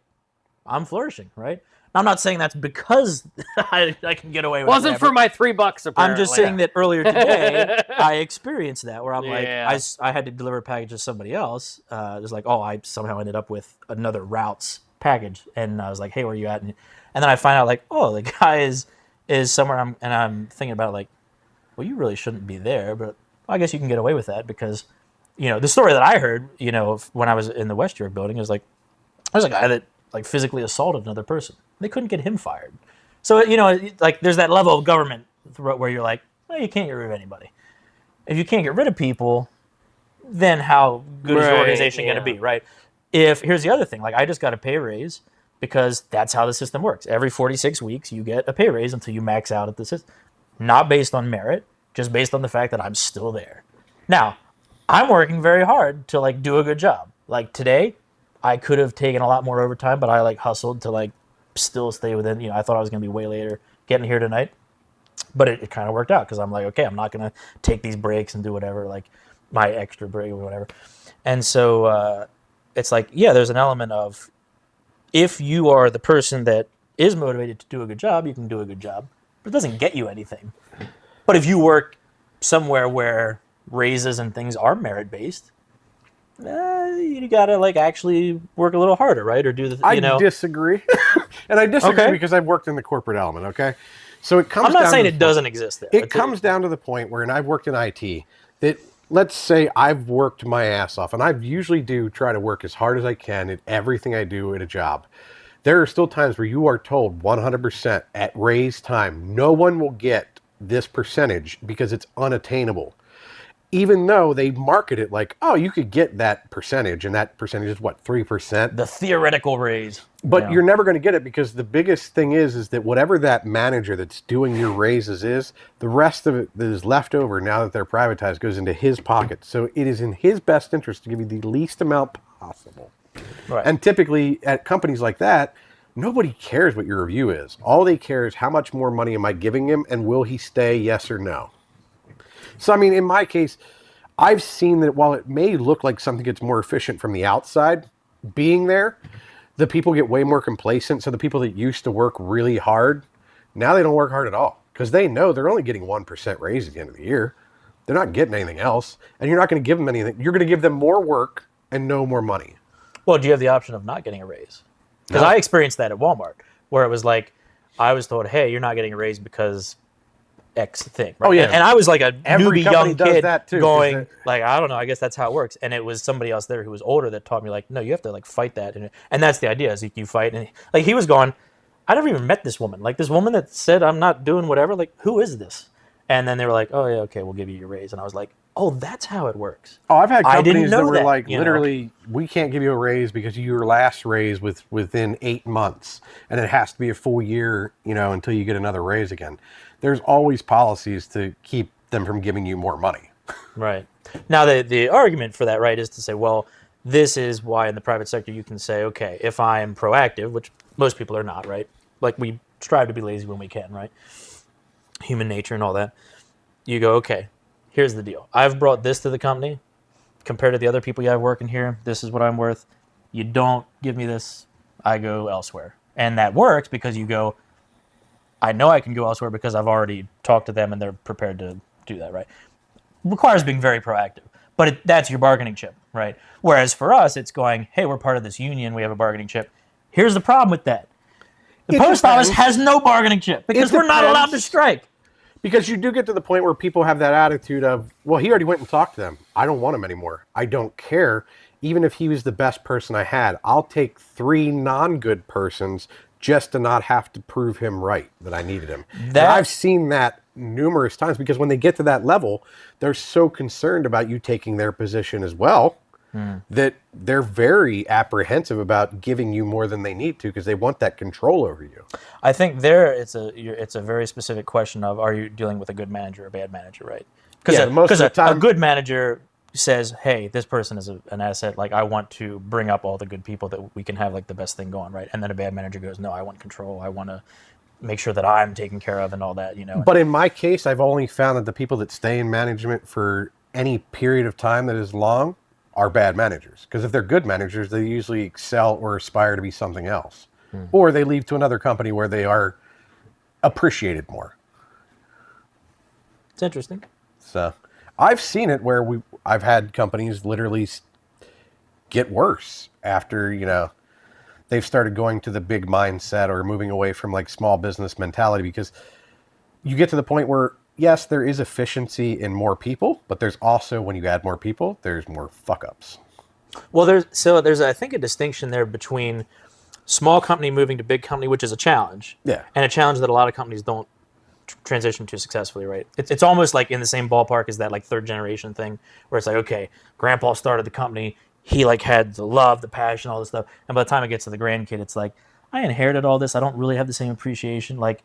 I'm flourishing, right? Now, I'm not saying that's because I can get away with it. Wasn't for my $3, apparently. I'm just saying that earlier today, I experienced that, where I'm Yeah. like, I had to deliver a package to somebody else. It was like, oh, I somehow ended up with another route's package. And I was like, hey, where are you at? And then I find out, like, oh, the guy is somewhere. And I'm thinking about, like, well, you really shouldn't be there. But I guess you can get away with that because, the story that I heard, when I was in the West York building is like, there's a guy that, like, physically assaulted another person. They couldn't get him fired. So, like, there's that level of government where you're like, well, you can't get rid of anybody. If you can't get rid of people, then how good is your organization going to be, right? Here's the other thing. Like, I just got a pay raise because that's how the system works. Every 46 weeks, you get a pay raise until you max out at the system. Not based on merit, just based on the fact that I'm still there. Now, I'm working very hard to, like, do a good job. Like, today, I could have taken a lot more overtime, but I, like, hustled to, like, still stay within, I thought I was going to be way later getting here tonight, but it kind of worked out because I'm like, okay, I'm not going to take these breaks and do whatever, like my extra break or whatever. And so it's like, yeah, there's an element of, if you are the person that is motivated to do a good job, you can do a good job, but it doesn't get you anything. But if you work somewhere where raises and things are merit-based, you gotta, like, actually work a little harder, right? Or do the I disagree. And I disagree because I've worked in the corporate element, okay? So it comes I'm not down saying to it doesn't exist there. It comes down to the point where, and I've worked in IT, that let's say I've worked my ass off, and I usually do try to work as hard as I can at everything I do at a job. There are still times where you are told 100% at raise time, no one will get this percentage because it's unattainable. Even though they market it like, oh, you could get that percentage, and that percentage is what, 3%? The theoretical raise. But you're never going to get it, because the biggest thing is that whatever that manager that's doing your raises is, the rest of it that is left over now that they're privatized goes into his pocket. So it is in his best interest to give you the least amount possible. Right. And typically at companies like that, nobody cares what your review is. All they care is how much more money am I giving him, and will he stay, yes or no? So, I mean, in my case, I've seen that while it may look like something gets more efficient from the outside, being there, the people get way more complacent. So the people that used to work really hard, now they don't work hard at all, because they know they're only getting 1% raise at the end of the year. They're not getting anything else, and you're not going to give them anything. You're going to give them more work and no more money. Well, do you have the option of not getting a raise? Because I experienced that at Walmart, where it was like, I was told, hey, you're not getting a raise because X thing. Right? Oh, yeah. And I was like a Every newbie company young does kid that, too, 'cause going, like, I don't know, I guess that's how it works. And it was somebody else there who was older that taught me, like, no, you have to, like, fight that. And that's the idea, is you fight. And, like, he was going, I never even met this woman. Like, this woman that said I'm not doing whatever, like, who is this? And then they were like, oh, yeah, okay, we'll give you your raise. And I was like, oh, that's how it works. Oh, I've had I didn't companies that know were that, like, you know? literally, we can't give you a raise because your last raise was within 8 months, and it has to be a full year, until you get another raise again. There's always policies to keep them from giving you more money. Right. Now, the argument for that, right, is to say, well, this is why in the private sector you can say, okay, if I am proactive, which most people are not, right? Like, we strive to be lazy when we can, right? Human nature and all that. You go, okay, here's the deal. I've brought this to the company. Compared to the other people you have working here, this is what I'm worth. You don't give me this, I go elsewhere. And that works because you go, I know I can go elsewhere because I've already talked to them and they're prepared to do that, right? Requires being very proactive, but that's your bargaining chip, right? Whereas for us, it's going, hey, we're part of this union, we have a bargaining chip. Here's the problem with that. The post office has no bargaining chip because we're not allowed to strike. Because you do get to the point where people have that attitude of, well, he already went and talked to them. I don't want him anymore. I don't care. Even if he was the best person I had, I'll take 3 non-good persons just to not have to prove him right that I needed him. And I've seen that numerous times because when they get to that level, they're so concerned about you taking their position as well that they're very apprehensive about giving you more than they need to because they want that control over you. I think it's a very specific question of, are you dealing with a good manager or a bad manager, right? Because a good manager says, hey, this person is an asset. Like, I want to bring up all the good people that we can have like the best thing going, right? And then a bad manager goes, no, I want control. I want to make sure that I'm taken care of and all that, But in my case, I've only found that the people that stay in management for any period of time that is long are bad managers. Because if they're good managers, they usually excel or aspire to be something else. Or they leave to another company where they are appreciated more. It's interesting. So I've seen it where I've had companies literally get worse after, they've started going to the big mindset or moving away from like small business mentality, because you get to the point where, yes, there is efficiency in more people, but there's also, when you add more people, there's more fuck ups. Well, there's I think a distinction there between small company moving to big company, which is a challenge. Yeah. And a challenge that a lot of companies don't transition to successfully, right? It's almost like in the same ballpark as that like third generation thing where it's like, okay, grandpa started the company. He like had the love, the passion, all this stuff. And by the time it gets to the grandkid, it's like, I inherited all this. I don't really have the same appreciation. Like,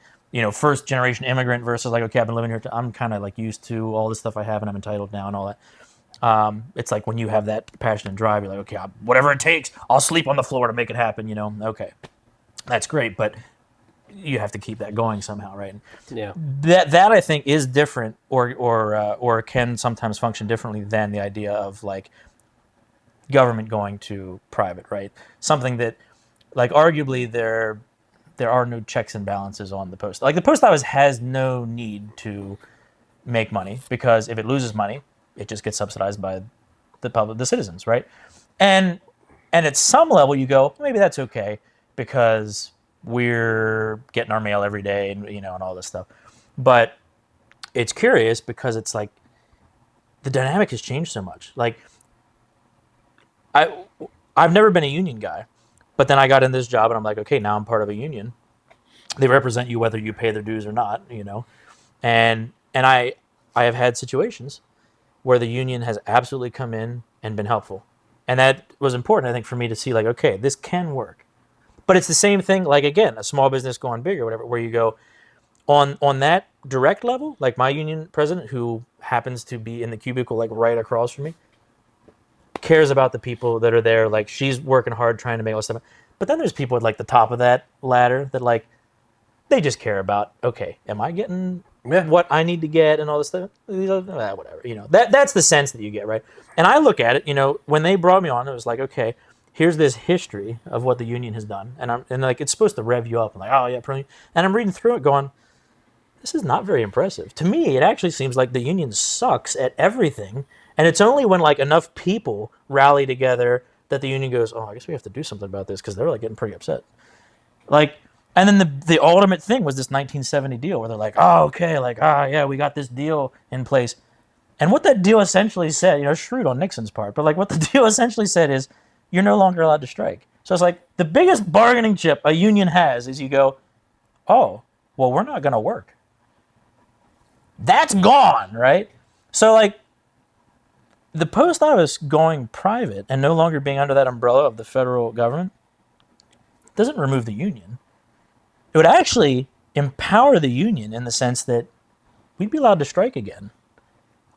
first generation immigrant versus like, okay, I've been living here. I'm kind of like used to all this stuff I have and I'm entitled now and all that. It's like when you have that passion and drive, you're like, okay, whatever it takes, I'll sleep on the floor to make it happen, Okay, that's great, but you have to keep that going somehow, right? Yeah. That I think is different, or can sometimes function differently than the idea of like government going to private, right? Something that, like, arguably there are no checks and balances on the post. Like, the post office has no need to make money because if it loses money, it just gets subsidized by the public, the citizens, right? And at some level, you go, maybe that's okay because we're getting our mail every day, and and all this stuff. But it's curious because it's like the dynamic has changed so much. Like, I've never been a union guy, but then I got in this job and I'm like, okay, now I'm part of a union. They represent you whether you pay their dues or not, And I have had situations where the union has absolutely come in and been helpful. And that was important, I think, for me to see, like, okay, this can work. But it's the same thing, like, again, a small business going big or whatever, where you go on that direct level, like my union president, who happens to be in the cubicle, like, right across from me, cares about the people that are there. Like, she's working hard trying to make all this stuff. But then there's people at, like, the top of that ladder that, like, they just care about, okay, am I getting what I need to get and all this stuff? Whatever, That's the sense that you get, right? And I look at it, when they brought me on, it was like, okay, here's this history of what the union has done, and like, it's supposed to rev you up. I'm like, oh yeah, and I'm reading through it, going, this is not very impressive. To me, it actually seems like the union sucks at everything, and it's only when like enough people rally together that the union goes, oh, I guess we have to do something about this, because they're like getting pretty upset, like. And then the ultimate thing was this 1970 deal where they're like, oh, okay, like, yeah, we got this deal in place. And what that deal essentially said, shrewd on Nixon's part, but like what the deal essentially said is you're no longer allowed to strike. So it's like the biggest bargaining chip a union has is you go, oh, well, we're not going to work. That's gone, right? So like the post office going private and no longer being under that umbrella of the federal government doesn't remove the union. It would actually empower the union in the sense that we'd be allowed to strike again.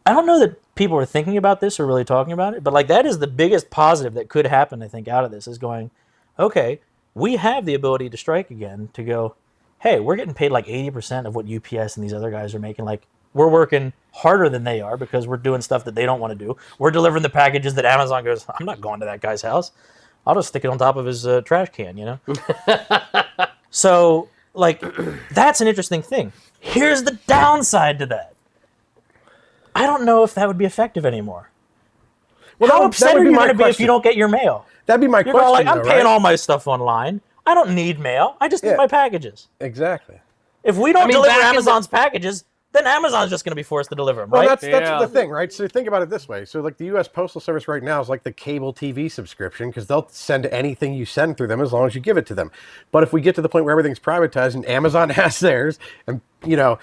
I don't know that people are thinking about this or really talking about it, but like that is the biggest positive that could happen, I think, out of this is going, okay, we have the ability to strike again, to go, hey, we're getting paid like 80% of what UPS and these other guys are making. Like, we're working harder than they are because we're doing stuff that they don't want to do. We're delivering the packages that Amazon goes, I'm not going to that guy's house. I'll just stick it on top of his trash can, you know? So, like, that's an interesting thing. Here's the downside to that. I don't know if that would be effective anymore. Well, How that upset would are be you my going to be if question. you don't get your mail? That'd be my You're question. going like, I'm though, paying right? all my stuff online. I don't need mail. I just need my packages. Exactly. If we don't mean, deliver back in Amazon's packages, then Amazon's just going to be forced to deliver them, Well, right? that's Yeah. the thing, right? So think about it this way. So like the U.S. Postal Service right now is like the cable TV subscription because they'll send anything you send through them as long as you give it to them. But if we get to the point where everything's privatized and Amazon has theirs and, you know,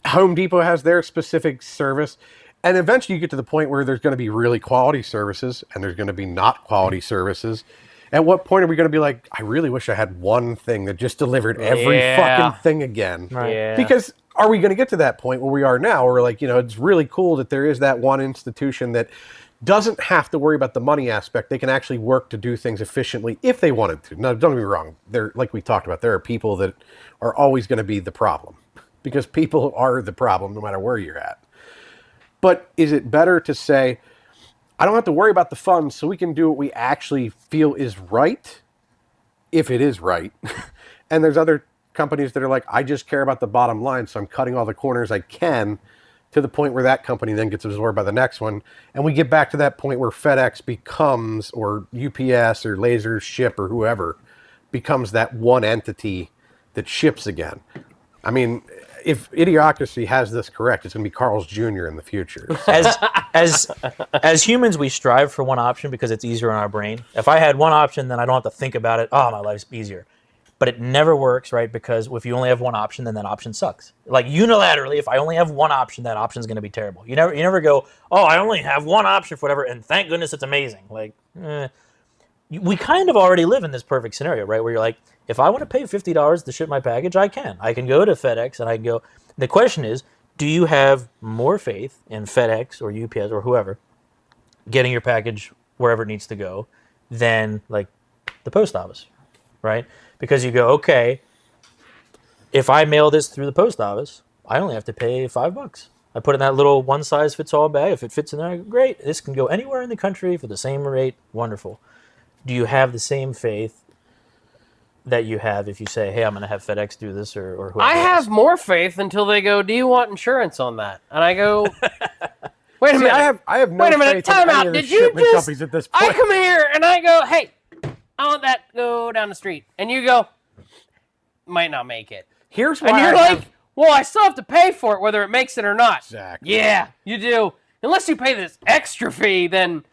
Home Depot has their specific service, and eventually you get to the point where there's going to be really quality services and there's going to be not quality services. At what point are we going to be like, I really wish I had one thing that just delivered every Yeah. fucking thing again? Right. Yeah. Because are we going to get to that point where we are now? Where we're like, you know, it's really cool that there is that one institution that doesn't have to worry about the money aspect. They can actually work to do things efficiently if they wanted to. Now, don't get me wrong. There, like we talked about, there are people that are always going to be the problem because people are the problem no matter where you're at. But is it better to say, I don't have to worry about the funds so we can do what we actually feel is right, if it is right? And there's other companies that are like, I just care about the bottom line, so I'm cutting all the corners I can to the point where that company then gets absorbed by the next one. And we get back to that point where FedEx becomes, or UPS or Laser Ship or whoever, becomes that one entity that ships again. I mean, if Idiocracy has this correct, it's going to be Carl's Jr. in the future. As humans, we strive for one option because it's easier on our brain. If I had one option, then I don't have to think about it. Oh, my life's easier. But it never works, right? Because if you only have one option, then that option sucks. Like unilaterally, if I only have one option, that option's going to be terrible. You never go, oh, I only have one option for whatever, and thank goodness it's amazing. Like, we kind of already live in this perfect scenario, right? Where you're like, if I want to pay $50 to ship my package, I can. I can go to FedEx and I can go. The question is, do you have more faith in FedEx or UPS or whoever getting your package wherever it needs to go than like the post office, right? Because you go, okay, if I mail this through the post office, I only have to pay $5. I put it in that little one-size-fits-all bag. If it fits in there, great. This can go anywhere in the country for the same rate. Wonderful. Do you have the same faith that you have if you say, hey, I'm going to have FedEx do this or whoever I else? have more faith until they go, do you want insurance on that? And I go, wait a minute. I have no Wait a minute, faith in time any out. of the Did you shipment just? companies at this I point. come here and I go, hey, I want that to go down the street, and you go, might not make it, Here's why and you're I like, have, well, I still have to pay for it whether it makes it or not. Exactly. Yeah, you do. Unless you pay this extra fee, then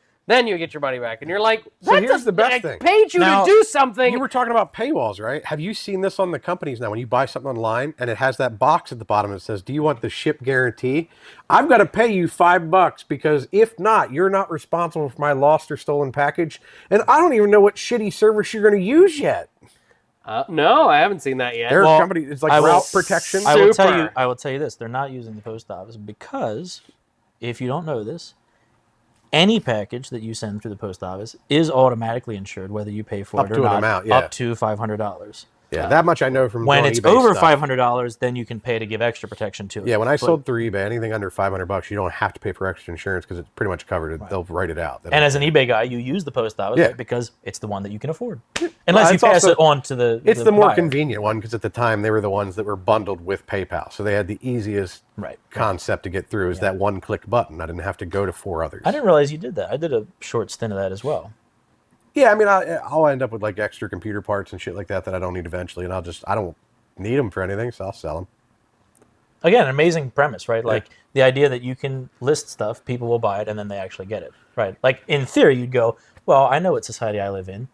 you get your money back, and you're like, So that here's does- the best I thing. paid you Now, to do something. you were talking about paywalls, right? Have you seen this on the companies now? When you buy something online and it has that box at the bottom that says, do you want the ship guarantee? I've got to pay you $5 because if not, you're not responsible for my lost or stolen package. And I don't even know what shitty service you're going to use yet. No, I haven't seen that yet. There Well, are companies, it's like I will- route protection. I will tell Super. you. I will tell you this: they're not using the post office because, if you don't know this, any package that you send through the post office is automatically insured, whether you pay for Up it or to an not. amount, yeah. Up to $500. Yeah, that much I know from When doing it's eBay over stuff. $500, then you can pay to give extra protection to it. Yeah, when I But- sold through eBay, anything under $500, you don't have to pay for extra insurance because it's pretty much covered. They'll write it out. And as an eBay guy, you use the post office Yeah. right, because it's the one that you can afford, unless you it's pass also- it on to the. It's the more buyer. convenient one because at the time they were the ones that were bundled with PayPal. So they had the easiest Right. concept to get through is that one click button. I didn't have to go to 4 others. I didn't realize you did that. I did a short stint of that as well. Yeah, I mean, I'll end up with like extra computer parts and shit like that I don't need eventually. And I don't need them for anything, so I'll sell them. Again, amazing premise, right? Like the idea that you can list stuff, people will buy it, and then they actually get it, right? Like in theory, you'd go, well, I know what society I live in.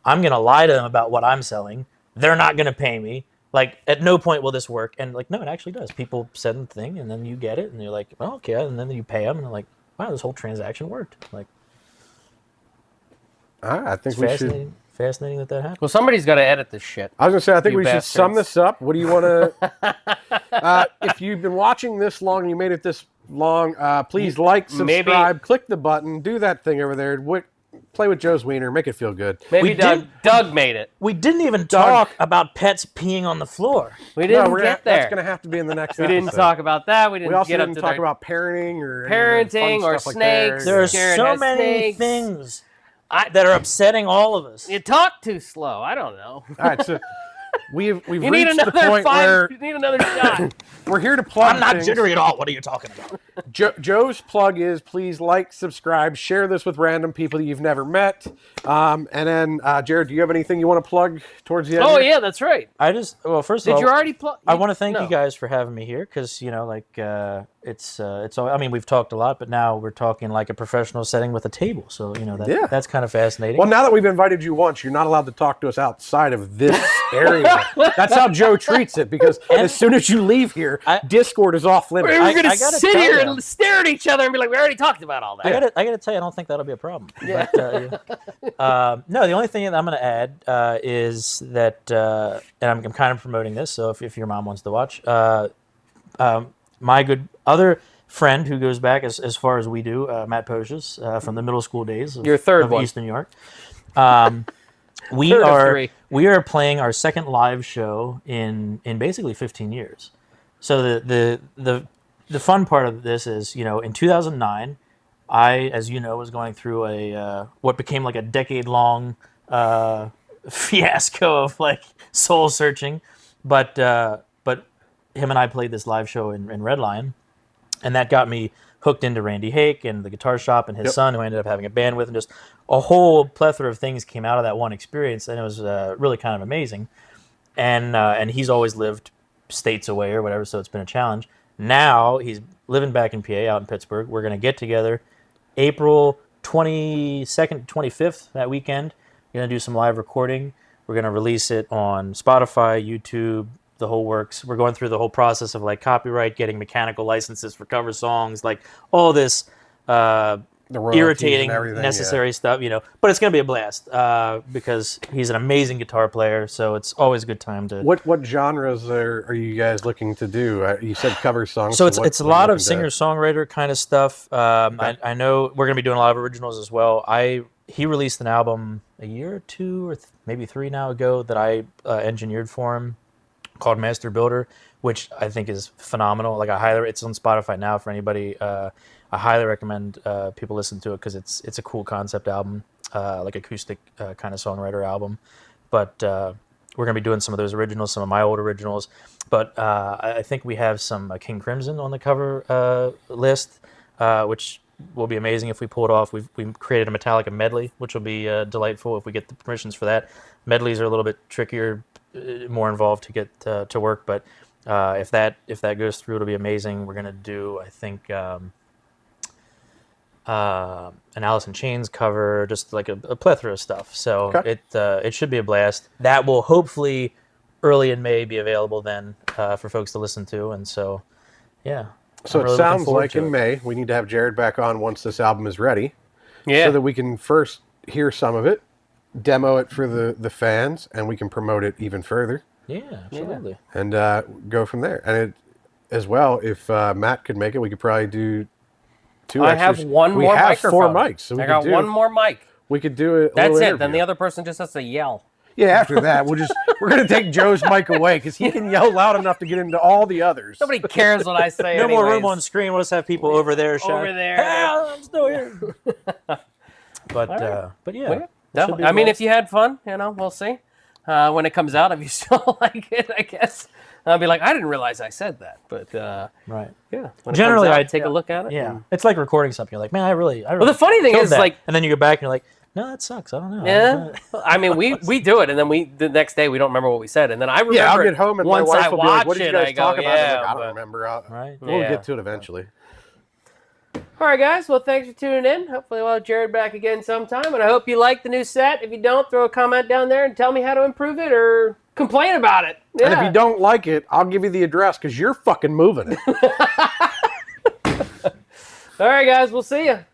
I'm going to lie to them about what I'm selling. They're not going to pay me. Like at no point will this work. And like, no, it actually does. People send the thing, and then you get it, and you're like, well, okay, and then you pay them, and they're like, wow, this whole transaction worked. Like, I think it's we should. fascinating that happened. Well, somebody's got to edit this shit. I was gonna say, I think You we should sum bastards. this up. What do you want to? If you've been watching this long and you made it this long, please like, Maybe- subscribe, click the button, do that thing over there. Play with Joe's wiener, make it feel good. Maybe We Doug made it. We didn't even talk about pets peeing on the floor. We didn't No, get there. That's gonna have to be in the next. We didn't episode. talk about that. We didn't We also get up didn't to talk the about parenting or any of the fun parenting or stuff like snakes. There are Jared so has many snakes. things that are upsetting all of us. You talk too slow. I don't know. All right, so we've You need reached the another point where You need another shot. we're here to plug. I'm not things. jittery at all. What are you talking about? Joe's plug is please like, subscribe, share this with random people that you've never met. And then, Jared, do you have anything you want to plug towards the end? Oh here? yeah, that's right. First of all, Did you already plug? I want to thank No. you guys for having me here because it's all. I mean, we've talked a lot, but now we're talking like a professional setting with a table. So that's kind of fascinating. Well, now that we've invited you once, you're not allowed to talk to us outside of this area. That's how Joe treats it because as soon as you leave here, Discord is off limits. We're I gonna gotta sit tell here you. and stare at each other and be like, "We already talked about all that." I gotta tell you, I don't think that'll be a problem. Yeah. No, the only thing that I'm gonna add is that, and I'm kind of promoting this. So if your mom wants to watch, my good other friend who goes back as far as we do, Matt Poches, from the middle school days Your third of one. Eastern New York. We Third of are three. we are playing our second live show in basically 15 years. So the fun part of this is, in 2009, I, as you know, was going through a what became like a decade-long fiasco of like soul searching, but him and I played this live show in Red Lion, and that got me hooked into Randy Hake and the Guitar Shop and his son, who I ended up having a band with, and just a whole plethora of things came out of that one experience, and it was really kind of amazing. And he's always lived states away or whatever, so it's been a challenge. Now he's living back in PA, out in Pittsburgh. We're going to get together April 22nd, 25th, that weekend. We're going to do some live recording. We're going to release it on Spotify, YouTube, the whole works. We're going through the whole process of like copyright, getting mechanical licenses for cover songs, like all this The royalties irritating, and everything, necessary stuff, but it's going to be a blast because he's an amazing guitar player, so it's always a good time to... What genres are you guys looking to do? You said cover songs. So what it's a are you lot of looking to- singer-songwriter kind of stuff. I know we're going to be doing a lot of originals as well. He released an album a year or two or maybe three now ago that I engineered for him called Master Builder, which I think is phenomenal. Like it's on Spotify now for anybody. I highly recommend people listen to it because it's a cool concept album, like acoustic kind of songwriter album. But we're going to be doing some of those originals, some of my old originals. But I think we have some King Crimson on the cover list, which will be amazing if we pull it off. We've created a Metallica medley, which will be delightful if we get the permissions for that. Medleys are a little bit trickier, more involved to get to work. But if that goes through, it'll be amazing. We're going to do, I think... an Alice in Chains cover, just like a plethora of stuff. So it should be a blast. That will hopefully early in May be available then for folks to listen to. And so, yeah. So I'm it really looking sounds forward like to in it. May we need to have Jared back on once this album is ready, Yeah. so that we can first hear some of it, demo it for the fans, and we can promote it even further, Yeah, absolutely. and go from there. And as well, if Matt could make it, we could probably do two. I extras. have one we more have microphone. 4 mics, so we I could got do, one more mic. We could do it. That's it. Then the other person just has to yell. Yeah, after that, we're gonna take Joe's mic away because he can yell loud enough to get into all the others. Nobody cares what I say. No more room anyways. on screen. We'll just have people over there shouting, Over there. "Hey, I'm still here." But yeah. No, it should be I mean, blast. if you had fun, we'll see. When it comes out, if you still like it, I guess. I'll be like, I didn't realize I said that. But, Right. yeah. When Generally, it comes out, I'd take a look at it. Yeah. and- It's like recording something. You're like, man, I really Well, the funny thing killed is, that. like, And then you go back and you're like, no, that sucks. I don't know. yeah. I mean, we do it, and then the next day we don't remember what we said, and then I remember. Yeah, I'll it get home and my once wife I will be like, watch "What did you it, guys I go, talk about?" yeah, I'm like, I but- don't remember. Right. We'll Yeah. get to it eventually. All right, guys. Well, thanks for tuning in. Hopefully, we'll have Jared back again sometime, and I hope you like the new set. If you don't, throw a comment down there and tell me how to improve it or complain about it. Yeah. And if you don't like it, I'll give you the address because you're fucking moving it. All right, guys. We'll see you.